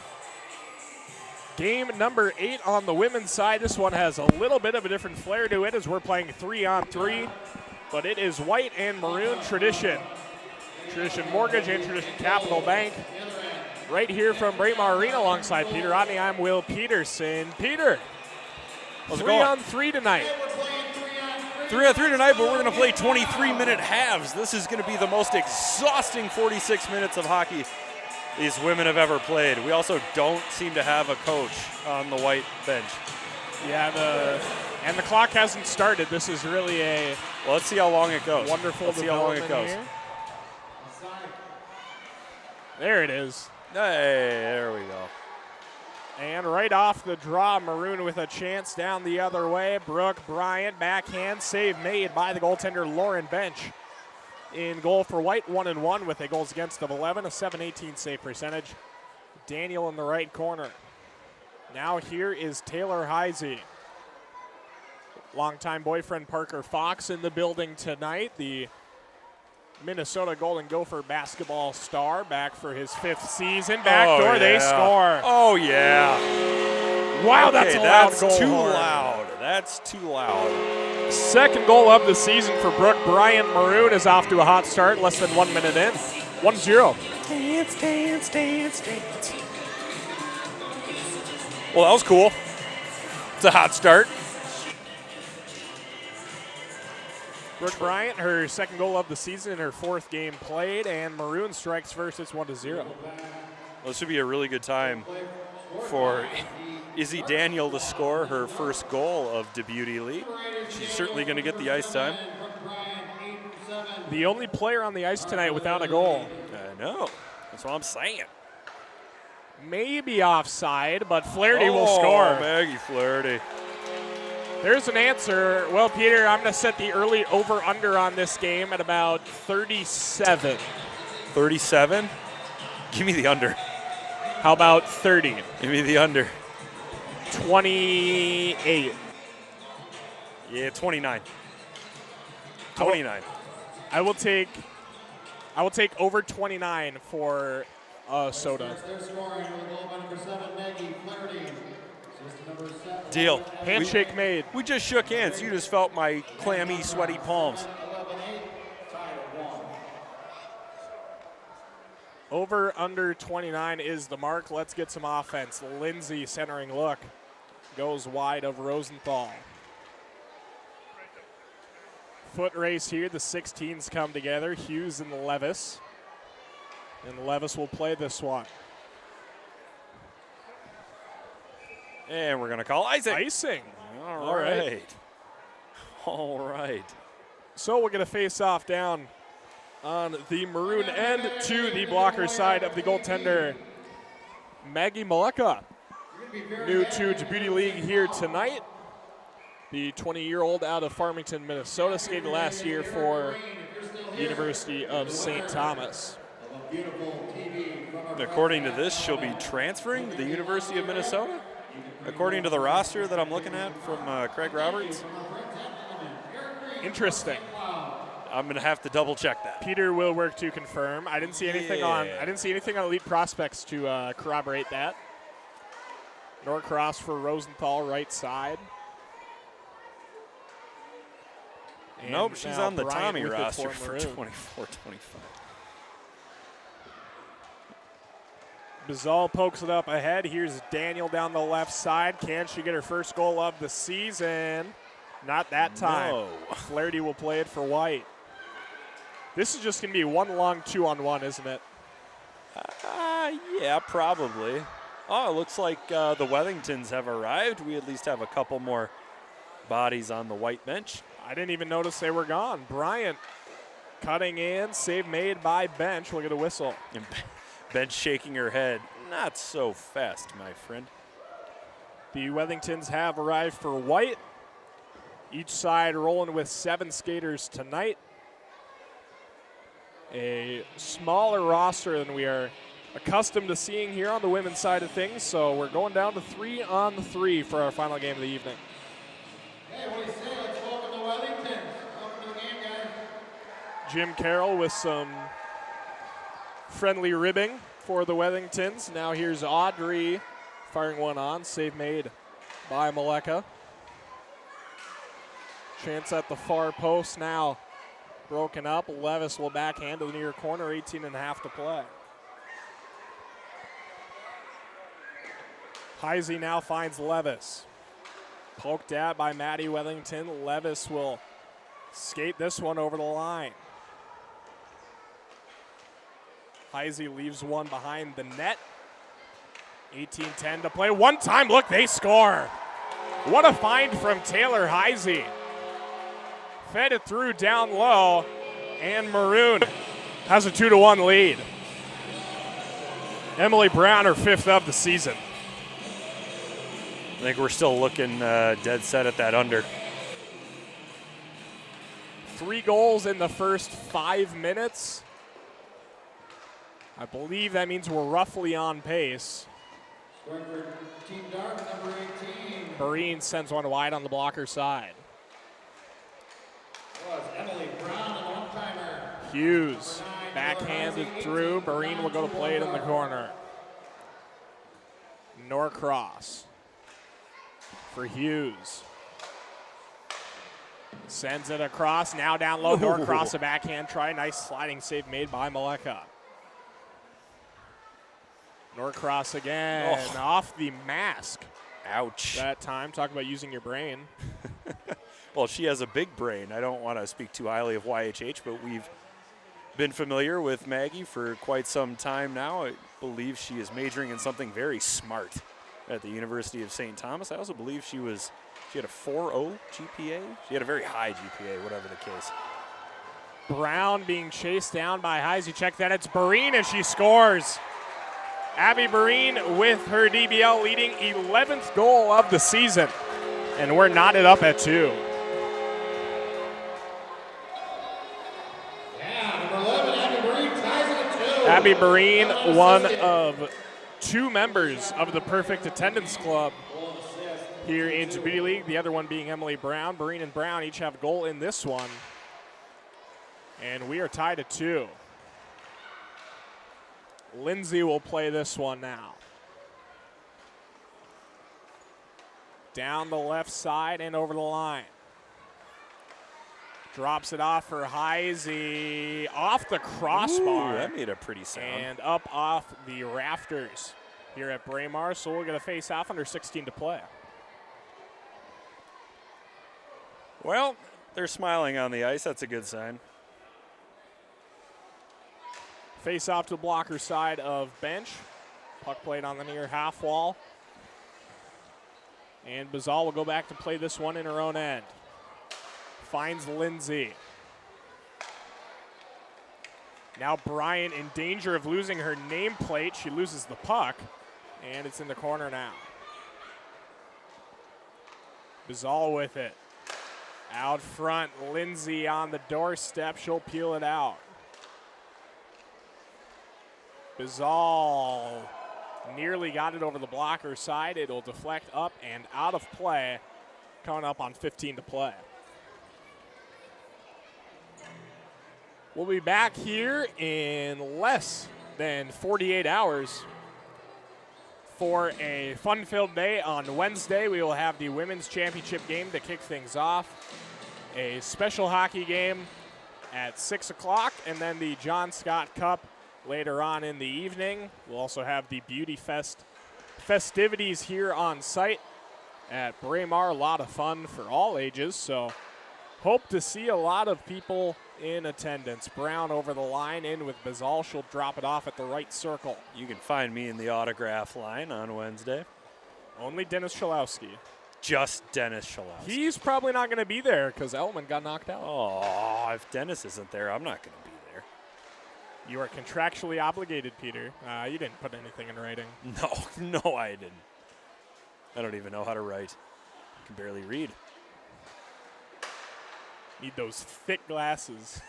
Game number 8 on the women's side. This one has a little bit of a different flair to it as we're playing 3-on-3, but it is white and maroon tradition. Tradition Mortgage and Tradition Capital Bank. Right here from Braemar Arena alongside Peter Rodney, I'm Will Peterson. Peter, 3-on-3 tonight. 3-on-3 tonight, but we're going to play 23-minute halves. This is going to be the most exhausting 46 minutes of hockey these women have ever played. We also don't seem to have a coach on the white bench. Yeah, the clock hasn't started. This is really a well, let's see how long it goes. Wonderful let's see how long it goes. Here. There it is. Hey, there we go. And right off the draw, Maroon with a chance down the other way. Brooke Bryant, backhand save made by the goaltender Lauren Bench. In goal for White, 1-1 with a goals against of 11, a .718 save percentage. Daniel in the right corner. Now here is Taylor Heisey. Longtime boyfriend Parker Fox in the building tonight. The Minnesota Golden Gopher basketball star back for his 5th season. Backdoor, they score. Oh, yeah. Wow, that's a loud goal. That's too loud. That's too loud. Second goal of the season for Brooke Bryant. Maroon is off to a hot start, less than 1 minute in. 1-0. Dance, dance, dance, dance. Well, that was cool. It's a hot start. Brooke Bryant, her second goal of the season in her 4th game played, and Maroon strikes first. It's 1-0. Well, this should be a really good time for Izzy Daniel to score her first goal of the Beauty League. She's certainly going to get the ice time. The only player on the ice tonight without a goal. I know. That's what I'm saying. Maybe offside, but Flaherty will score. Maggie Flaherty. There's an answer. Well, Peter, I'm going to set the early over-under on this game at about 37. 37? Give me the under. How about 30? Give me the under. 28. Yeah, 29. 29. I will take over 29 for soda. Deal. Handshake made. We just shook hands. You just felt my clammy, sweaty palms. Over under 29 is the mark. Let's get some offense. Lindsay centering look. Goes wide of Rosenthal. Foot race here. The 16s come together. Hughes and Levis. And Levis will play this one. And we're going to call icing. Icing. All right. All right. So we're going to face off down on the maroon end to the blocker side of the goaltender, Maggie Maleka. New to Djibouti League here tonight. The 20-year-old out of Farmington, Minnesota, skated last year for the University of St. Thomas. According to this, she'll be transferring to the University of Minnesota? According to the roster that I'm looking at from Craig Roberts? Interesting. I'm going to have to double check that. Peter will work to confirm. I didn't see anything on Elite Prospects to corroborate that. Norcross for Rosenthal, right side. And nope, she's on the Bryant Tommy roster for Maroon. 24-25. Bizal pokes it up ahead. Here's Daniel down the left side. Can she get her first goal of the season? Not that time. No. Flaherty will play it for White. This is just going to be one long 2-on-1, isn't it? Yeah, probably. Oh, it looks like the Wethingtons have arrived. We at least have a couple more bodies on the white bench. I didn't even notice they were gone. Bryant cutting in. Save made by Bench. We'll get a whistle. And Bench shaking her head. Not so fast, my friend. The Wethingtons have arrived for White. Each side rolling with 7 skaters tonight. A smaller roster than we are accustomed to seeing here on the women's side of things, so we're going down to 3-on-3 for our final game of the evening. Hey, what do you say? Let's welcome the Wellingtons. Welcome to the game, guys. Jim Carroll with some friendly ribbing for the Wethingtons. Now here's Audrey firing one on. Save made by Maleka. Chance at the far post now. Broken up. Levis will backhand to the near corner. 18.5 to play. Heisey now finds Levis. Poked at by Maddie Wethington. Levis will skate this one over the line. Heisey leaves one behind the net. 18-10 to play. One time, look, they score. What a find from Taylor Heisey. Fed it through down low, and Maroon has a 2-1 lead. Emily Brown, her 5th of the season. I think we're still looking dead set at that under. 3 goals in the first 5 minutes. I believe that means we're roughly on pace. Scoring for Team Dark, number 18. Barine sends one wide on the blocker side. Was Emily Brown, and one-timer. Hughes backhanded through. Barine will go to play it in the corner. Norcross for Hughes. Sends it across, now down low. Norcross, a backhand try. Nice sliding save made by Maleka. Norcross again, off the mask. Ouch. That time, talk about using your brain. Well, she has a big brain. I don't want to speak too highly of YHH, but we've been familiar with Maggie for quite some time now. I believe she is majoring in something very smart at the University of St. Thomas. I also believe she had a 4.0 GPA. She had a very high GPA, whatever the case. Brown being chased down by Heisey. Check that, it's Barine, and she scores. Abby Barine with her DBL leading 11th goal of the season. And we're knotted up at 2. Yeah, number 11, Abby Barine ties it at 2. Abby Barine, one of 2 members of the Perfect Attendance Club here in Beauty League. The other one being Emily Brown. Barine and Brown each have a goal in this one. And we are tied at 2. Lindsay will play this one now. Down the left side and over the line. Drops it off for Heisey. Off the crossbar. Ooh, that made a pretty sound. And up off the rafters here at Braemar. So we'll get a face off under 16 to play. Well, they're smiling on the ice. That's a good sign. Face off to the blocker side of bench. Puck played on the near half wall. And Bazal will go back to play this one in her own end. Finds Lindsay. Now Bryant in danger of losing her nameplate. She loses the puck, and it's in the corner now. Bazal with it. Out front, Lindsay on the doorstep. She'll peel it out. Bazal nearly got it over the blocker side. It'll deflect up and out of play. Coming up on 15 to play. We'll be back here in less than 48 hours for a fun-filled day. On Wednesday, we will have the Women's Championship game to kick things off. A special hockey game at 6 o'clock, and then the John Scott Cup later on in the evening. We'll also have the Beauty Fest festivities here on site at Braemar. A lot of fun for all ages, so hope to see a lot of people in attendance. Brown over the line in with Bazal. She'll drop it off at the right circle. You can find me in the autograph line on Wednesday. Only Dennis Chalowski. Just Dennis Chalowski. He's probably not going to be there because Elman got knocked out. Oh, if Dennis isn't there, I'm not going to be there. You are contractually obligated, Peter. You didn't put anything in writing. No, I didn't. I don't even know how to write. I can barely read. Need those thick glasses.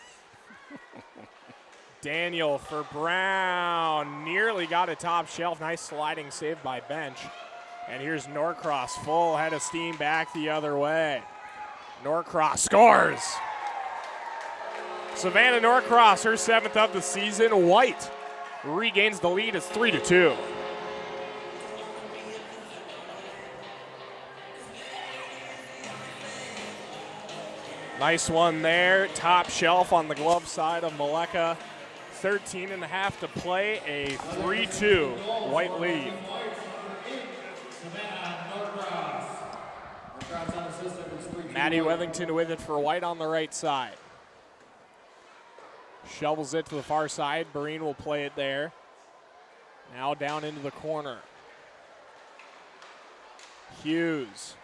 Daniel for Brown. Nearly got a top shelf. Nice sliding save by Bench. And here's Norcross, full head of steam back the other way. Norcross scores. Savannah Norcross, her 7th of the season. White regains the lead. It's 3-2. Nice one there. Top shelf on the glove side of Meleka. 13.5 to play. A 3-2 White lead. Maddie Wethington with it for White on the right side. Shovels it to the far side. Breen will play it there. Now down into the corner. Hughes.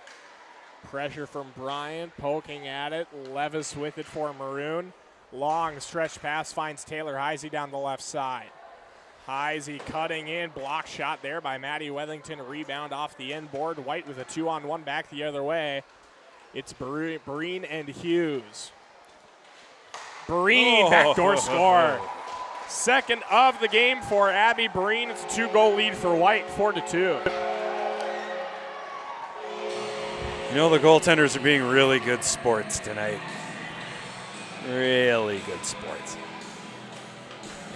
Pressure from Bryant, poking at it. Levis with it for Maroon. Long stretch pass finds Taylor Heisey down the left side. Heisey cutting in, block shot there by Maddie Wethington. Rebound off the end board. White with a 2-on-1 back the other way. It's Breen and Hughes. Breen, backdoor score. Second of the game for Abby Breen. It's a 2-goal lead for White, 4-2. You know, the goaltenders are being really good sports tonight. Really good sports.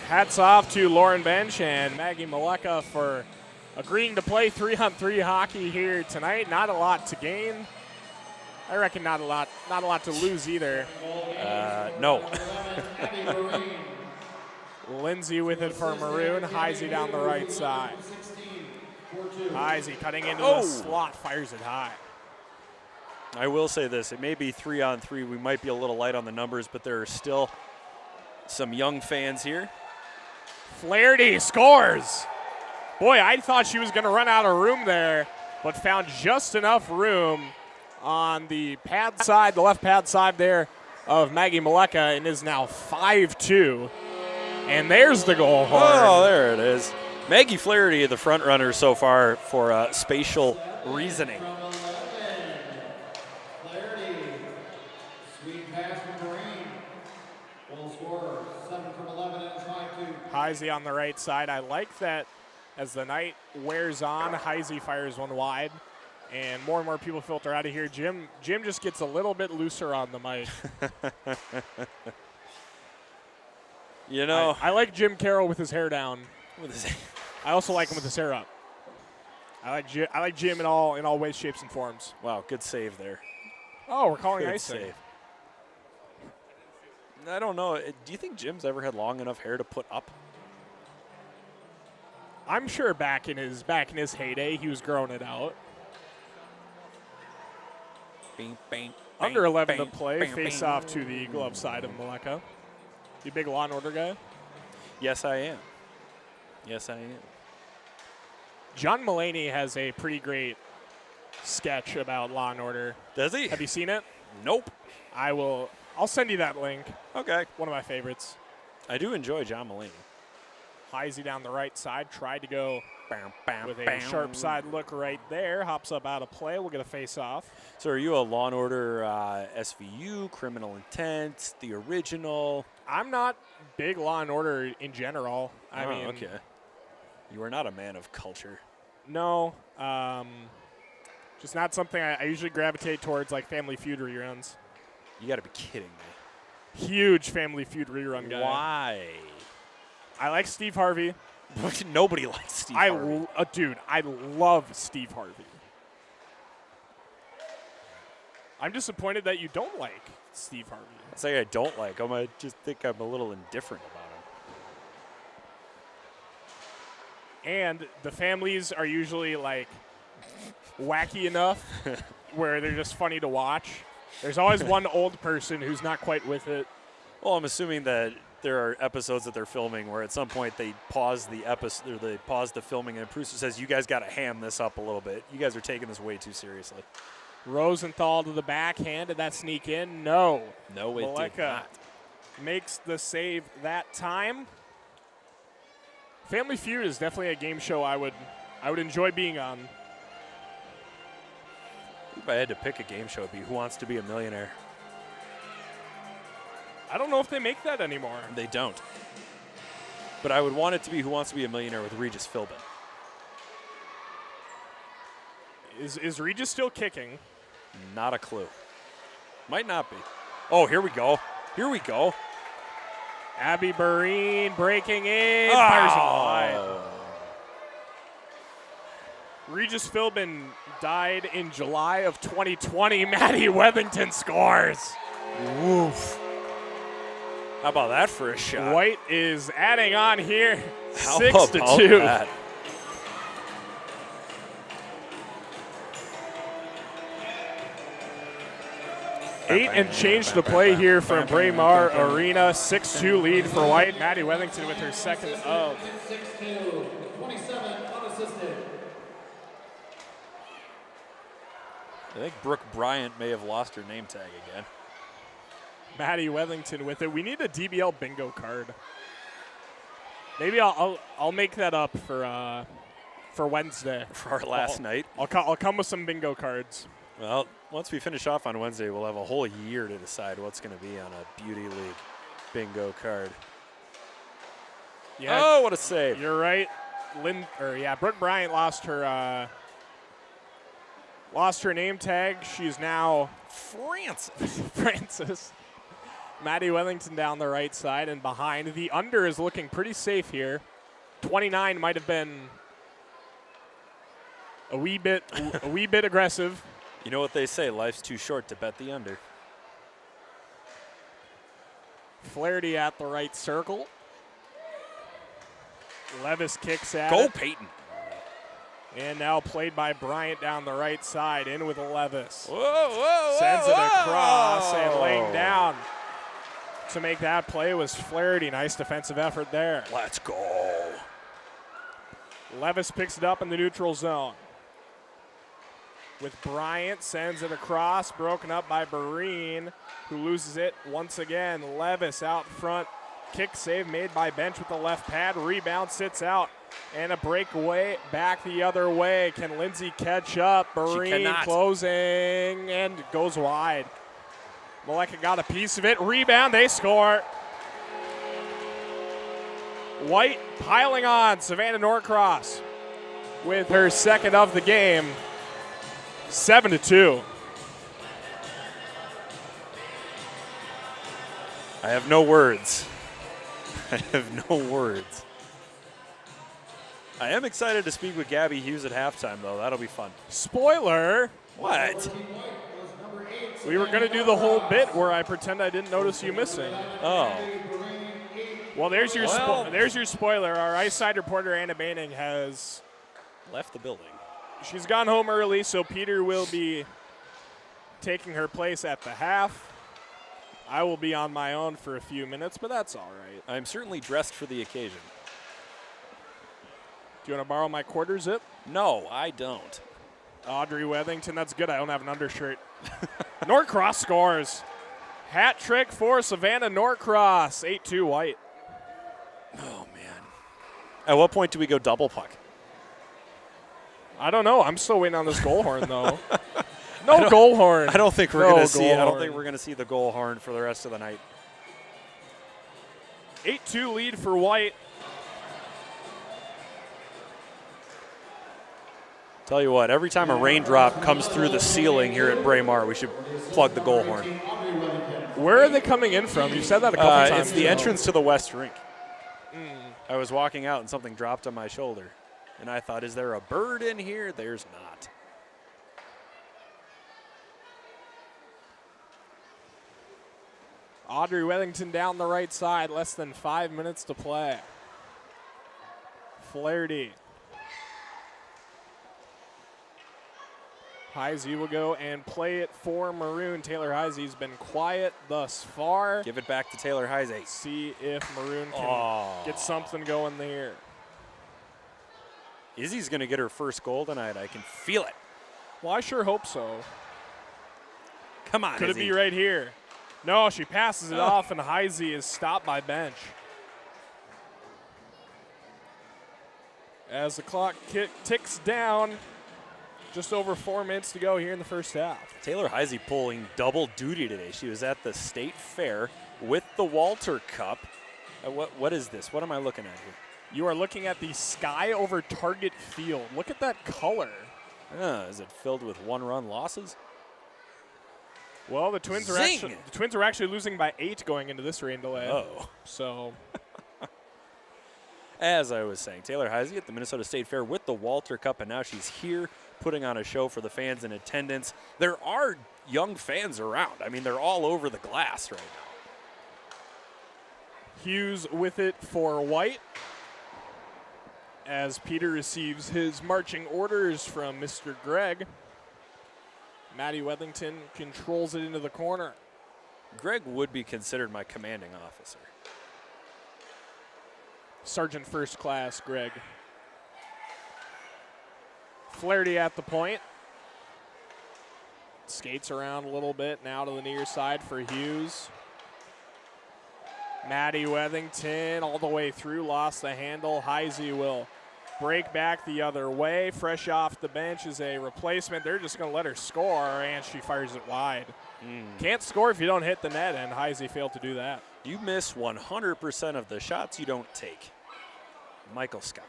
Hats off to Lauren Bench and Maggie Meleka for agreeing to play 3-on-3 hockey here tonight. Not a lot to gain. I reckon not a lot to lose either. No. Lindsay with it for Maroon. Heisey down the right side. Heisey cutting into the slot, fires it high. I will say this, it may be 3-on-3. We might be a little light on the numbers, but there are still some young fans here. Flaherty scores. Boy, I thought she was going to run out of room there, but found just enough room on the pad side, the left pad side there of Maggie Meleka, and is now 5-2. And there's the goal horn. Oh, there it is. Maggie Flaherty, the front runner so far for spatial reasoning. Heisey on the right side. I like that as the night wears on, Heisey fires one wide, and more people filter out of here. Jim just gets a little bit looser on the mic. You know, I like Jim Carroll with his hair down. I also like him with his hair up. I like Jim in all ways, shapes, and forms. Wow, good save there. Oh, we're calling Good icing. save. I don't know. Do you think Jim's ever had long enough hair to put up? I'm sure back in his heyday, he was growing it out. Bing, bing, Under 11 bing, to play. bing, Face bing. off to the glove side of Meleka. You a big Law and Order guy? Yes, I am. Yes, I am. John Mulaney has a pretty great sketch about Law and Order. Does he? Have you seen it? Nope. I'll send you that link. Okay. One of my favorites. I do enjoy John Mulaney. Heisey down the right side. Tried to go Bam, bam, with a bam. sharp side look right there. Hops up out of play. We'll get a face off. So are you a Law and Order SVU, Criminal Intent, the original? I'm not big Law and Order in general. I mean, okay. You are not a man of culture. No. Just not something I usually gravitate towards, like Family Feud reruns. You got to be kidding me. Huge Family Feud rerun guy. Why? I like Steve Harvey. Nobody likes Steve Harvey. Dude, I love Steve Harvey. I'm disappointed that you don't like Steve Harvey. I'd say I don't like him. I just think I'm a little indifferent about him. And the families are usually like wacky enough where they're just funny to watch. There's always one old person who's not quite with it. Well, I'm assuming that there are episodes that they're filming where at some point they pause the episode, or they pause the filming, and the producer says, "You guys got to ham this up a little bit. You guys are taking this way too seriously." Rosenthal to the backhand. Did that sneak in? No. No, it did not. Makes the save that time. Family Feud is definitely a game show I would enjoy being on. If I had to pick a game show, it'd be Who Wants to Be a Millionaire? I don't know if they make that anymore. They don't. But I would want it to be Who Wants to Be a Millionaire with Regis Philbin. Is Regis still kicking? Not a clue. Might not be. Oh, here we go. Here we go. Abby Barine breaking in, fires it wide. Regis Philbin died in July of 2020. Maddie Wethington scores. Woof. How about that for a shot? White is adding on here, How 6-2. about that? Eight and change to play here from Braemar Arena. 6-2 lead for White. Maddie Wethington with her second of. 6-2, 27 unassisted. I think Brooke Bryant may have lost her name tag again. Maddie Wethington with it. We need a DBL bingo card. Maybe I'll make that up for Wednesday. For our last night. I'll come with some bingo cards. Well, once we finish off on Wednesday, we'll have a whole year to decide what's going to be on a Beauty League bingo card. Yeah. Oh, what a save. You're right. Brooke Bryant lost her name tag. She's now Francis. Maddie Wethington down the right side and behind. The under is looking pretty safe here. 29 might have been a wee bit aggressive. You know what they say, life's too short to bet the under. Flaherty at the right circle. Levis kicks at Go it. Peyton. And now played by Bryant down the right side, in with Levis. Whoa, whoa, Sends it whoa. across and laying down to make that play was Flaherty. Nice defensive effort there. Let's go. Levis picks it up in the neutral zone. With Bryant, sends it across, broken up by Barine, who loses it once again. Levis out front, kick save made by Bench with the left pad. Rebound sits out, and a breakaway back the other way. Can Lindsay catch up? Barine closing and goes wide. Maleka got a piece of it. Rebound, they score. White piling on. Savannah Norcross with her second of the game. 7-2. I have no words. I have no words. I am excited to speak with Gabby Hughes at halftime, though. That'll be fun. Spoiler. What? We were going to do the whole bit where I pretend I didn't notice you missing. Oh. Well, there's your spoiler. Our ice side reporter, Anna Banning, has Left the building. She's gone home early, so Peter will be taking her place at the half. I will be on my own for a few minutes, but that's all right. I'm certainly dressed for the occasion. Do you want to borrow my quarter zip? No, I don't. Audrey Wethington, that's good. I don't have an undershirt. Norcross scores. Hat trick for Savannah Norcross. 8-2 White. Oh, man. At what point do we go double puck? I don't know. I'm still waiting on this goal horn, though. No goal horn. I don't think we're going to see. I don't think we're going to see the goal horn for the rest of the night. 8-2 lead for White. Tell you what, every time a raindrop comes through the ceiling here at Braemar, we should plug the goal horn. Where are they coming in from? You said that a couple times. It's the entrance to the West Rink. I was walking out and something dropped on my shoulder. And I thought, is there a bird in here? There's not. Audrey Wethington down the right side, less than 5 minutes to play. Flaherty. Heisey will go and play it for Maroon. Taylor Heisey's been quiet thus far. Give it back to Taylor Heisey. See if Maroon can get something going there. Izzy's going to get her first goal tonight. I can feel it. Well, I sure hope so. Come on, Could Izzy. it be right here? No, she passes it off, and Heisey is stopped by Bench. As the clock ticks down, just over 4 minutes to go here in the first half. Taylor Heisey pulling double duty today. She was at the state fair with the Walter Cup. What is this? What am I looking at here? You are looking at the sky over Target Field. Look at that color. Is it filled with one-run losses? Well, the Twins are actually losing by 8 going into this rain delay. Oh. So, as I was saying, Taylor Heisey at the Minnesota State Fair with the Walter Cup, and now she's here putting on a show for the fans in attendance. There are young fans around. I mean, they're all over the glass right now. Hughes with it for White as Peter receives his marching orders from Mr. Gregg. Maddie Wethington controls it into the corner. Greg would be considered my commanding officer. Sergeant First Class Gregg. Flaherty at the point. Skates around a little bit, now to the near side for Hughes. Maddie Wethington all the way through, lost the handle. Heisey will break back the other way. Fresh off the bench is a replacement. They're just going to let her score, and she fires it wide. Can't score if you don't hit the net, and Heisey failed to do that. You miss 100% of the shots you don't take. Michael Scott.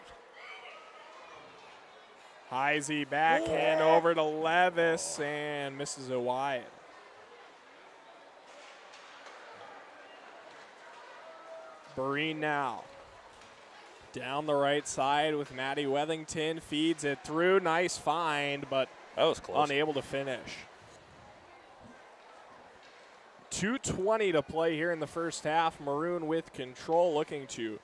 Heisey backhand over to Levis and misses it wide. Breen now. Down the right side with Maddie Wethington. Feeds it through. Nice find, but that was close. Unable to finish. 2:20 to play here in the first half. Maroon with control, looking to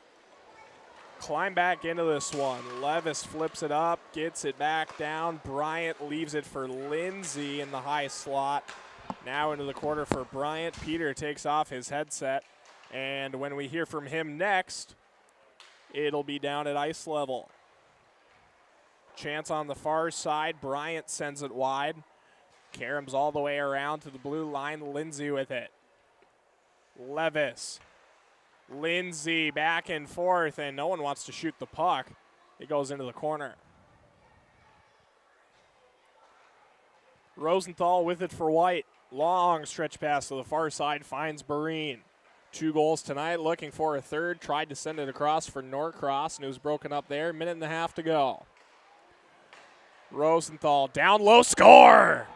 climb back into this one. Levis flips it up, gets it back down. Bryant leaves it for Lindsay in the high slot. Now into the quarter for Bryant. Peter takes off his headset. And when we hear from him next, it'll be down at ice level. Chance on the far side. Bryant sends it wide. Karams all the way around to the blue line. Lindsay with it. Levis. Lindsay back and forth, and no one wants to shoot the puck. It goes into the corner. Rosenthal with it for White. Long stretch pass to the far side, finds Barine. 2 goals tonight, looking for a third. Tried to send it across for Norcross, and it was broken up there. 1.5 to go. Rosenthal down low, score!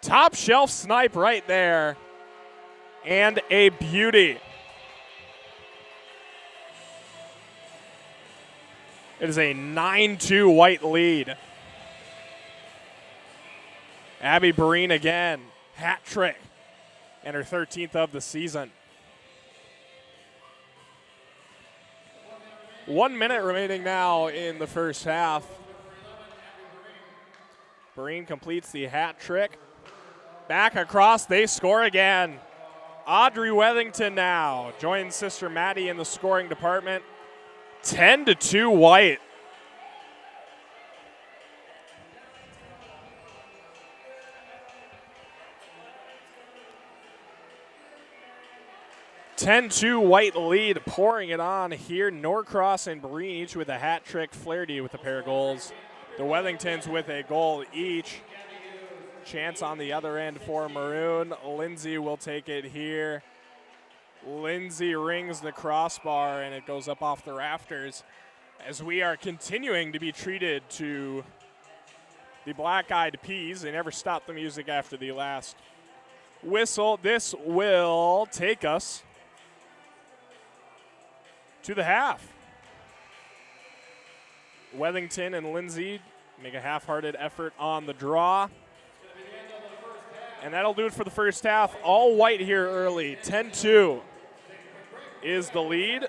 Top shelf snipe right there. And a beauty. It is a 9-2 White lead. Abby Barine again, hat trick, and her 13th of the season. 1 minute remaining now in the first half. Barine completes the hat trick. Back across, they score again. Audrey Wethington now joins sister Maddie in the scoring department. 10-2 White. White lead, pouring it on here. Norcross and Barine each with a hat trick. Flaherty with a pair of goals. The Wethingtons with a goal each. Chance on the other end for Maroon. Lindsay will take it here. Lindsay rings the crossbar, and it goes up off the rafters as we are continuing to be treated to the Black Eyed Peas. They never stopped the music after the last whistle. This will take us to the half. Wethington and Lindsay make a half-hearted effort on the draw. And that'll do it for the first half. All White here early. 10-2 is the lead.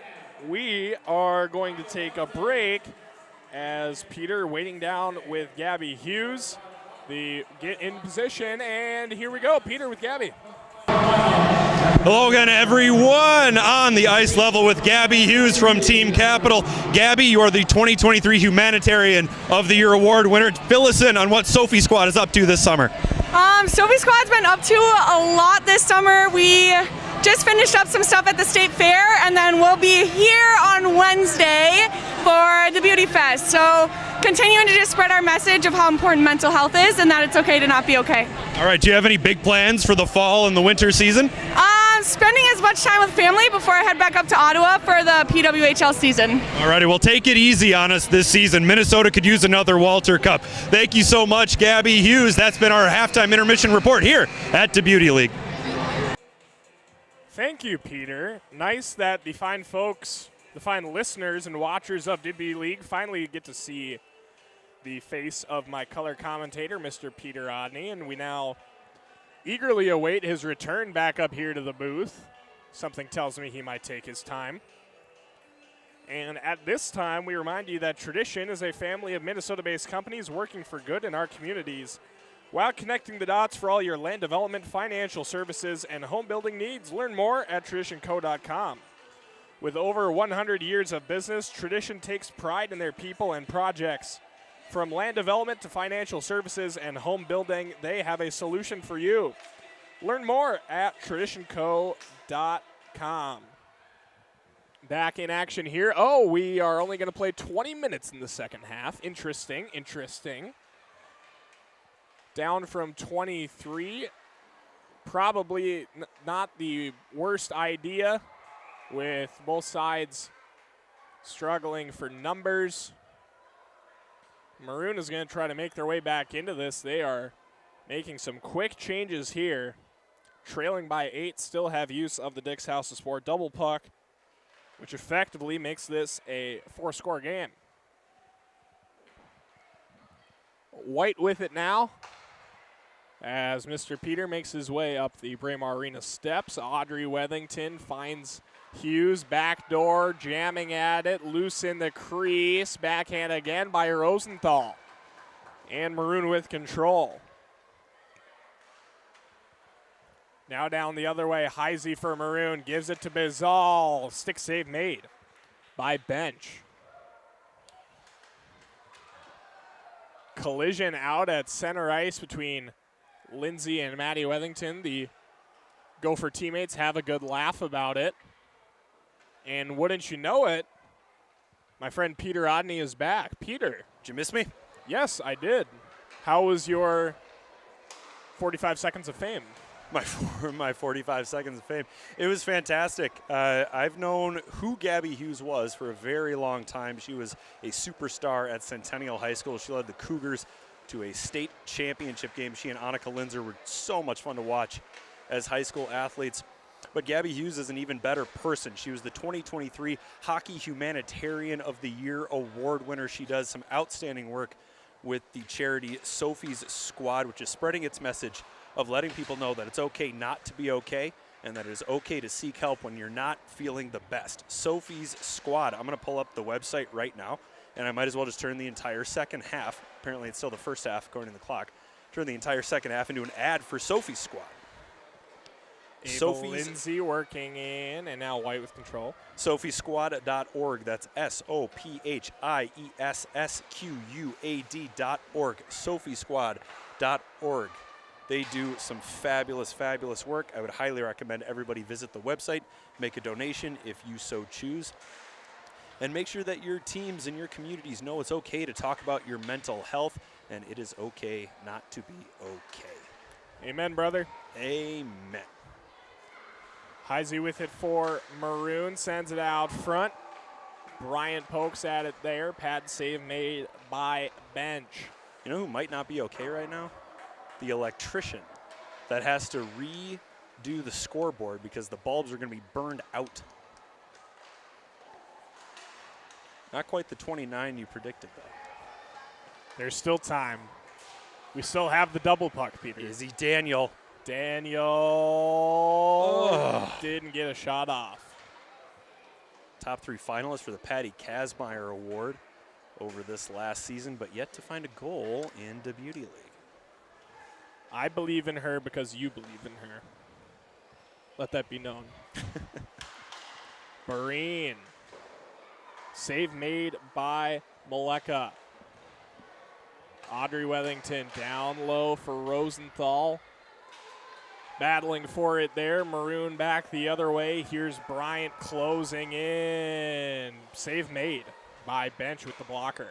We are going to take a break as Peter waiting down with Gabby Hughes. They get in position, and here we go. Peter with Gabby. Hello again, everyone, on the ice level with Gabby Hughes from Team Capital. Gabby, you are the 2023 Humanitarian of the Year award winner. Fill us in on what Sophie Squad is up to this summer. Sophie Squad's been up to a lot this summer. We just finished up some stuff at the State Fair, and then we'll be here on Wednesday for the Beauty Fest. So continuing to just spread our message of how important mental health is and that it's okay to not be okay. All right, do you have any big plans for the fall and the winter season? Spending as much time with family before I head back up to Ottawa for the PWHL season. All righty, well, take it easy on us this season. Minnesota could use another Walser Cup. Thank you so much, Gabby Hughes. That's been our halftime intermission report here at Beauty League. Thank you, Peter. Nice that the fine folks, the fine listeners and watchers of Beauty League finally get to see the face of my color commentator, Mr. Peter Odney, and we now eagerly await his return back up here to the booth. Something tells me he might take his time. And at this time, we remind you that Tradition is a family of Minnesota-based companies working for good in our communities while connecting the dots for all your land development, financial services, and home building needs. Learn more at traditionco.com. With over 100 years of business, Tradition takes pride in their people and projects. From land development to financial services and home building, they have a solution for you. Learn more at traditionco.com. Back in action here. Oh, we are only going to play 20 minutes in the second half. Interesting. Down from 23. Probably not the worst idea, with both sides struggling for numbers. Maroon is going to try to make their way back into this. They are making some quick changes here. Trailing by 8, still have use of the Dick's House of Sport double puck, which effectively makes this a 4-score game. White with it now, as Mr. Peter makes his way up the Braemar Arena steps. Audrey Wethington finds Hughes, backdoor, jamming at it, loose in the crease, backhand again by Rosenthal. And Maroon with control. Now down the other way, Heisey for Maroon, gives it to Bizal. Stick save made by Bench. Collision out at center ice between Lindsay and Maddie Wethington. The Gopher teammates have a good laugh about it. And wouldn't you know it, my friend Peter Odney is back. Peter. Did you miss me? Yes, I did. How was your 45 seconds of fame? My 45 seconds of fame. It was fantastic. I've known who Gabby Hughes was for a very long time. She was a superstar at Centennial High School. She led the Cougars to a state championship game. She and Annika Linzer were so much fun to watch as high school athletes. But Gabby Hughes is an even better person. She was the 2023 Hockey Humanitarian of the Year award winner. She does some outstanding work with the charity Sophie's Squad, which is spreading its message of letting people know that it's okay not to be okay and that it is okay to seek help when you're not feeling the best. Sophie's Squad. I'm going to pull up the website right now, and I might as well just turn the entire second half. Apparently it's still the first half according to the clock. Turn the entire second half into an ad for Sophie's Squad. Lindsay working in, and now White with control. SophiesSquad.org. That's SOPHIESSQUAD.org. SophiesSquad.org. They do some fabulous, fabulous work. I would highly recommend everybody visit the website, make a donation if you so choose, and make sure that your teams and your communities know it's okay to talk about your mental health, and it is okay not to be okay. Amen, brother. Amen. Heisey with it for Maroon, sends it out front. Bryant pokes at it there. Pad save made by Bench. You know who might not be okay right now? The electrician that has to redo the scoreboard because the bulbs are going to be burned out. Not quite the 29 you predicted, though. There's still time. We still have the double puck, Peter. Izzy Daniel. Didn't get a shot off. Top 3 finalists for the Patty Kazmaier Award over this last season, but yet to find a goal in the Beauty League. I believe in her because you believe in her. Let that be known. Bareen. Save made by Maleka. Audrey Wethington down low for Rosenthal. Battling for it there. Maroon back the other way. Here's Bryant closing in. Save made by Bench with the blocker.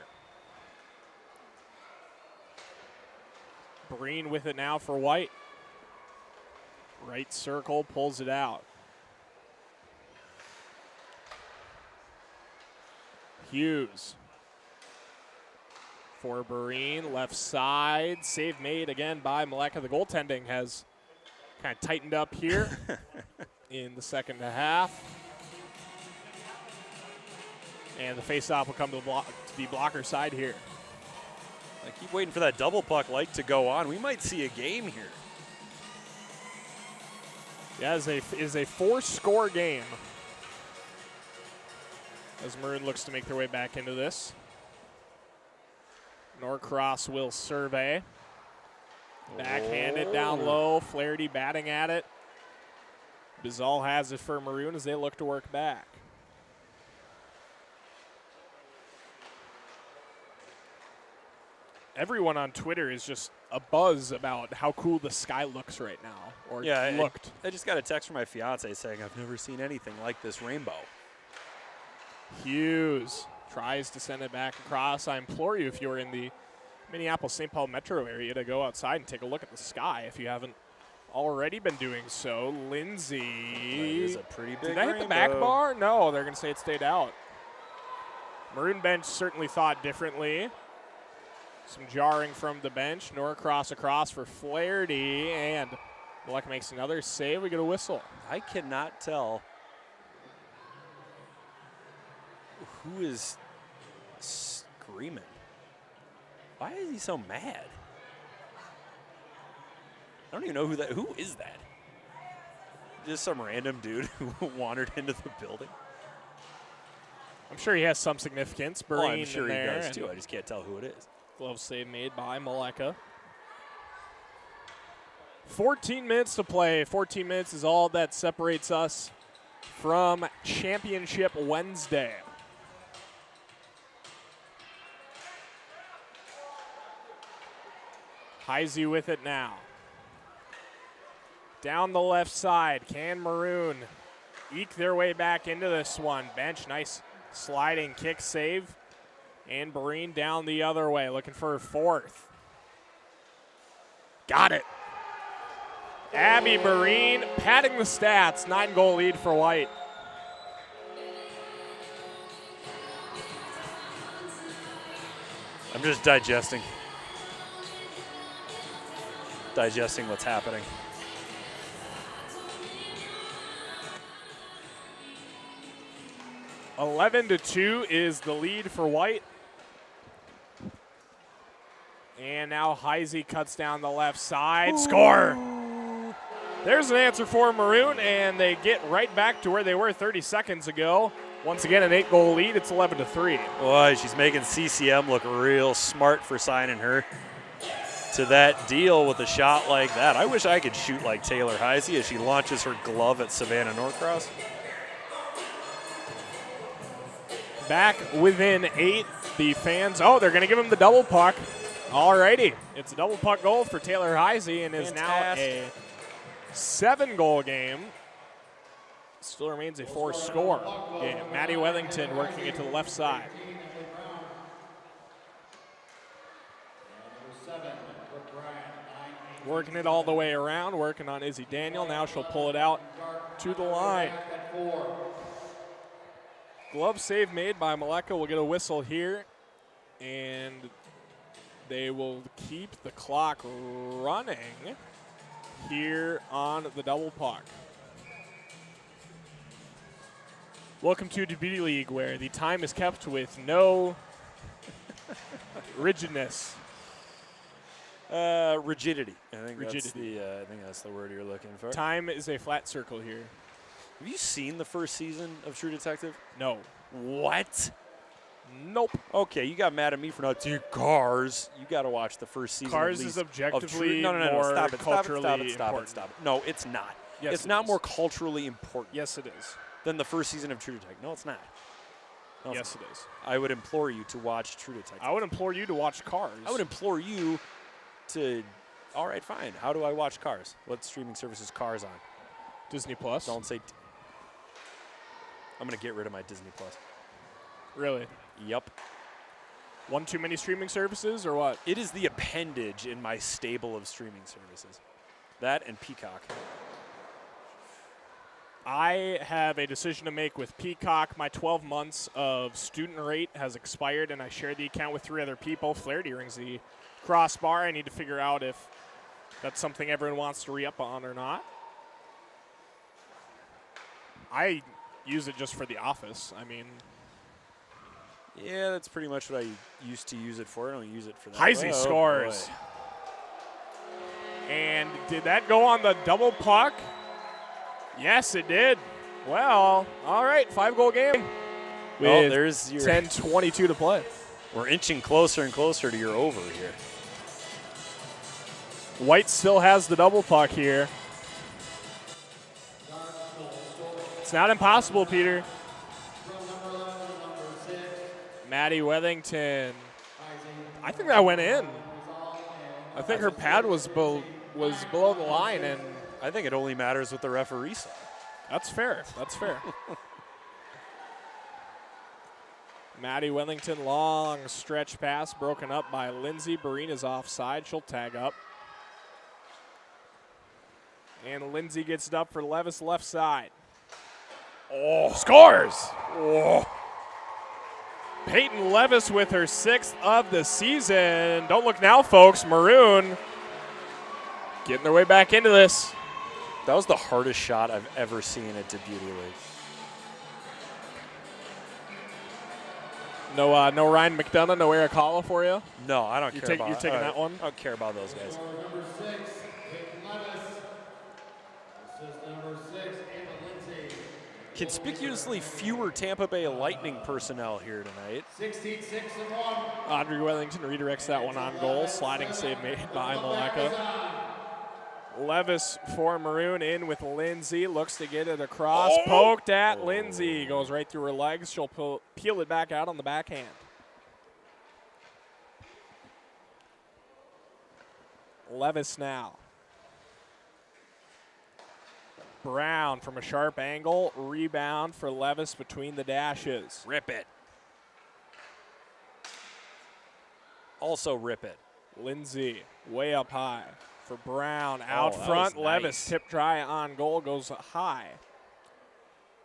Breen with it now for White. Right circle, pulls it out. Hughes for Breen, left side. Save made again by Maleka. The goaltending has kind of tightened up here in the second half. And the faceoff will come to the blocker side here. I keep waiting for that double puck like to go on. We might see a game here. Yeah, it is a 4-score game as Maroon looks to make their way back into this. Norcross will survey. Backhanded down low. Flaherty batting at it. Bizal has it for Maroon as they look to work back. Everyone on Twitter is just a buzz about how cool the sky looks right now, or looked. I just got a text from my fiance saying I've never seen anything like this rainbow. Hughes tries to send it back across. I implore you, if you're in the Minneapolis-St. Paul metro area, to go outside and take a look at the sky if you haven't already been doing so. Lindsay. That is a pretty big Did that hit the back bar? No, they're going to say it stayed out. Maroon bench certainly thought differently. Some jarring from the bench. Norcross across for Flaherty, and Maleka makes another save. We get a whistle. I cannot tell who is screaming. Why is he so mad? I don't even know who is that? Just some random dude who wandered into the building. I'm sure he has some significance. I'm sure he does too. I just can't tell who it is. Glove save made by Maleka. 14 minutes to play. 14 minutes is all that separates us from Championship Wednesday. Heisey with it now. Down the left side. Can Maroon eke their way back into this one? Bench, nice sliding kick save. And Breen down the other way, looking for a fourth. Got it. Abby Breen padding the stats. 9-goal lead for White. I'm just digesting what's happening. (11-2) is the lead for White. And now Heisey cuts down the left side. Ooh. Score! There's an answer for Maroon, and they get right back to where they were 30 seconds ago. Once again, an 8-goal lead. It's 11-3. Boy, she's making CCM look real smart for signing her to that deal with a shot like that. I wish I could shoot like Taylor Heisey as she launches her glove at Savannah Norcross. Back within 8, the fans. Oh, they're going to give him the double puck. Alrighty, it's a double puck goal for Taylor Heisey, and is now a 7-goal game. Still remains a 4-score game. Maddie Wethington working it to the left side. Working it all the way around, working on Izzy Daniel. Now she'll pull it out to the line. Glove save made by Maleka. We'll get a whistle here, and they will keep the clock running here on the double puck. Welcome to Beauty League, where the time is kept with no rigidness. Rigidity. I think Rigidity. that's the word you're looking for. Time is a flat circle here. Have you seen the first season of True Detective? No. What? Nope. Okay, you got mad at me for not seeing Cars. You got to watch the first season. Cars at least is objectively no. more Stop it. culturally Stop important. it. No, it's not. Yes, it's it not is. more culturally important. Yes, it is. Than the first season of True Detective. No, it's not. No, Yes, it is. I would implore you to watch True Detective. I would implore you to watch Cars. I would implore you to. All right, fine. How do I watch Cars? What streaming service is Cars on? Disney Plus. Don't say. I'm gonna get rid of my Disney Plus. Really? Yep. One too many streaming services, or what? It is the appendage in my stable of streaming services. That and Peacock. I have a decision to make with Peacock. My 12 months of student rate has expired, and I share the account with 3 other people. Flaherty rings the crossbar. I need to figure out if that's something everyone wants to re-up on or not. I use it just for the office. I mean, Yeah, that's pretty much what I used to use it for. I don't use it for that. Heisey scores. And did that go on the double puck? Yes, it did. Well, all right, 5-goal game. With there's your 10:22 to play. We're inching closer and closer to your over here. White still has the double puck here. It's not impossible, Peter. Maddie Wethington. I think that went in. I think her pad was below the line, and I think it only matters what the referee saw. that's fair. That's fair. Maddie Wellington, long stretch pass broken up by Lindsay. Barina's offside. She'll tag up. And Lindsay gets it up for Levis left side. Oh, scores! Oh. Peyton Levis with her 6th of the season. Don't look now, folks. Maroon getting their way back into this. That was the hardest shot I've ever seen at Beauty League. No Ryan McDonough, no Eric Halla for you? No, I don't care about You're taking that one? I don't care about those guys. Number 6, Peyton Levis. Assist number 6, Emma Lindsay. Conspicuously fewer Tampa Bay Lightning personnel here tonight. 16-6-1. Audrey Wellington redirects that one on goal. Sliding save made by Maleka. Levis for Maroon in with Lindsay. Looks to get it across. Poked at Lindsay. Goes right through her legs. She'll peel it back out on the backhand. Levis now. Brown from a sharp angle. Rebound for Levis between the dashes. Rip it. Also rip it. Lindsay way up high for Brown. Out that front, was Levis nice. tip try on goal, goes high.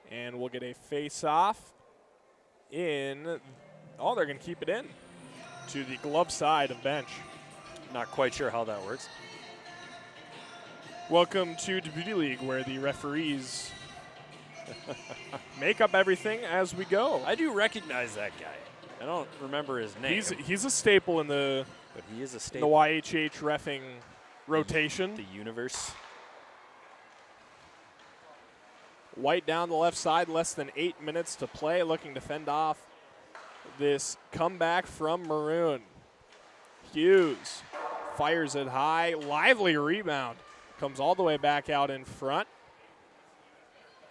And we'll get a face-off in. Oh, they're going to keep it in to the glove side of bench. Not quite sure how that works. Welcome to Beauty League, where the referees make up everything as we go. I do recognize that guy. I don't remember his name. He's a staple in the but he is a the staple. YHH reffing rotation. The universe. White down the left side, less than 8 minutes to play, looking to fend off this comeback from Maroon. Hughes fires it high, lively rebound. Comes all the way back out in front.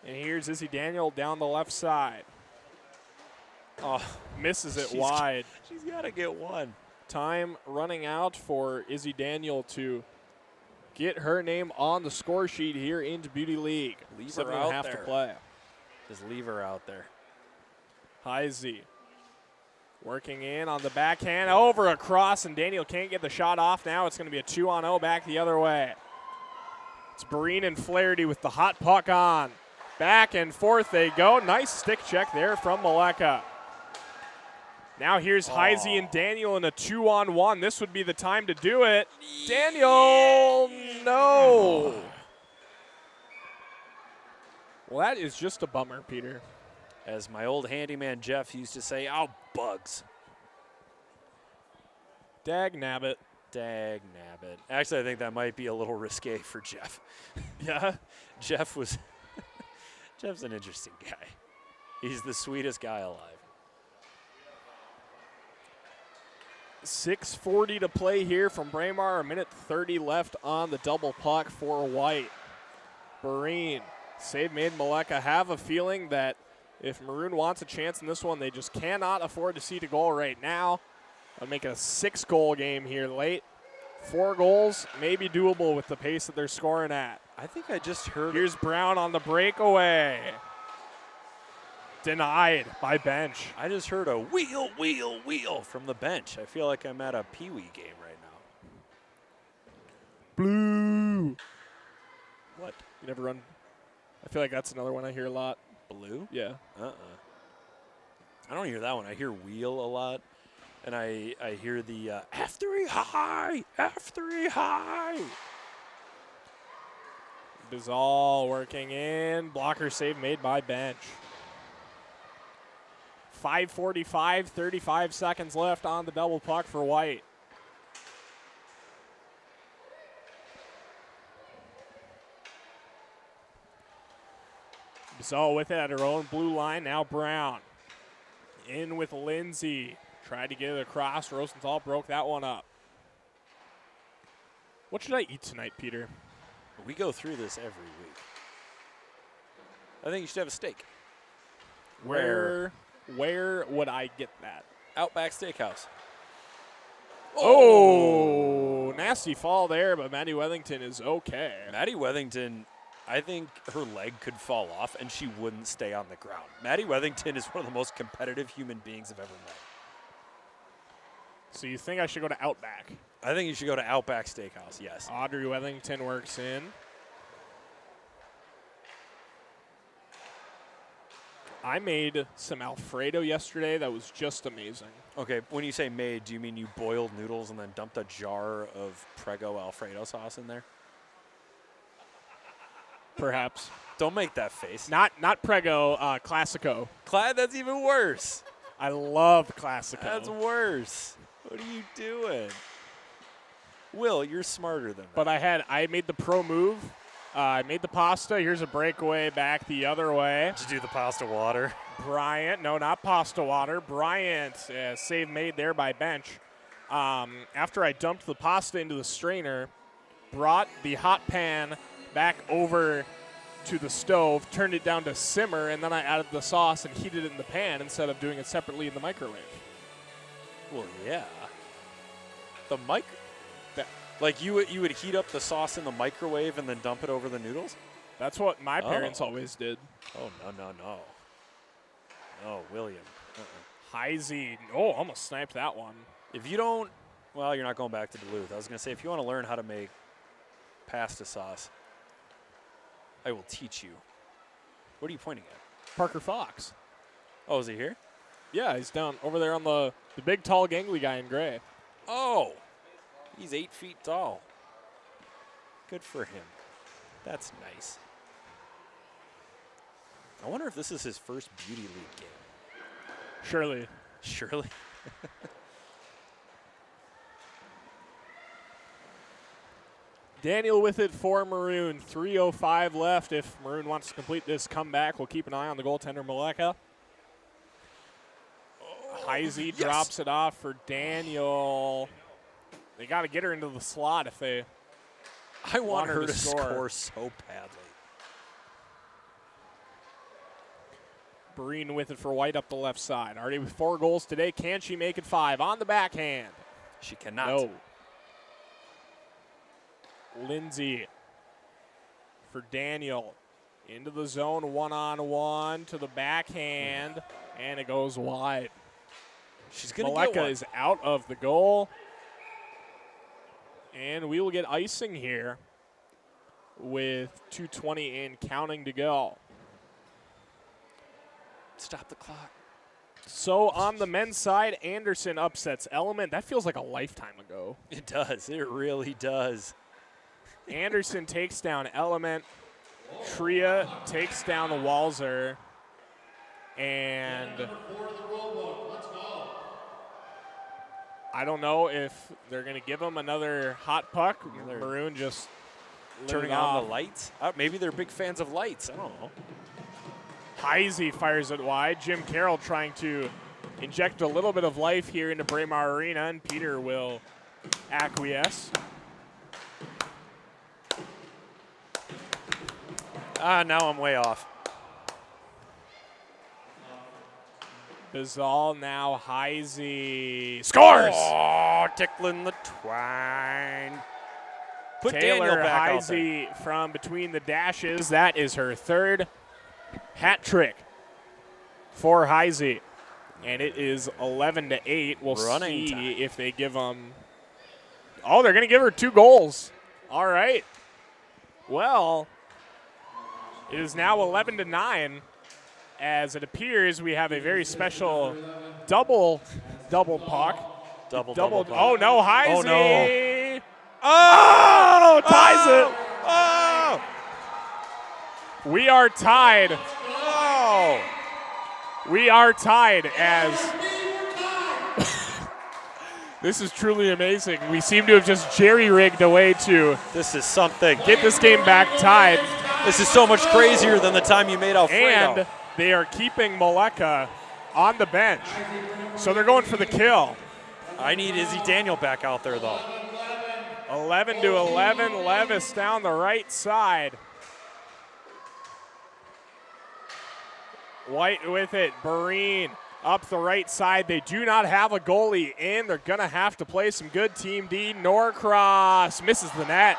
And here's Izzy Daniel down the left side. Oh, misses it wide. She's got to get one. Time running out for Izzy Daniel to get her name on the score sheet here into Beauty League. Leave her 7.5 out to there. play. Just leave her out there. Heisey working in on the backhand, over across, and Daniel can't get the shot off now. It's going to be a 2-on-0 back the other way. It's Breen and Flaherty with the hot puck on. Back and forth they go. Nice stick check there from Maleka. Now here's Heisey and Daniel in a 2-on-1. This would be the time to do it. Daniel, no. Well, that is just a bummer, Peter. As my old handyman Jeff used to say, "Oh, bugs." Dag nabbit. Dag nabbit. Actually, I think that might be a little risque for Jeff. Yeah. Jeff's an interesting guy. He's the sweetest guy alive. 6:40 to play here from Braemar. A minute 30 left on the double puck for White. Barine, save made Maleka. Have a feeling that if Maroon wants a chance in this one, they just cannot afford to cede a goal right now. I'll make it a 6-goal game here late. 4 goals may be doable with the pace that they're scoring at. I think I just heard. Here's Brown on the breakaway. Denied by bench. I just heard a wheel, wheel, wheel from the bench. I feel like I'm at a Pee-wee game right now. Blue. What? You never run I feel like that's another one I hear a lot. Blue? Yeah. I don't hear that one. I hear wheel a lot. And I hear the F3 high, F3 high. Bizal working in. Blocker save made by bench. 5:45, 35 seconds left on the double puck for White. Bizal with it at her own blue line. Now Brown. In with Lindsay. Tried to get it across. Rosenthal broke that one up. What should I eat tonight, Peter? We go through this every week. I think you should have a steak. Where would I get that? Outback Steakhouse. Oh, nasty fall there, but Maddie Wethington is okay. Maddie Wethington, I think her leg could fall off and she wouldn't stay on the ground. Maddie Wethington is one of the most competitive human beings I've ever met. So you think I should go to Outback? I think you should go to Outback Steakhouse, yes. Audrey Wethington works in. I made some Alfredo yesterday that was just amazing. Okay, when you say made, do you mean you boiled noodles and then dumped a jar of Prego Alfredo sauce in there? Perhaps. Don't make that face. Not Prego, Classico. That's even worse. I love Classico. That's worse. What are you doing? Will, you're smarter than that. But I made the pro move. I made the pasta. Here's a breakaway back the other way. Did you do the pasta water? Bryant, no, not pasta water. Bryant, save made there by bench. After I dumped the pasta into the strainer, brought the hot pan back over to the stove, turned it down to simmer, and then I added the sauce and heated it in the pan instead of doing it separately in the microwave. Well, yeah. Like you would heat up the sauce in the microwave and then dump it over the noodles? That's what my parents always did. Oh, no. No, William. Heisey, almost sniped that one. If you don't, well, you're not going back to Duluth. I was going to say, if you want to learn how to make pasta sauce, I will teach you. What are you pointing at? Parker Fox. Oh, is he here? Yeah, he's down over there on the big, tall, gangly guy in gray. Oh, he's 8 feet tall. Good for him. That's nice. I wonder if this is his first Beauty League game. Surely. Daniel with it for Maroon. 3:05 left. If Maroon wants to complete this comeback, we'll keep an eye on the goaltender, Maleka. Heisey drops it off for Daniel. They got to get her into the slot if they I want her to score so badly. Breen with it for White up the left side. Already with 4 goals today. Can she make it 5? On the backhand. She cannot. No. Lindsay for Daniel. Into the zone, one-on-one to the backhand, and it goes wide. She's going to get one. Maleka is out of the goal. And we will get icing here with 2:20 and counting to go. Stop the clock. So on the men's side, Anderson upsets Element. That feels like a lifetime ago. It does. It really does. Anderson takes down Element. Tria takes down Walser. And I don't know if they're going to give him another hot puck. Maroon just turning on the lights. Maybe they're big fans of lights. I don't know. Heisey fires it wide. Jim Carroll trying to inject a little bit of life here into Braemar Arena, and Peter will acquiesce. Now I'm way off. Bizal now, Heisey scores! Oh, tickling the twine. Put Taylor Daniel back out Heisey from between the dashes. That is her 3rd hat trick for Heisey. And it is 11-8. We'll Running see time. if they give them. Oh, they're going to give her 2 goals. All right. Well, It is now 11-9, as it appears we have a very special double puck. Double. Oh no, Heisey! Oh no! Oh, ties it. Oh! We are tied. Oh! We are tied as this is truly amazing. We seem to have just jerry-rigged a way to This is something. get this game back tied. This is so much crazier than the time you made Alfredo. And they are keeping Maleka on the bench. So they're going for the kill. I need Izzy Daniel back out there, though. 11-11, Levis down the right side. White with it, Breen up the right side. They do not have a goalie in. They're going to have to play some good team D. Norcross misses the net.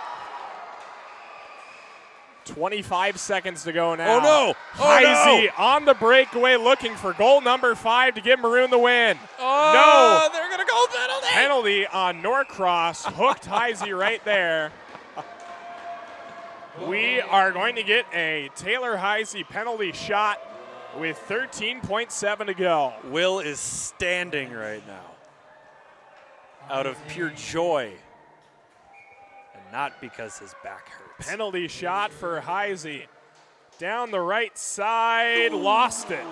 25 seconds to go now. Oh, no. Heisey on the breakaway looking for goal number 5 to give Maroon the win. Oh, they're going to go penalty. Penalty on Norcross. Hooked Heisey right there. We are going to get a Taylor Heisey penalty shot with 13.7 to go. Will is standing right now out of pure joy and not because his back hurts. Penalty shot for Heisey. Down the right side, lost it.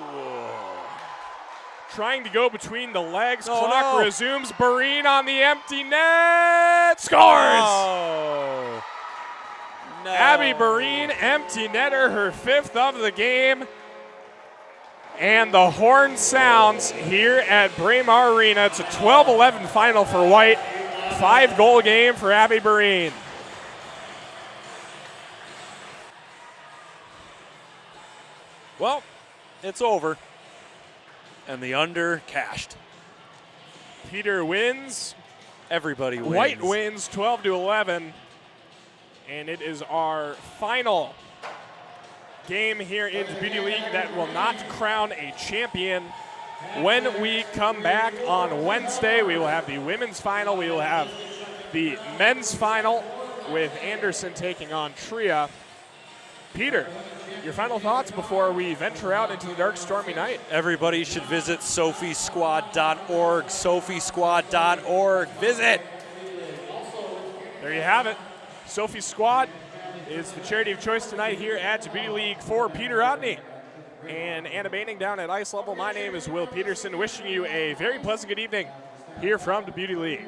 Trying to go between the legs. Clock resumes. Breen on the empty net. Scores! Oh, no. Abby Breen, empty netter, her 5th of the game. And the horn sounds here at Braemar Arena. It's a 12-11 final for White. 5-goal game for Abby Breen. Well, it's over. And the under cashed. Peter wins. Everybody wins. White wins 12-11. And it is our final game here in the Beauty League that will not crown a champion. When we come back on Wednesday, we will have the women's final. We will have the men's final with Anderson taking on Tria. Peter, your final thoughts before we venture out into the dark, stormy night? Everybody should visit sophiesquad.org. Sophiesquad.org. Visit. There you have it. Sophie Squad is the charity of choice tonight here at the Beauty League for Peter Rodney and Anna Baining down at ice level. My name is Will Peterson, wishing you a very pleasant good evening here from the Beauty League.